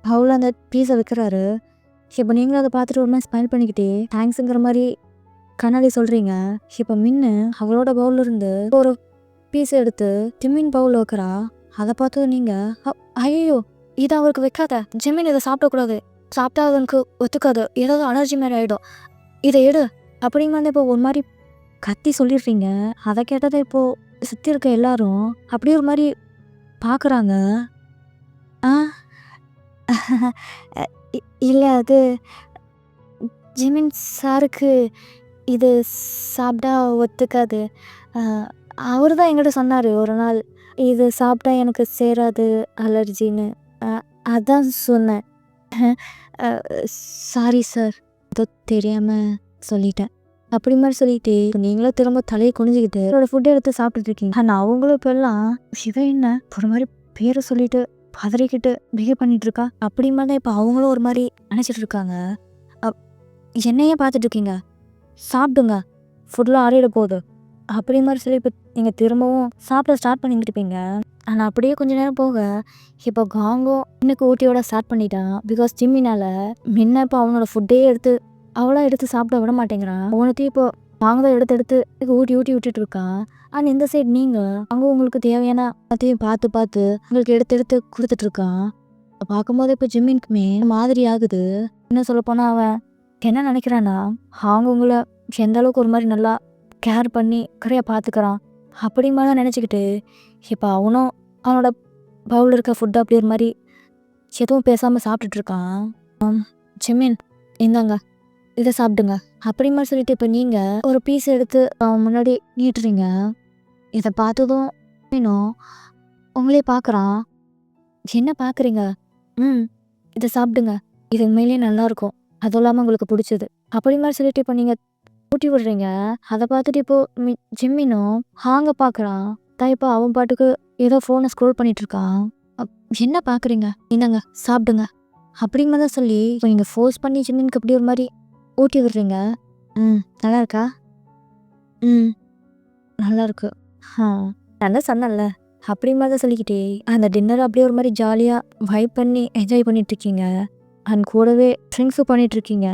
பவுலில் அந்த பீஸை வைக்கிறாரு. இப்போ நீங்களும் அதை பார்த்துட்டு ஒரு மாதிரி ஸ்மைல் பண்ணிக்கிட்டே தேங்க்ஸுங்கிற மாதிரி கண்ணாடி சொல்கிறீங்க. இப்போ மின்னு அவளோட பவுலில் இருந்து ஒரு பீஸ் எடுத்து ஜிம்மின் பவுலில் வைக்கிறா. அதை பார்த்தது நீங்கள், ஐயோ இதை அவருக்கு வைக்காத, ஜிம்மின் இதை சாப்பிடக்கூடாது, சாப்பிட்டா அவனுக்கு ஒத்துக்காது, ஏதாவது அலர்ஜி மாதிரி ஆகிடும், இதை எடு அப்படிங்க வந்து இப்போ ஒரு மாதிரி கத்தி சொல்லிடுறீங்க. அதை கேட்டதை இப்போது சுற்றி இருக்க எல்லாரும் அப்படியே ஒரு மாதிரி பார்க்குறாங்க. இல்லை, அது ஜிமின் சாருக்கு இது சாப்பிட்டா ஒத்துக்காது. அவர் தான் என்கிட்ட சொன்னார் ஒரு நாள், இது சாப்பிட்டா எனக்கு சேராது அலர்ஜின்னு. அதான் சொன்னேன். சாரி சார், ஏதோ தெரியாமல் சொல்லிட்டேன். அப்படி மாதிரி சொல்லிட்டு நீங்களும் திரும்ப தலையை குனிஞ்சிக்கிட்டு என்னோட ஃபுட்டை எடுத்து சாப்பிட்டுட்டு இருக்கீங்க. ஆனால் அவங்களும் இப்போல்லாம் சிவ என்ன ஒரு மாதிரி பேரை சொல்லிட்டு பதறிக்கிட்டு பிஹேவ் பண்ணிட்டு இருக்கா. அப்படி மாதிரி தான் இப்போ அவங்களும் ஒரு மாதிரி நினச்சிட்டு இருக்காங்க. என்னையே பார்த்துட்டு இருக்கீங்க, சாப்பிடுங்க, ஃபுட்டில் ஆறிட போகுது அப்படி மாதிரி சொல்லி இப்போ நீங்கள் திரும்பவும் சாப்பிட ஸ்டார்ட் பண்ணிக்கிட்டு இருப்பீங்க. ஆனால் அப்படியே கொஞ்சம் நேரம் போக இப்போ காங்கோ இன்னைக்கு ஊட்டியோட ஸ்டார்ட் பண்ணிட்டான். பிகாஸ் ஜிம்மினால் முன்ன இப்போ அவனோட ஃபுட்டே எடுத்து அவளாக எடுத்து சாப்பிட விட மாட்டேங்கிறான். அவனத்தையும் இப்போ வாங்க தான் எடுத்து ஊட்டி விட்டுட்டு இருக்கான். ஆனால் இந்த சைடு நீங்கள் அங்கே உங்களுக்கு தேவையான எல்லாத்தையும் பார்த்து உங்களுக்கு எடுத்து கொடுத்துட்ருக்கான். பார்க்கும்போது இப்போ ஜிம்மின்க்குமே மாதிரி ஆகுது. என்ன சொல்லப்போனால் அவன் என்ன நினைக்கிறான்னா, அவங்க உங்களை எந்த அளவுக்கு ஒரு மாதிரி நல்லா கேர் பண்ணி கரையாக பார்த்துக்கிறான் அப்படி மாதிரி தான் நினச்சிக்கிட்டு இப்போ அவனும் அவனோட பவுலில் இருக்க ஃபுட்டு அப்படி ஒரு மாதிரி எதுவும் பேசாமல் சாப்பிட்டுட்ருக்கான். ஜிம்மின், இந்தாங்க, இதை சாப்பிடுங்க அப்படி மாதிரி சொல்லிட்டு இப்போ நீங்கள் ஒரு பீஸ் எடுத்து அவன் முன்னாடி நீட்டுறீங்க. இதை பார்த்ததும் இன்னும் உங்களே பார்க்குறான். என்ன பார்க்குறீங்க? இதை சாப்பிடுங்க, இது உண்மையிலேயே நல்லாயிருக்கும், அதுவும் இல்லாமல் உங்களுக்கு பிடிச்சது அப்படி மாதிரி சொல்லிட்டு இப்போ நீங்கள் ஊட்டி விடுறீங்க. அதை பார்த்துட்டு இப்போ ஜிம்மினும் ஹாங்க பார்க்குறான். தான் இப்போ அவன் பாட்டுக்கு ஏதோ ஃபோனை ஸ்க்ரோல் பண்ணிகிட்ருக்கான். என்ன பார்க்குறீங்க, இந்தாங்க சாப்பிடுங்க அப்படிங்க தான் சொல்லி இப்போ நீங்கள் ஃபோர்ஸ் பண்ணி ஜிம்மினுக்கு அப்படி ஒரு மாதிரி ஊட்டி விடுறீங்க. நல்லா இருக்கா? நல்லா இருக்கு. நல்லா சொன்னல அப்படி மாதிரி தான் சொல்லிக்கிட்டே அந்த டின்னர் அப்படியே ஒரு மாதிரி ஜாலியாக வைப் பண்ணி என்ஜாய் பண்ணிகிட்ருக்கீங்க. அண்ட் கூடவே ட்ரிங்க்ஸும் பண்ணிகிட்ருக்கீங்க.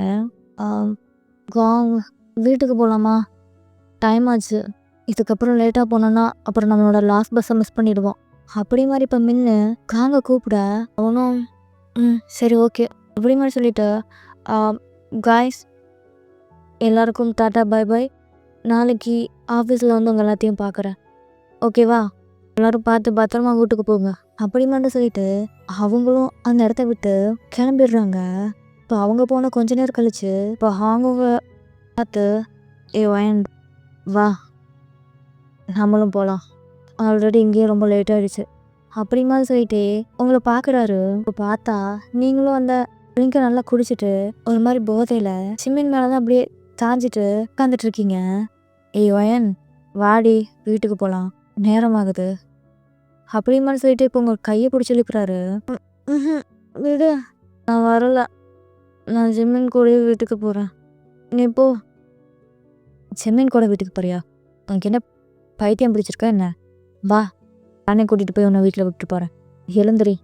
காங், வீட்டுக்கு போகலாமா? டைம் ஆச்சு, இதுக்கப்புறம் லேட்டாக போனோன்னா அப்புறம் நம்மளோட லாஸ்ட் பஸ்ஸை மிஸ் பண்ணிடுவோம் அப்படி மாதிரி இப்போ மின்னு காங்க கூப்பிட அவனும் சரி ஓகே அப்படி மாதிரி சொல்லிட்டு காய்ஸ் எல்லாருக்கும் டாட்டா பை பை, நாளைக்கு ஆஃபீஸில் வந்து உங்கள் எல்லாத்தையும் பார்க்குறேன், ஓகேவா? எல்லோரும் பார்த்து பத்திரமா வீட்டுக்கு போங்க அப்படி மட்டும் சொல்லிட்டு அவங்களும் அந்த இடத்த விட்டு கிளம்பிடுறாங்க. இப்போ அவங்க போன கொஞ்ச நேரம் கழிச்சு இப்போ அவங்க பார்த்து, வயன் வா நம்மளும் போகலாம், ஆல்ரெடி இங்கேயும் ரொம்ப லேட் ஆகிடுச்சு அப்படி மாதிரி சொல்லிட்டு உங்களை பார்க்குறாரு. இப்போ பார்த்தா நீங்களும் அந்த ட்ரிங்கை நல்லா குடிச்சிட்டு ஒரு மாதிரி போதையில் சிம்மின் மேலே தான் அப்படியே சாஞ்சிட்டு உட்காந்துட்டு இருக்கீங்க. வயன் வாடி, வீட்டுக்கு போகலாம், நேரம் ஆகுது அப்படி மாதிரி சொல்லிட்டு இப்போ உங்கள் கையை பிடிச்சி இழுக்கிறாரு. விடு, நான் வரல, நான் ஜிம்மின் கூடயே வீட்டுக்கு போகிறேன். நீ போ. ஜிம்மின் கூட வீட்டுக்கு போறியா? உனக்கு என்ன பைத்தியம் பிடிச்சிருக்கா என்ன? வா, நானே கூட்டிகிட்டு போய் உன்னை வீட்டில் விட்டு போகிறேன், எழுந்திரி.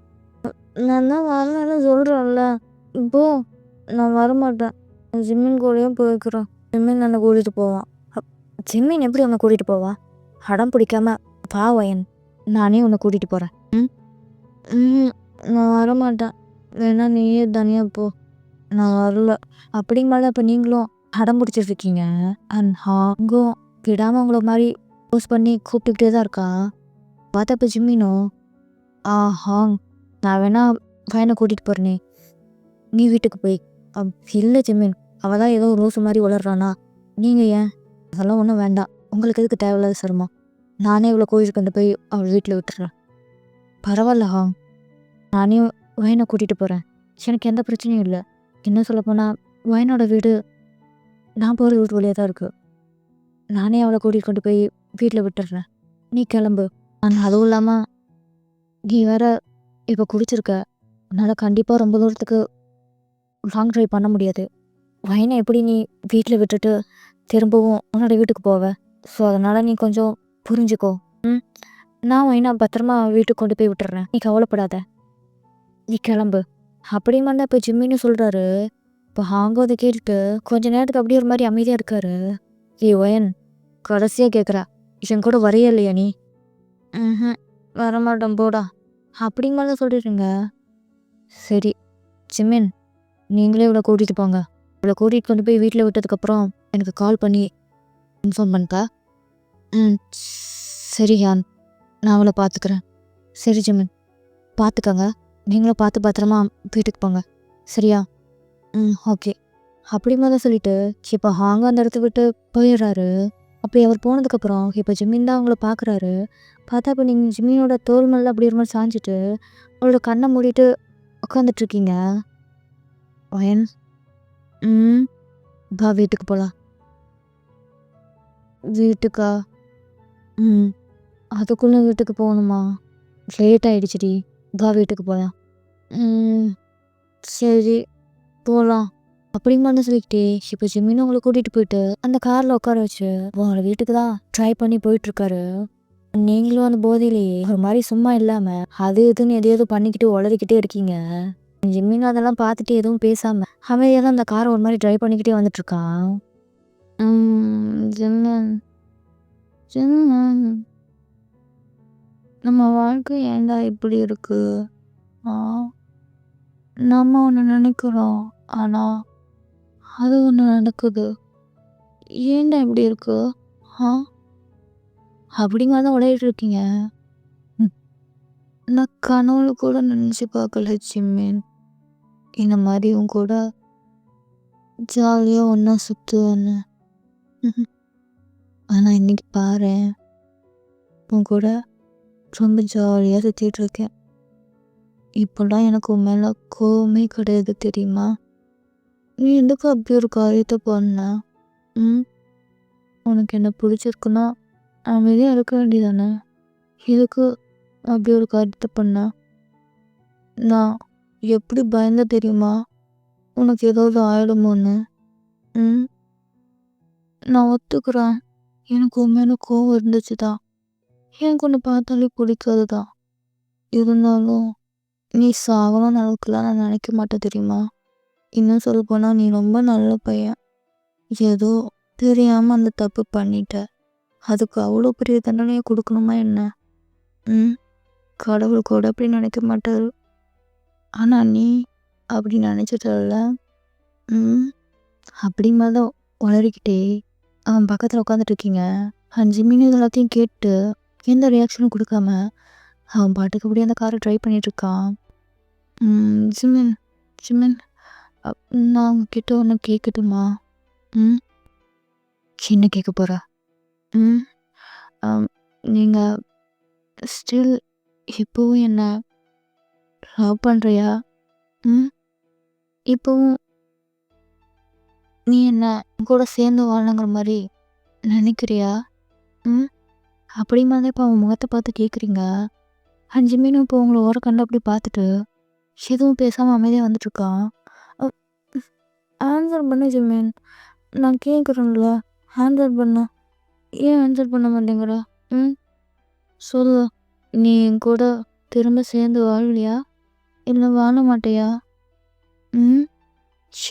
நான் தான் வரலன்னு சொல்கிறேன்ல, இப்போ நான் வரமாட்டேன், ஜிம்மின் கூடயும் போய்க்கிறேன், ஜிம்மின் என்னை கூட்டிகிட்டு போவான். ஜிம்மின் எப்படி உன்னை கூட்டிகிட்டு போவா? அடம் பிடிக்காம வா வயன், நானே உன்னை கூட்டிகிட்டு போகிறேன். நான் வரமாட்டேன், வேணா நீயே தனியாக போ. நான் வரல. அப்படிங்க மேல இப்போ நீங்களும் அடம் பிடிச்சிட்டு இருக்கீங்க. அண்ட் ஹாங்கும் விடாமல் உங்களை மாதிரி போஸ்ட் பண்ணி கூப்பிட்டுக்கிட்டே தான் இருக்கா. பார்த்தா இப்போ ஜிம்மினும் ஹாங் நான் வேணா பையனை கூட்டிகிட்டு போகிறேனே நீ வீட்டுக்கு போய் இல்லை ஜிம்மின் அவள் தான் ஏதோ ரோஸ் மாதிரி வளர்றானா நீங்கள் ஏன் அதெல்லாம் ஒன்றும் வேண்டாம். உங்களுக்கு எதுக்கு தேவையில்லாத சிரமம். நானே இவ்வளோ கோயிலுக்கு கொண்டு போய் அவள் வீட்டில் விட்டுறேன். பரவாயில்ல ஹாங் நானே வயனை கூட்டிகிட்டு போகிறேன். எனக்கு எந்த பிரச்சனையும் இல்லை. என்ன சொல்லப்போனால் வயனோட வீடு நான் போகிற வீட்டு வழியாக தான் இருக்குது. நானே அவளை கூட்டிகிட்டு கொண்டு போய் வீட்டில் விட்டுடுறேன். நீ கிளம்பு. அதுவும் இல்லாமல் நீ வேற இப்போ குடிச்சிருக்க. உன்னால் கண்டிப்பாக ரொம்ப தூரத்துக்கு லாங் ட்ரைவ் பண்ண முடியாது. வயனை எப்படி நீ வீட்டில் விட்டுட்டு திரும்பவும் உன்னோட வீட்டுக்கு போவ. ஸோ அதனால் நீ கொஞ்சம் புரிஞ்சுக்கோ. நான் வயனை பத்திரமா வீட்டுக்கு கொண்டு போய் விட்டுறேன். நீ கவலைப்படாத. நீ கிளம்பு. அப்படிமா தான் இப்போ ஜிம்மின்னு சொல்கிறாரு. இப்போ ஹாங்கோ அதை கேட்டுட்டு கொஞ்ச நேரத்துக்கு அப்படியே ஒரு மாதிரி அமைதியாக இருக்காரு. வயன் கடைசியாக கேட்குறா என் கூட வரையே இல்லையா நீ? வரமாட்டேன் போடா. அப்படிங்க தான் சொல்லிடுங்க. சரி ஜிம்மின் நீங்களே இவ்வளோ கூட்டிகிட்டு போங்க. இவ்வளோ கூட்டிகிட்டு கொண்டு போய் வீட்டில் விட்டதுக்கப்புறம் எனக்கு கால் பண்ணி இன்ஃபார்ம் பண்ணிட்டா. சரி யான் நான் அவளை பார்த்துக்கிறேன். சரி ஜிம்மின் பார்த்துக்கங்க. நீங்களும் பார்த்து பத்திரமா வீட்டுக்கு போங்க சரியா? ஓகே. அப்படிமா தான் சொல்லிட்டு இப்போ ஹாங்க அந்த இடத்த விட்டு போயிடுறாரு. அப்படி அவர் போனதுக்கப்புறம் இப்போ ஜிம்மின் தான் அவங்கள பார்க்குறாரு. பார்த்தா இப்போ நீங்கள் ஜிம்மினோட தோல் மேலே அப்படி ஒரு மாதிரி சாஞ்சிட்டு அவளோட கண்ணை மூடிட்டு உட்காந்துட்ருக்கீங்க. வயன் பா வீட்டுக்கு போகலாம். வீட்டுக்கா? அதுக்குள்ளே வீட்டுக்கு போகணுமா? லேட் ஆகிடுச்சிடி. பா வீட்டுக்கு போகலாம். சரி போகலாம். அப்படிங்கன்னு சொல்லிக்கிட்டே இப்போ ஜிம்மின்னு உங்களை கூட்டிகிட்டு போயிட்டு அந்த காரில் உட்கார வச்சு உங்களை வீட்டுக்கு தான் ட்ரை பண்ணி போயிட்டுருக்காரு. நீங்களும் அந்த போதையிலேயே ஒரு மாதிரி சும்மா இல்லாமல் அது இதுன்னு எதையாவது பண்ணிக்கிட்டு உளறிக்கிட்டே இருக்கீங்க. ஜிம்மின்னு அதெல்லாம் பார்த்துட்டு எதுவும் பேசாமல் அமைதியாக தான் அந்த காரை ஒரு மாதிரி ட்ரைவ் பண்ணிக்கிட்டே வந்துட்டுருக்கான். ஜிம்மன் ஜிம்மன் நம்ம வாழ்க்கை ஏன்டா இப்படி இருக்கு? நம்ம ஒன்று நினைக்கிறோம் ஆனால் அது ஒன்று நடக்குது. ஏன்டா இப்படி இருக்கு? அப்படிங்கிறத உடையிட்டு இருக்கீங்க. நான் கனவுல கூட நினச்சி பார்க்கல ஜிம்மின். இந்த மாதிரி உன் கூட ஜாலியாக ஒன்றா சுற்றுவேன்னு. ஆனால் இன்னைக்கு பாரு உன் கூட ரொம்ப ஜாலியாக சுற்றிட்டு இருக்கேன். இப்போல்லாம் எனக்கு உன் மேலே கோவமே கிடையாது தெரியுமா? நீ எதுக்கு அப்படி ஒரு காரியத்தை பண்ண? உனக்கு என்ன பிடிச்சிருக்குன்னா அமைதியாக இருக்க வேண்டியதானே? இதுக்கு அப்படி ஒரு காரியத்தை பண்ண? நான் எப்படி பயந்த தெரியுமா? உனக்கு ஏதாவது ஆயிடுமோன்னு. நான் ஒத்துக்கிறேன். எனக்கு உன் மேலே கோவம் இருந்துச்சு தான். எனக்கு ஒன்று பார்த்தாலே பிடிக்காது தான். இருந்தாலும் நீ சாகணும்னு அளவுக்குலாம் நான் நினைக்க மாட்டேன் தெரியுமா? இன்னும் சொல்ல போனால் நீ ரொம்ப நல்ல பையன். ஏதோ தெரியாமல் அந்த தப்பு பண்ணிட்ட. அதுக்கு அவ்வளோ பெரிய தண்டனையை கொடுக்கணுமா என்ன? கடவுள் கூட அப்படி நினைக்க மாட்டாரு. ஆனால் நீ அப்படி நினச்சிட்டல. அப்படிங்கதான் வளரிக்கிட்டே அவன் பக்கத்தில் உட்காந்துட்டு இருக்கீங்க. ஜிம்மின்னு எல்லாத்தையும் கேட்டு எந்த ரியாக்ஷனும் கொடுக்காம அவன் பாட்டுக்கு அப்படியே அந்த காரை ட்ரைவ் பண்ணிகிட்ருக்கான். ஜிம்மின் ஜிம்மின் நான் உங்ககிட்ட ஒன்று கேட்கட்டுமா? என்ன கேட்க போகிற? நீங்கள் ஸ்டில் இப்போவும் என்ன லவ் பண்ணுறியா? இப்போவும் நீ என்ன கூட சேர்ந்து வாழணுங்கிற மாதிரி நினைக்கிறியா? அப்படிமா தான் இப்போ அவன் முகத்தை பார்த்து கேட்குறீங்க. ஜிம்மினும் இப்போ உங்களை ஓர கண்டு அப்படி பார்த்துட்டு எதுவும் பேசாமல் அமைதியாக வந்துட்டுருக்கான். ஆன்சர் பண்ணு ஜிம்மின். நான் கேட்குறேன்ல ஆன்சர் பண்ண. ஏன் ஆன்சர் பண்ண மாட்டேங்கிற? சொல்லு. நீ என் கூட திரும்ப சேர்ந்து வாழ்வியா இல்லை வாழ மாட்டியா?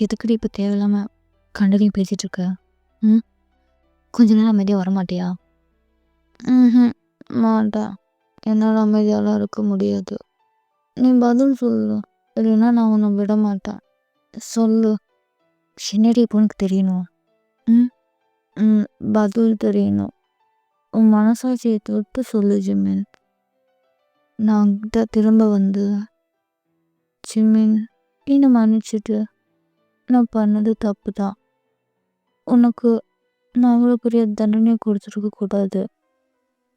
எதுக்குடி இப்போ தேவையில்லாமல் கண்டதையும் பேசிகிட்ருக்க? கொஞ்ச நேரம் அமைதியாக வர மாட்டியா? மாட்டேன். என்னால் அமைதியாலாம் இருக்க முடியாது. நீ பதில் சொல்லு. இல்லைன்னா நான் உன்னை விட மாட்டேன். சொல்லு. என்னடி இப்போ உனக்கு தெரியணும்? ம் ம் பதில் தெரியணும். உன் மனசாட்சியை தொட்டு சொல்லு ஜிமின். நான் உன்கிட்ட திரும்ப வந்து ஜிமின் என்னை மன்னிச்சிட்டு நான் பண்ணது தப்பு தான். உனக்கு நான் அவ்வளோ பெரிய தண்டனை கொடுத்துருக்க கூடாது.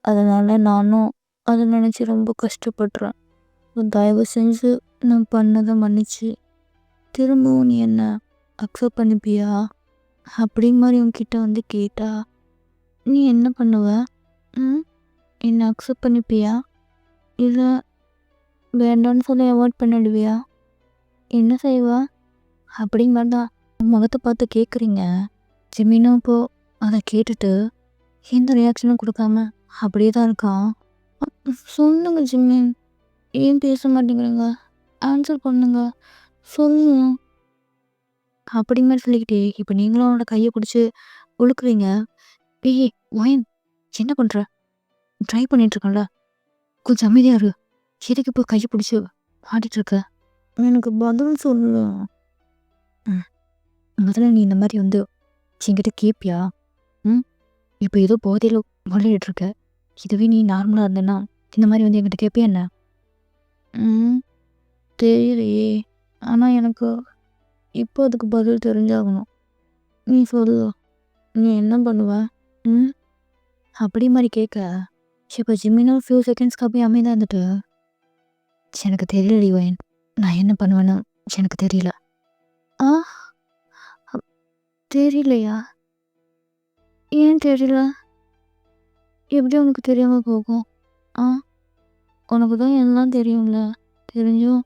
அதனால நானும் அதை நினச்சி ரொம்ப கஷ்டப்படுறேன். தயவு செஞ்சு நான் பண்ணதை மன்னிச்சு திரும்பவும் நீ என்ன அக்செப்ட் பண்ணிப்பியா? அப்படி மாதிரி உன்கிட்ட வந்து கேட்டா நீ என்ன பண்ணுவ? ம் என்னை அக்செப்ட் பண்ணிப்பியா? இல்லை வேண்டான்னு சொல்லி அவாய்ட் பண்ணிடுவியா? என்ன செய்வா? அப்படிங்க மாதிரி தான் முகத்தை பார்த்து கேட்குறீங்க. ஜிமினும் இப்போது அதை கேட்டுட்டு எந்த ரியாக்ஷனும் கொடுக்காம அப்படியே தான் இருக்கான். சொல்லுங்க ஜிமின், ஏன் பேச மாட்டேங்கிறீங்க? ஆன்சர் பண்ணுங்க, சொல்லுங்க. அப்படிங்க மாதிரி சொல்லிக்கிட்டே இப்போ நீங்களும் அவனோட கையை பிடிச்சி உழுக்குறீங்க. ஏய் ஒயன், என்ன பண்ணுற? ட்ரை பண்ணிட்டுருக்கேன்ல, கொஞ்சம் அமைதியாக இரு. எதுக்கு இப்போ கையை பிடிச்சி ஆடிட்டுருக்க? எனக்கு பதில் சொல்லு. முதல்ல நீ இந்த மாதிரி வந்து என்கிட்ட கேட்பியா? இப்போ ஏதோ போதையில் விளையாடிட்டுருக்க. இதுவே நீ நார்மலாக இருந்தேன்னா இந்த மாதிரி வந்து என்கிட்ட கேட்பியா என்ன? தெரியலையே, ஆனால் எனக்கு இப்போ அதுக்கு பதில் தெரிஞ்சாகணும். நீ சொல்லு, நீ என்ன பண்ணுவ? அப்படி மாதிரி கேட்க இப்போ ஜிம்மினா ஃபியூ செகண்ட்ஸ்க்கு அப்படியே அமைதியாக இருந்துட்டு எனக்கு தெரியலடி வயன், நான் என்ன பண்ணுவேன்னு எனக்கு தெரியல. ஆ தெரியலையா? ஏன் தெரியல? எப்படி உனக்கு தெரியாமல் போகும்? உனக்கு தான் எல்லாம் தெரியும்ல, தெரிஞ்சும்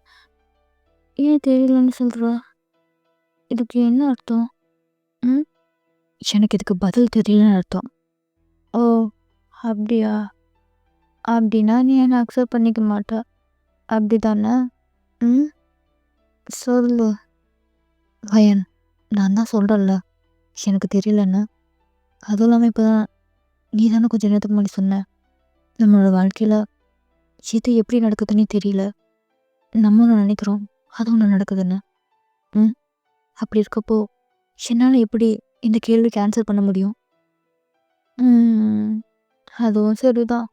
ஏன் தெரியலன்னு சொல்கிற? இதுக்கு என்ன அர்த்தம்? எனக்கு இதுக்கு பதில் தெரியலன்னு அர்த்தம். ஓ அப்படியா? அப்படின்னா நீ என்னை அக்செப்ட் பண்ணிக்க மாட்டா, அப்படி தானே? சொல்லு வயன், நான் தான் சொல்கிறேன்ல எனக்கு தெரியலன்னு. அதுவும் இல்லாமல் இப்போ தான் நீ தானே கொஞ்சம் நேரத்துக்கு முன்னாடி சொன்ன நம்மளோட வாழ்க்கையில் எது எப்படி நடக்குதுன்னே தெரியல, நம்ம ஒன்று நினைக்கிறோம் அது ஒன்று நடக்குதுன்னு. அப்படி இருக்கப்போ என்னால் எப்படி இந்த கேள்விக்கு ஆன்சர் பண்ண முடியும்? அதுவும் சரிதான்,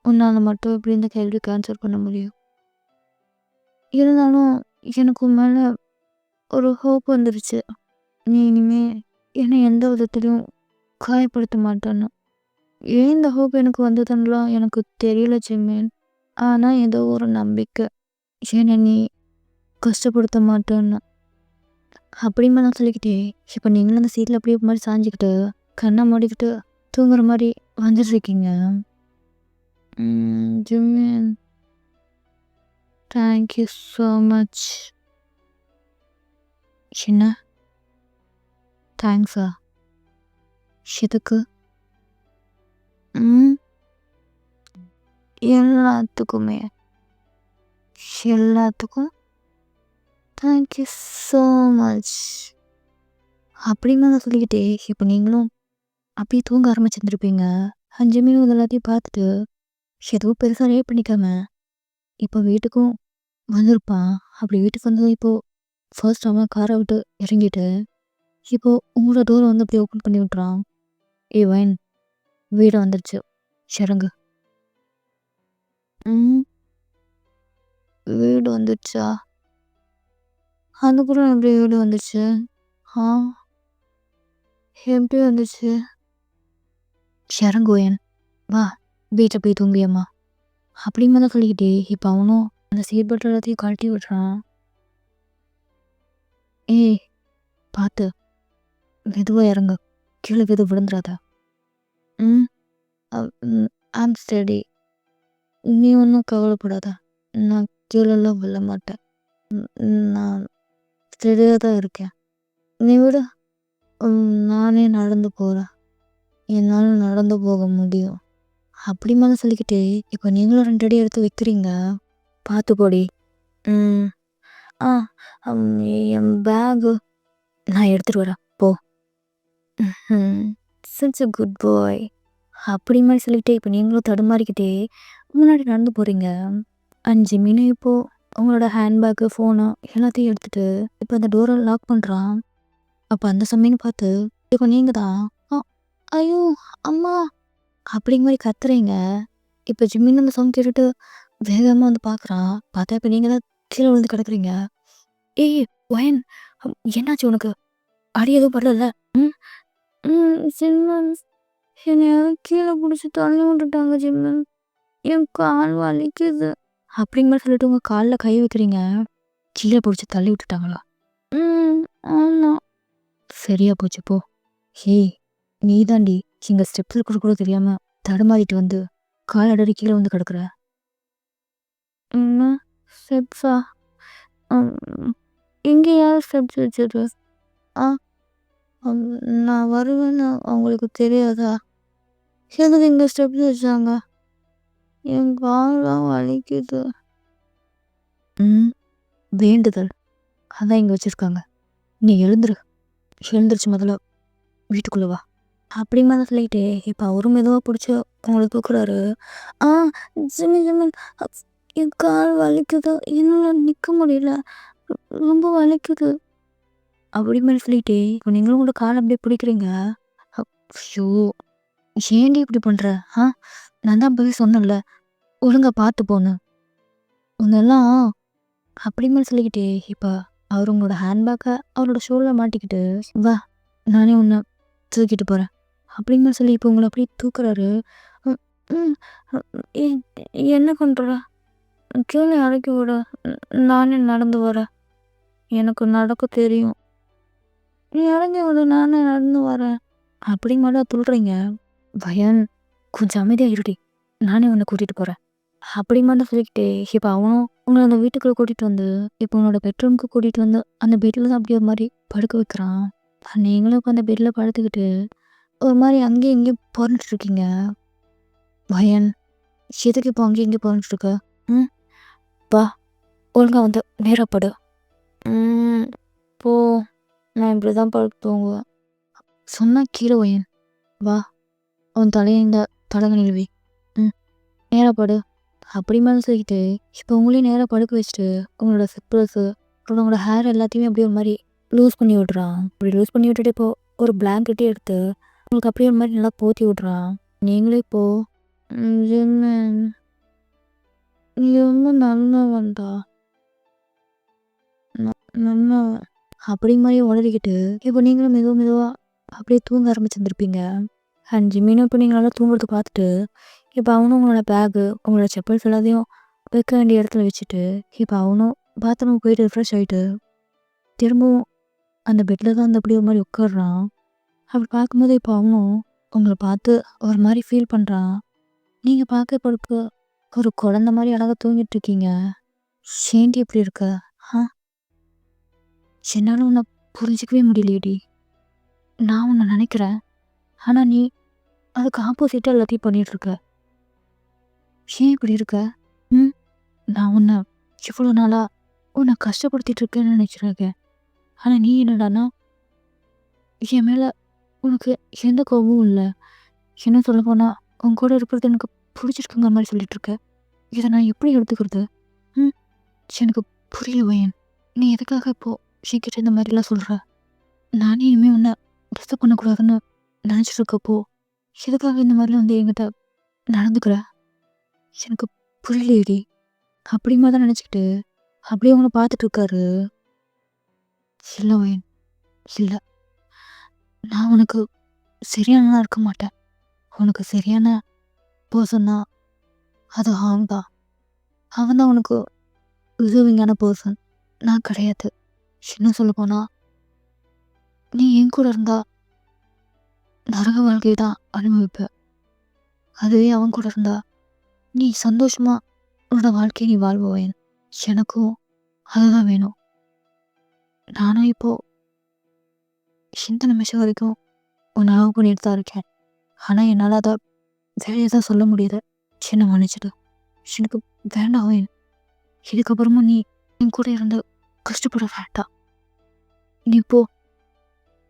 உன்னால் மட்டும் எப்படி இந்த கேள்விக்கு ஆன்சர் பண்ண முடியும்? இருந்தாலும் எனக்கு மேலே ஒரு ஹோப் வந்துருச்சு, நீ இனிமே என்னை எந்த விதத்துலையும் காயப்படுத்த மாட்டேன்னு. ஏன் இந்த ஹோப் எனக்கு வந்ததுன்னெலாம் எனக்கு தெரியல ஜிமின். ஆனால் ஏதோ ஒரு நம்பிக்கை, என்னை நீ கஷ்டப்படுத்த மாட்டேன்னு. அப்படிமா நான் சொல்லிக்கிட்டே இப்போ நீங்களும் அந்த சீட்டில் அப்படியே மாதிரி சாஞ்சிக்கிட்டு கண்ணை மூடிக்கிட்டு தூங்குற மாதிரி வந்துட்டுருக்கீங்க. Jimin, thank you so much. என்ன தேங்க்ஸா? எதுக்கு? எல்லாத்துக்குமே எல்லாத்துக்கும் தேங்க்யூ ஸோ மச். அப்படின்னு நான் சொல்லிக்கிட்டே இப்போ நீங்களும் அப்படியே தூங்க ஆரம்பிச்சிருந்துருப்பீங்க. 5 மினிட் எல்லாத்தையும் பார்த்துட்டு எதுவும் பெருசாக ரேட் பண்ணிக்காம இப்போ வீட்டுக்கும் வந்திருப்பான். அப்படி வீட்டுக்கு வந்ததும் இப்போது ஃபர்ஸ்ட் அவன் காரை விட்டு இறங்கிட்டு இப்போது உங்களோட டோரை வந்து அப்படியே ஓப்பன் பண்ணி விட்றான். வைன், வீடு வந்துடுச்சு, இறங்கு. வீடு வந்துடுச்சா? அதுக்குள்ள எப்படி வீடு வந்துச்சு? எப்படி வந்துச்சு? இறங்குவேன், வா வீட்டை போய் தூங்கியம்மா. அப்படிமா தான் சொல்லிக்கிட்டே இப்போ அவனும் அந்த சீட் பெல்ட் எல்லாத்தையும் கழட்டி விடுறான். ஏய் பார்த்து மெதுவாக இறங்கு, கீழே எதுவும் விழுந்துடாத. ஐம் ஸ்டடி, நீ ஒன்றும் கவலைப்படாத, நான் கீழெல்லாம் விழ மாட்டேன், நான் ஸ்டெடியாக தான் இருக்கேன். நீ விட நானே நடந்து போகிறேன், என்னால் நடந்து போக முடியும். அப்படிமா தான் சொல்லிக்கிட்டே இப்போ நீங்களும் 2 அடி எடுத்து வைக்கிறீங்க. பார்த்து போடி. என் பேகு நான் எடுத்துகிட்டு வரேன் போ. சச் அ குட் பாய். அப்படி மாதிரி சொல்லிக்கிட்டே இப்போ நீங்களும் தடுமாறிக்கிட்டே முன்னாடி நடந்து போகிறீங்க. 5 மினிட் இப்போது அவங்களோட ஹேண்ட்பேக்கு, ஃபோனு எல்லாத்தையும் எடுத்துட்டு இப்போ அந்த டோரை லாக் பண்ணுறான். அப்போ அந்த சமயம் பார்த்து இப்போ நீங்கள் தான் "அ ஐயோ! அம்மா!" அப்படிங்கிற மாரி கத்துறீங்க. இப்போ ஜிம்மின்னு அந்த சவுண்ட் கேட்டுட்டு வேகமாக வந்து பார்க்குறான். பார்த்தா இப்போ நீங்கள் தான் கீழே விழுந்து கிடக்குறீங்க. "ஏய் ஒயன், என்னாச்சு உனக்கு? அடி எதுவும் படலல்ல?" ம் ஜிம்மன், என்னை யாரும் கீழே பிடிச்சி தள்ளி விட்டுட்டாங்க ஜிம்மன். என் கால் வலிக்குது அப்படிங்கிற மாதிரி சொல்லிட்டு உங்கள் காலில் கை வைக்கிறீங்க. கீழே பிடிச்சி தள்ளி விட்டுட்டாங்களா? ஆமாம். சரியா போச்சு போ. ஹேய், நீ தாண்டி இங்கே ஸ்டெப்ஸில் கூட தெரியாமல் தடுமாறிட்டு வந்து கால் அடறி கீழே வந்து கிடக்குற. என்ன ஸ்டெப்ஸா? இங்கே யார் ஸ்டெப்ஸ் வச்சது? ஆ நான் வருவேன்னு அவங்களுக்கு தெரியாதா? எதுக்கு இங்கே ஸ்டெப்ஸ் வச்சாங்க? என் கால்லாம் வலிக்குது. வேண்டுதல் அதான் இங்கே வச்சுருக்காங்க. நீ எழுந்திருச்சு முதல்ல வீட்டுக்குள்ளே வா அப்படிங்கிற மாதிரி சொல்லிட்டு இப்போ அவரும் மெதுவாக பிடிச்சி அவங்களை தூக்குறாரு. ஆ ஜிம்மி, என் கால் வலிக்குது, என்னால் நிற்க முடியல, ரொம்ப வலிக்குது அப்படி மாதிரி சொல்லிட்டு இப்போ நீங்களும் உங்களோட கால் அப்படியே பிடிக்கிறீங்க. ஐயோ, ஏன்டி இப்படி பண்ணுற? நான் தான் போய் சொன்னேன்ல, ஒழுங்கா பார்த்து போன்னு உன்னெல்லாம் அப்படி மாதிரி சொல்லிக்கிட்டு இப்போ அவர் உங்களோட ஹேண்ட்பேக்கை அவரோட ஷோல்டரில் மாட்டிக்கிட்டு வா நானே உன்னை தூக்கிட்டு போகிறேன் அப்படிங்கிற சொல்லி இப்போ உங்களை அப்படியே தூக்குறாரு. ம், ம், எ- என்ன பண்ணுற? கீழே இறக்கி விட, நானே நடந்து வரேன், எனக்கு நடக்க தெரியும். நீ இறங்கி விட, நானே நடந்து வரேன் அப்படிங்க மாதிரி துள்ளுறீங்க. பயன், கொஞ்சம் அமைதியாக இருடி, நானே உன்னை கூட்டிகிட்டு போகிறேன் அப்படி மாதிரி சொல்லிக்கிட்டு இப்போ அவனும் உங்களை அந்த வீட்டுக்குள்ளே கூட்டிகிட்டு வந்து இப்போ உன்னோட பெட்ரூமுக்கு கூட்டிகிட்டு வந்து அந்த பெட்டில் தான் அப்படியே ஒரு மாதிரி படுக்க வைக்கிறான். நீங்களும் இப்போ அந்த பெட்டில் படுத்துக்கிட்டு ஒரு மாதிரி அங்கேயும் இங்கேயும் புறந்துட்டு இருக்கீங்க. பயன், எதுக்கு இப்போ அங்கேயும் இங்கேயும் புறந்துட்டு இருக்க? வா, ஒழுங்கா வந்து நேராக படு. போ, நான் இப்படி தான் படுத்து தூங்குவேன். சொன்னால் கீழே ஒயன், வா, அவன் தலையை இந்த தலைகணில் வை. நேராக படு அப்படி மாதிரி சொல்லிக்கிட்டு இப்போ உங்களையும் நேராக படுக்க வச்சுட்டு உங்களோட சிப்ளஸு அப்புறம் உங்களோட ஹேர் எல்லாத்தையுமே அப்படியே ஒரு மாதிரி லூஸ் பண்ணி விட்றான். அப்படி லூஸ் பண்ணி விட்டுட்டு இப்போ ஒரு பிளாங்கெட்டே எடுத்து உங்களுக்கு அப்படியே ஒரு மாதிரி நல்லா போத்தி விட்றான். நீங்களே இப்போ ஜிம்மன், நீ ரொம்ப நல்லவன்டா, நல்லவன் அப்படி மாதிரி உளறிக்கிட்டு இப்போ நீங்களும் மெதுவாக அப்படியே தூங்க ஆரம்பிச்சிருந்துருப்பீங்க. அண்ட் ஜிம்மினும் இப்போ நீங்கள் நல்லா தூங்குறது பார்த்துட்டு இப்போ அவனும் உங்களோட பேகு உங்களோட செப்பல்ஸ் எல்லாத்தையும் வைக்க வேண்டிய இடத்துல வச்சுட்டு இப்போ அவனும் பாத்ரூம் போயிட்டு ரிஃப்ரெஷ் ஆகிட்டு திரும்பவும் அந்த பெட்டில் தான் அந்த அப்படி ஒரு மாதிரி உட்காடுறான். அப்படி பார்க்கும்போது இப்போ அவனும் உங்களை பார்த்து ஒரு மாதிரி ஃபீல் பண்ணுறான். நீங்கள் பார்க்க பொறுப்பு ஒரு குழந்த மாதிரி அழகாக தூங்கிட்டு இருக்கீங்க. ஏன்டி இப்படி இருக்க? என்னால் உன்னை புரிஞ்சிக்கவே முடியலையேடி. நான் உன்னை நினைக்கிறேன், ஆனால் நீ அதுக்கு ஆப்போசிட்டாக எல்லாத்தையும் பண்ணிகிட்ருக்க. ஏன் இப்படி இருக்க? நான் உன்னை எவ்வளோ நாளாக உன்னை கஷ்டப்படுத்திட்டு இருக்கேன்னு நினச்சிருக்கேன். ஆனால் நீ என்னடானா என் மேலே உனக்கு எந்த கோபமும் இல்லை. என்ன சொல்ல போனால் உன் கூட இருக்கிறது எனக்கு பிடிச்சிருக்குங்கிற மாதிரி சொல்லிட்டு இருக்க. இதை நான் எப்படி எடுத்துக்கிறது? எனக்கு புரியல வயன். நீ எதுக்காக இப்போது என்கிட்ட இந்த மாதிரிலாம் சொல்கிற? நானே இனிமேல் உன்னை டிஸ்டர்ப் பண்ணக்கூடாதுன்னு நினச்சிட்டு இருக்கப்போ எதுக்காக இந்த மாதிரிலாம் வந்து என்கிட்ட நடந்துக்கிற? எனக்கு புரியலையேடி அப்படிமா தான் நினச்சிக்கிட்டு அப்படியே அவனை பார்த்துட்டு இருக்காரு. இல்லை வயன், இல்லை, நான் உனக்கு சரியானதாக இருக்க மாட்டேன். உனக்கு சரியான பர்சன்னா அது அவன் தான். அவன் தான் உனக்கு ரிசர்விங்கான பர்சன், நான் கிடையாது. என்ன சொல்ல போனால் நீ என் கூட இருந்தா நரக வாழ்க்கையை தான் அனுபவிப்ப. அதுவே அவன் கூட இருந்தா நீ சந்தோஷமா உன்னோட வாழ்க்கையை நீ வாழ்வேன். எனக்கும் அதுதான் வேணும். நானும் இப்போ இந்த நிமிஷம் வரைக்கும் உன்னை லவ் பண்ணிட்டு தான் இருக்கேன். ஆனால் என்னால் அதை வேலையை தான் சொல்ல முடியுது. என்னை மன்னிச்சிடு, எனக்கு வேண்டாம் வேணும். இதுக்கப்புறமும் நீ என் கூட இருந்து கஷ்டப்பட வேண்டாம். நீ போ,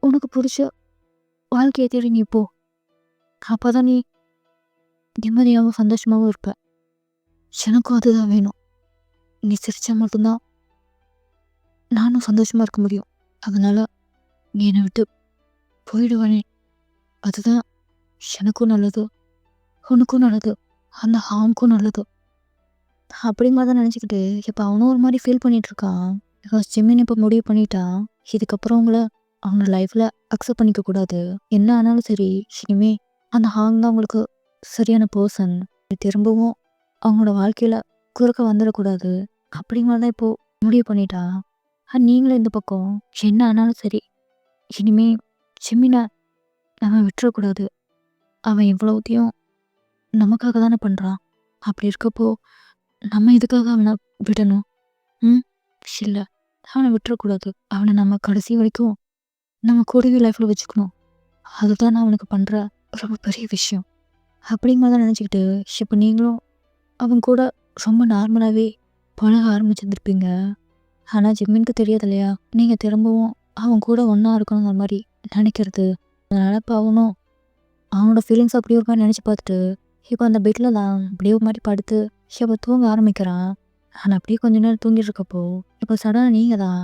உனக்கு பிடிச்ச வாழ்க்கையை தேடி நீ போ. அப்போ தான் நீ நிம்மதியாகவும் சந்தோஷமாகவும் இருப்ப. எனக்கும் அதுதான் வேணும். நீ சிரிச்சா மட்டும்தான் நானும் சந்தோஷமா இருக்க முடியும். அதனால நீ என்னை விட்டு போயிடுவானே, அதுதான் எனக்கும் நல்லது, உனக்கும் நல்லது, அந்த ஹார்ம்க்கும் நல்லது. அப்படிங்கிற தான் நினச்சிக்கிட்டு இப்போ அவனும் ஒரு மாதிரி ஃபீல் பண்ணிட்டு இருக்கான். பிகாஸ் ஜிம்மின் இப்போ முடிவு பண்ணிட்டான். இதுக்கப்புறம் அவங்கள அவங்க லைஃப்பில் அக்செப்ட் பண்ணிக்க கூடாது. என்ன ஆனாலும் சரி, இனிமே அந்த ஹாங் தான் அவங்களுக்கு சரியான பர்சன். திரும்பவும் அவங்களோட வாழ்க்கையில் குறுக்க வந்துடக்கூடாது. அப்படிங்கிற தான் இப்போது முடிவு பண்ணிட்டா. நீங்களும் இந்த பக்கம் என்ன ஆனாலும் சரி, இனிமே ஜிம்மினை நம்ம விட்டுறக்கூடாது. அவன் எவ்வளோத்தையும் நமக்காக தானே பண்ணுறான். அப்படி இருக்கப்போ நம்ம எதுக்காக அவனை விடணும்? ம் இல்லை, அவனை விட்டுறக்கூடாது. அவனை நம்ம கடைசி வரைக்கும் நம்ம கூடவே லைஃப்பில் வச்சுக்கணும். அதுதான் நான் அவனுக்கு பண்ணுற ரொம்ப பெரிய விஷயம். அப்படிங்கிறத நினச்சிக்கிட்டு இப்போ நீங்களும் அவங்க கூட ரொம்ப நார்மலாகவே பழக ஆரம்பிச்சிருந்துருப்பீங்க. ஆனால் ஜிம்மினுக்கு தெரியாது இல்லையா, நீங்கள் திரும்பவும் அவங்க கூட ஒன்றா இருக்கணுங்கிற மாதிரி நினைக்கிறது. அதனால் இப்போ அவனும் அவனோட ஃபீலிங்ஸ் அப்படியே ஒரு மாதிரி நினச்சி பார்த்துட்டு இப்போ அந்த பெட்டில் தான் அப்படியே ஒரு மாதிரி படுத்து இப்போ தூங்க ஆரம்பிக்கிறான். ஆனால் அப்படியே கொஞ்ச நேரம் தூங்கிட்டு இருக்கப்போ இப்போ சடனாக நீங்கள் தான்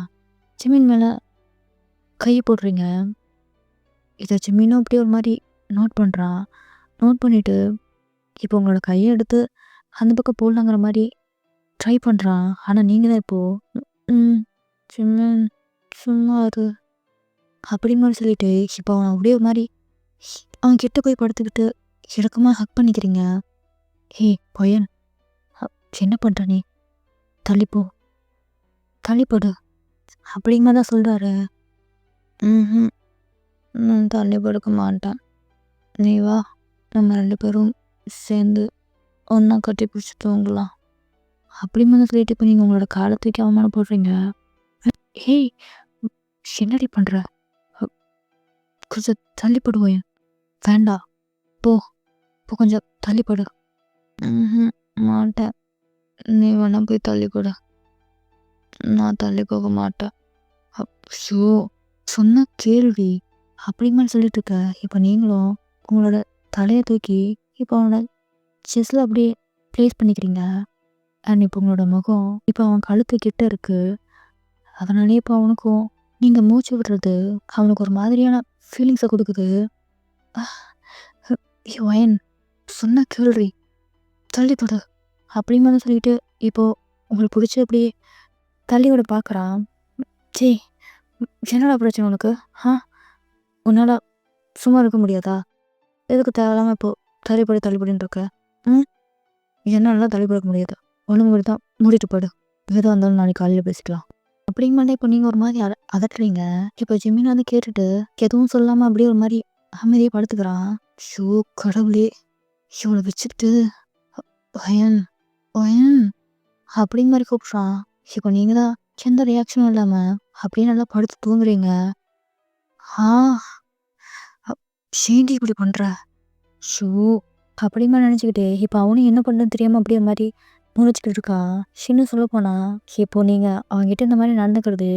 ஜிம்மின் மேலே கை போடுறீங்க. இதை ஜிம்மினும் அப்படியே ஒரு மாதிரி நோட் பண்ணுறான். நோட் பண்ணிவிட்டு இப்போ உங்களோட கையை எடுத்து அந்த பக்கம் போடலாங்கிற மாதிரி ட்ரை பண்ணுறான். ஆனால் நீங்கள் தான் இப்போது ஜிம்மின் சும்மா அது அப்படின்னு மாதிரி சொல்லிட்டு இப்போ அவன் அப்படியே ஒரு மாதிரி அவன் கிட்ட போய் படுத்துக்கிட்டு இறக்கமாக ஹக் பண்ணிக்கிறீங்க. ஹே பையன், என்ன பண்ணுற நீ? தள்ளிப்போ, தள்ளிப்படு அப்படிங்கிற தான் சொல்கிறாரு. நான் தள்ளி படுக்க மாட்டேன். நீ வா, நம்ம 2 பேரும் சேர்ந்து ஒன்றா கட்டி பிடிச்சி தூங்கலாம் அப்படின்னு சொல்லிட்டு இப்போ நீங்கள் உங்களோட காலை தூக்கி அவமானப்படுறீங்க. ஹேய், என்னடி பண்ணுற? கொஞ்சம் தள்ளிப்படுவோம். வேண்டாம், போ இப்போ கொஞ்சம் தள்ளிப்படு. மாட்டேன். நீ வேணா போய் தள்ளிப்படு. நான் தள்ளி போக மாட்டேன். ஷோ, சொன்ன கேள்வி அப்படிங்கன்னு சொல்லிட்டு இருக்க. இப்போ நீங்களும் உங்களோட தலையை தூக்கி இப்போ அவனோட செஸ்ஸில் அப்படியே ப்ளேஸ் பண்ணிக்கிறீங்க. அண்ட் இப்போ உங்களோட முகம் இப்போ அவன் கழுத்து கிட்ட இருக்கு. அதனாலே இப்போ அவனுக்கும் நீங்கள் மூச்சு விடுறது அவனுக்கு ஒரு மாதிரியான ஃபீலிங்ஸை கொடுக்குது. வயன், சொன்ன கேள்வி தள்ளிப்படு அப்படிங்கன்னு சொல்லிட்டு இப்போது உங்களுக்கு பிடிச்சி அப்படியே தள்ளியோட பார்க்குறான். சே, என்னடா பிரச்சனை உனக்கு? உன்னால் சும்மா இருக்க முடியாதா? எதுக்கு தேவையில்லாமல் இப்போது தள்ளிப்படின்னு இருக்க? என்னாலலாம் தள்ளிப்பட முடியாது. ஒன்று மாதிரி தான் மூடிட்டு போய்டு. எதாக இருந்தாலும் நாளைக்கு காலையில் பேசிக்கலாம் அப்படிங்க மாதிரி இப்போ நீங்கள் ஒரு மாதிரி அதட்டுறீங்க. இப்போ ஜிம்மின் வந்து கேட்டுட்டு எதுவும் சொல்லாமல் அப்படியே ஒரு மாதிரி அமைதியாக படுத்துக்கிறான். ஷோ கடவுளே, இவளை வச்சுக்கிட்டு பையன் பையன் அப்படிங்க மாதிரி கூப்பிட்றான். இப்போ நீங்கள் தான் எந்த ரியாக்ஷனும் இல்லாமல் அப்படியே நல்லா படுத்து தூங்குறீங்க. சேண்டி இப்படி பண்ணுற? ஷூ அப்படிமா நினச்சிக்கிட்டு இப்போ அவனும் என்ன பண்ணுறது தெரியாமல் அப்படியே மாதிரி முழிச்சிக்கிட்டு இருக்கான். இன்னும் சொல்ல போனால் இப்போ நீங்கள் அவங்ககிட்ட இந்த மாதிரி நடந்துக்கிறது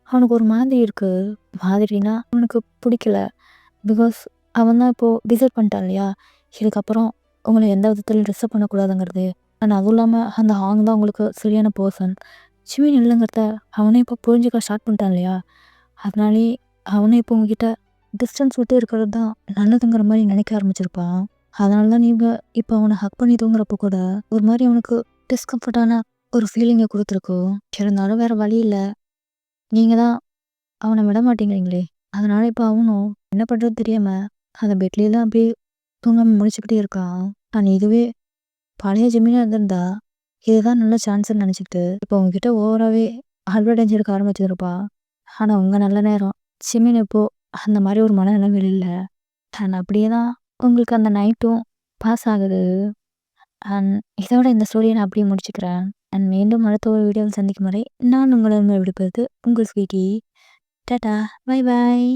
அவனுக்கு ஒரு மாதிரி இருக்குது. மாதிரினா அவனுக்கு பிடிக்கல. பிகாஸ் அவன் தான் இப்போது டிசைட் பண்ணிட்டான் இல்லையா, இதுக்கப்புறம் உங்களை எந்த விதத்துலையும் டிஸ்டர்ப் பண்ணக்கூடாதுங்கிறது. ஆனால் அதுவும் இல்லாமல் அந்த ஹாங் தான் உங்களுக்கு சரியான பர்சன். ஜிம்மின் இல்லைங்கிறத அவனே இப்போ புரிஞ்சுக்க ஸ்டார்ட் பண்ணிட்டான் இல்லையா, அதனாலே அவனே இப்போ உங்ககிட்ட டிஸ்டன்ஸ் விட்டு இருக்கிறது தான் நல்லதுங்கிற மாதிரி நினைக்க ஆரம்பிச்சிருப்பான். அதனால தான் நீங்கள் இப்போ அவனை ஹக் பண்ணி தூங்குறப்போ கூட ஒரு மாதிரி அவனுக்கு டிஸ்கம்ஃபர்டான ஒரு ஃபீலிங்கை கொடுத்துருக்கோம். இருந்தாலும் வேறு வழி இல்லை, நீங்கள் தான் அவனை விட மாட்டேங்கிறீங்களே. அதனால இப்போ அவனும் என்ன பண்ணுறது தெரியாமல் அந்த பெட்லேலாம் அப்படியே தூங்காமல் முடிச்சுக்கிட்டே இருக்கான். ஆனால் இதுவே பழைய ஜிம்மினாக இருந்திருந்தா இதுதான் நல்ல சான்ஸ்ன்னு நினச்சிக்கிட்டு இப்போ உங்ககிட்ட ஓவராகவே அட்வர்டைஸ் எடுக்க ஆரம்பிச்சிருப்பா. ஆனால் உங்கள் நல்ல நேரம் ஜிம்மின் இப்போது அந்த மாதிரி ஒரு மனநிலைமையில் இல்லை. அண்ட் அப்படியே தான் உங்களுக்கு அந்த நைட்டும் பாஸ் ஆகுது. அண்ட் இதோட இந்த ஸ்டோரியை நான் அப்படியே முடிச்சுக்கிறேன். அண்ட் மீண்டும் அடுத்த ஒரு வீடியோவில் சந்திக்கும் வரை நான் உங்களிடம் விடுப்பது உங்கள் ஸ்வீட்டி. Tata, bye bye.